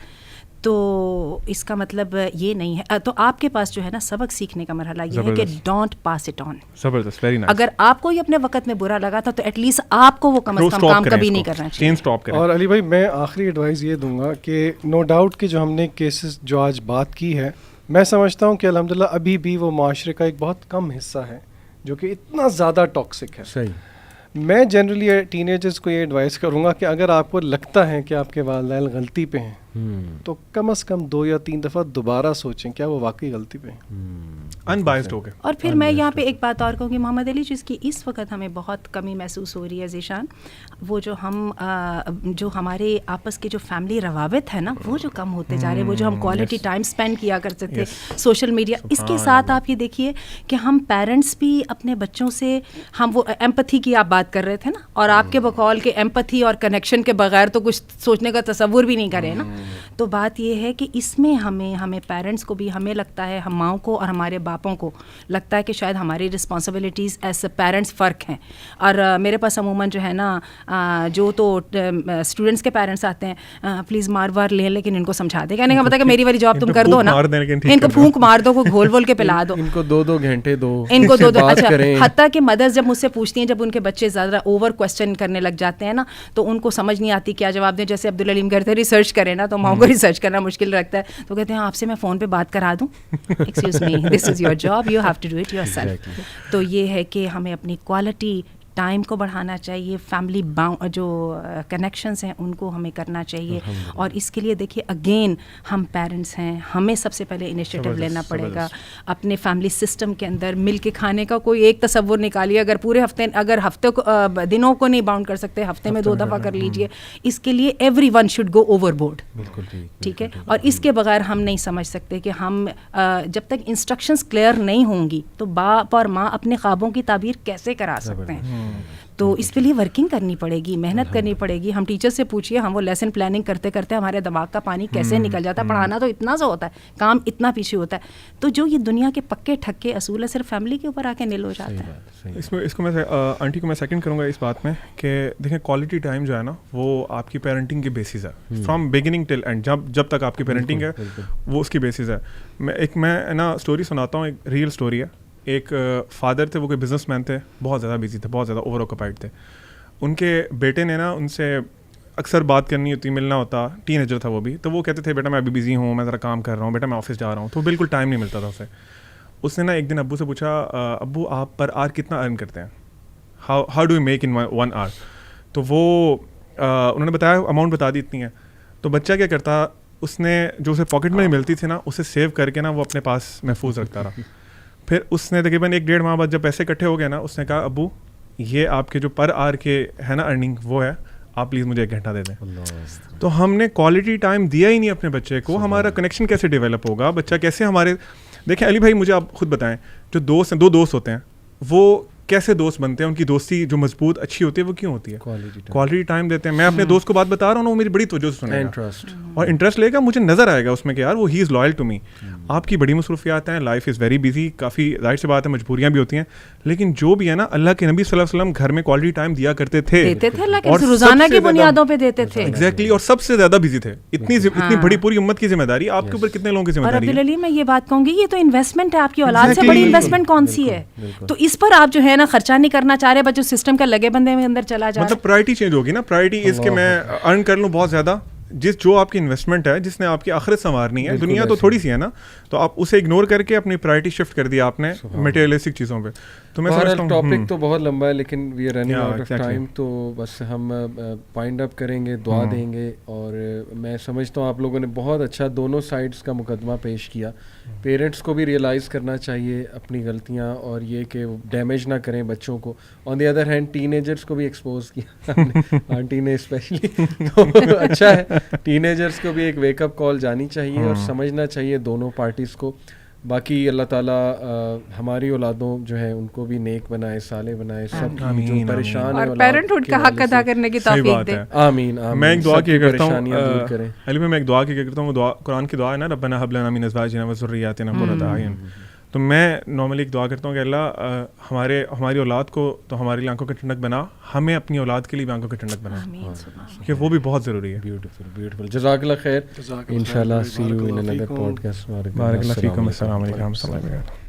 تو اس کا مطلب یہ نہیں ہے, تو آپ کے پاس جو ہے نا سبق سیکھنے کا مرحلہ یہ ہے کہ ڈونٹ پاس اٹ آن. زبردست, ویری نائس. اگر آپ کو یہ اپنے وقت میں برا لگا تھا تو ایٹ لیسٹ آپ کو وہ کم از کم کام کبھی نہیں کرنا چاہیے. اور علی بھائی میں آخری ایڈوائز یہ دوں گا کہ نو ڈاؤٹ کہ جو ہم نے کیسز جو آج بات کی ہے, میں سمجھتا ہوں کہ الحمدللہ ابھی بھی وہ معاشرے کا ایک بہت کم حصہ ہے جو کہ اتنا زیادہ ٹاکسک ہے. صحیح. میں جنرلی ٹین ایجرس کو یہ ایڈوائز کروں گا کہ اگر آپ کو لگتا ہے کہ آپ کے والدین غلطی پہ ہیں تو کم از کم 2 یا 3 دفعہ دوبارہ سوچیں کیا وہ واقعی غلطی پہ ہیں, انبائسڈ ہو گئے. اور پھر میں یہاں پہ ایک بات اور کہوں گی محمد علی, جس کی اس وقت ہمیں بہت کمی محسوس ہو رہی ہے ذیشان, وہ جو ہمارے آپس کے جو فیملی روابط ہے نا وہ جو کم ہوتے جا رہے ہیں, وہ جو ہم کوالٹی ٹائم اسپینڈ کیا کرتے تھے سوشل میڈیا, اس کے ساتھ آپ یہ دیکھیے کہ ہم پیرنٹس بھی اپنے بچوں سے, ہم وہ ایمپتھی کی آپ بات کر رہے تھے نا, اور آپ کے بقول کے ایمپتھی اور کنیکشن کے بغیر تو کچھ سوچنے کا تصور بھی نہیں کرے نا. تو بات یہ ہے کہ اس میں ہمیں پیرنٹس کو بھی, ہمیں لگتا ہے ہم ماؤں کو اور ہمارے باپوں کو لگتا ہے کہ شاید ہماری رسپانسبلٹیز ایز اے پیرنٹس فرق ہیں. اور میرے پاس عموماً جو ہے نا جو تو اسٹوڈنٹس کے پیرنٹس آتے ہیں, پلیز مار وار لیں لیکن ان کو سمجھا دیں, کہنے کا مطلب کہ میری والی جاب تم کر دو نا, ان کو پھونک مار دو, کو گھول وول کے پلا دو, ان کو 2 گھنٹے دو, ان کو 2. اچھا, حتیٰ کہ مدرس جب مجھ سے پوچھتی ہیں, جب ان کے بچے زیادہ اوور کوسچن کرنے لگ جاتے ہیں نا تو ان کو سمجھ نہیں آتی کیا جواب دیں. جیسے عبدالعلیم کرتے ہیں ریسرچ کریں نا, تو ماؤں کو ریسرچ کرنا مشکل رکھتا ہے, تو کہتے ہیں آپ سے میں فون پہ بات کرا دوں, excuse me, this is your job, you have to do it yourself. تو یہ ہے کہ ہمیں اپنی کوالٹی ٹائم کو بڑھانا چاہیے, فیملی جو کنیکشنز ہیں ان کو ہمیں کرنا چاہیے. اور اس کے لیے دیکھیے اگین ہم پیرنٹس ہیں, ہمیں سب سے پہلے انیشیٹو لینا پڑے گا. اپنے فیملی سسٹم کے اندر مل کے کھانے کا کوئی ایک تصور نکالیے, اگر پورے ہفتے کو دنوں کو نہیں باؤنڈ کر سکتے, ہفتے میں 2 دفعہ کر لیجیے. اس کے لیے every one should go over board, ٹھیک ہے. اور اس کے بغیر ہم نہیں سمجھ سکتے کہ ہم جب تک انسٹرکشنز کلیئر نہیں ہوں گی تو باپ اور ماں اپنے خوابوں کی تعبیر کیسے کرا سکتے ہیں. تو اس کے لیے ورکنگ کرنی پڑے گی, محنت کرنی پڑے گی. ہم ٹیچر سے پوچھیے, ہم وہ لیسن پلاننگ کرتے کرتے ہمارے دماغ کا پانی کیسے نکل جاتا ہے. پڑھانا تو اتنا سا ہوتا ہے, کام اتنا پیچھے ہوتا ہے. تو جو یہ دنیا کے پکے ٹھکے اصول ہے صرف فیملی کے اوپر آ کے نل ہو جاتا ہے. اس کو میں آنٹی کو میں سیکنڈ کروں گا اس بات میں کہ دیکھیں کوالٹی ٹائم جو ہے نا وہ آپ کی پیرنٹنگ کی بیسس ہے, فرام بگننگ ٹل اینڈ. جب تک آپ کی پیرنٹنگ ہے وہ اس کی بیسس ہے. میں نا اسٹوری سناتا ہوں, ایک ریئل اسٹوری ہے. ایک فادر تھے, وہ کوئی بزنس مین تھے, بہت زیادہ بزی تھے, بہت زیادہ اوور آکوپائڈ تھے. ان کے بیٹے نے نا ان سے اکثر بات کرنی ہوتی, ملنا ہوتا, ٹین ایجر تھا وہ بھی, تو وہ کہتے تھے بیٹا میں ابھی بزی ہوں, میں ذرا کام کر رہا ہوں, بیٹا میں آفس جا رہا ہوں. تو بالکل ٹائم نہیں ملتا تھا اسے. اس نے نا ایک دن ابو سے پوچھا, ابو آپ پر آر کتنا ارن کرتے ہیں, how do you make in 1 hour. تو وہ انہوں نے بتایا, اماؤنٹ بتا دی اتنی ہے. تو بچہ کیا کرتا, اس نے جو اسے پاکٹ منی ملتی تھی نا اسے سیو کر کے نا وہ اپنے پاس محفوظ رکھتا رہا. پھر اس نے تقریباً 1-1.5 ماہ بعد جب پیسے اکٹھے ہو گئے نا, اس نے کہا ابو یہ آپ کے جو پر آر کے ہے نا ارننگ وہ ہے, آپ پلیز مجھے 1 گھنٹہ دے دیں. تو ہم نے کوالٹی ٹائم دیا ہی نہیں اپنے بچے کو. ہمارا کنیکشن کیسے ڈیولپ ہوگا؟ بچہ کیسے ہمارے دیکھیں علی بھائی مجھے آپ خود بتائیں, جو دوست ہیں 2 دوست ہوتے ہیں وہ کیسے دوست بنتے ہیں؟ ان کی دوستی جو مضبوط اچھی ہوتی ہے وہ کیوں ہوتی ہے؟ کوالٹی ٹائم دیتے ہیں. میں اپنے دوست کو بات بتا رہا ہوں نا, وہ میری بڑی توجہ سے سنے گا اور انٹرسٹ لے گا, مجھے نظر آئے گا اس میں کہ یار وہ ہی از لائل ٹو می. آپ کی بڑی مصروفیات ہیں, لائف از ویری بزی, کافی ظاہر سی بات ہے مجبوریاں بھی ہوتی ہیں, لیکن جو بھی ہے نا اللہ کے نبی صلی اللہ علیہ وسلم گھر میں کوالٹی ٹائم دیا کرتے تھے اور روزانہ کی بنیادوں پہ دیتے تھے. ایگزیکٹلی, اور سب سے زیادہ بزی تھے. اتنی بڑی پوری امت کی ذمہ داری آپ کے اوپر کتنے لوگوں کی ذمہ داری ہے؟ اور عبدالعلی میں یہ بات کہوں گی, یہ تو انویسٹمنٹ ہے, آپ کی اولاد سے بڑی انویسٹمنٹ کون سی ہے؟ تو اس پر آپ جو ہے نا خرچہ نہیں کرنا چاہ رہے, بچوں سسٹم کا لگے بندے میں اندر چلا جا رہا ہے. مطلب پرائرٹی چینج ہوگی نا. پرائرٹی اس کہ میں ارن کر لوں بہت زیادہ, جو آپ کی انویسٹمنٹ ہے, جس نے آپ کی آخرت سنوارنی ہے. دنیا تو تھوڑی سی ہے نا, تو آپ اسے اگنور کر کے اپنی پرائرٹی شفٹ کر دیا آپ نے میٹیریلسٹک چیزوں پہ. تو میں سمجھتا ہوں ٹاپک تو بہت لمبا ہے, لیکن we are running out of time. تو بس ہم پوائنٹ اپ کریں گے, دعا دیں گے, اور میں سمجھتا ہوں آپ لوگوں نے بہت اچھا دونوں سائڈس کا مقدمہ پیش کیا. پیرنٹس کو بھی ریئلائز کرنا چاہیے اپنی غلطیاں, اور یہ کہ ڈیمیج نہ کریں بچوں کو. On the other hand teenagers کو بھی ایکسپوز کیا, آنٹی نے اسپیشلی, تو اچھا ہے. ٹین ایجرس کو بھی ایک ویک اپ کال جانی چاہیے اور سمجھنا چاہیے دونوں پارٹیز کو. باقی اللہ تعالیٰ ہماری اولادوں جو ہے ان کو بھی نیک بنائے, صالح بنائے, سب جو پریشان ہیں اور پیرنٹہڈ کا حق ادا کرنے کی توفیق دے. آمین. میں ایک دعا کیا کرتا ہوں علی میں ایک دعا کیا کرتا ہوں, وہ قرآن کی دعا ہے نا, ربنا هب لنا من ازواجنا وذرياتنا قرة اعین. تو میں نارملی ایک دعا کرتا ہوں کہ اللہ ہماری اولاد کو تو ہماری لیے آنکھوں کی ٹھنڈک بنا, ہمیں اپنی اولاد کے لیے بھی آنکھوں کی ٹھنڈک بنا, کہ وہ بھی بہت ضروری ہے. بیوٹیفل. جزاک اللہ خیر. انشاءاللہ سی یو ان انادر پوڈکاسٹ. بارک اللہ فیکم. السلام علیکم.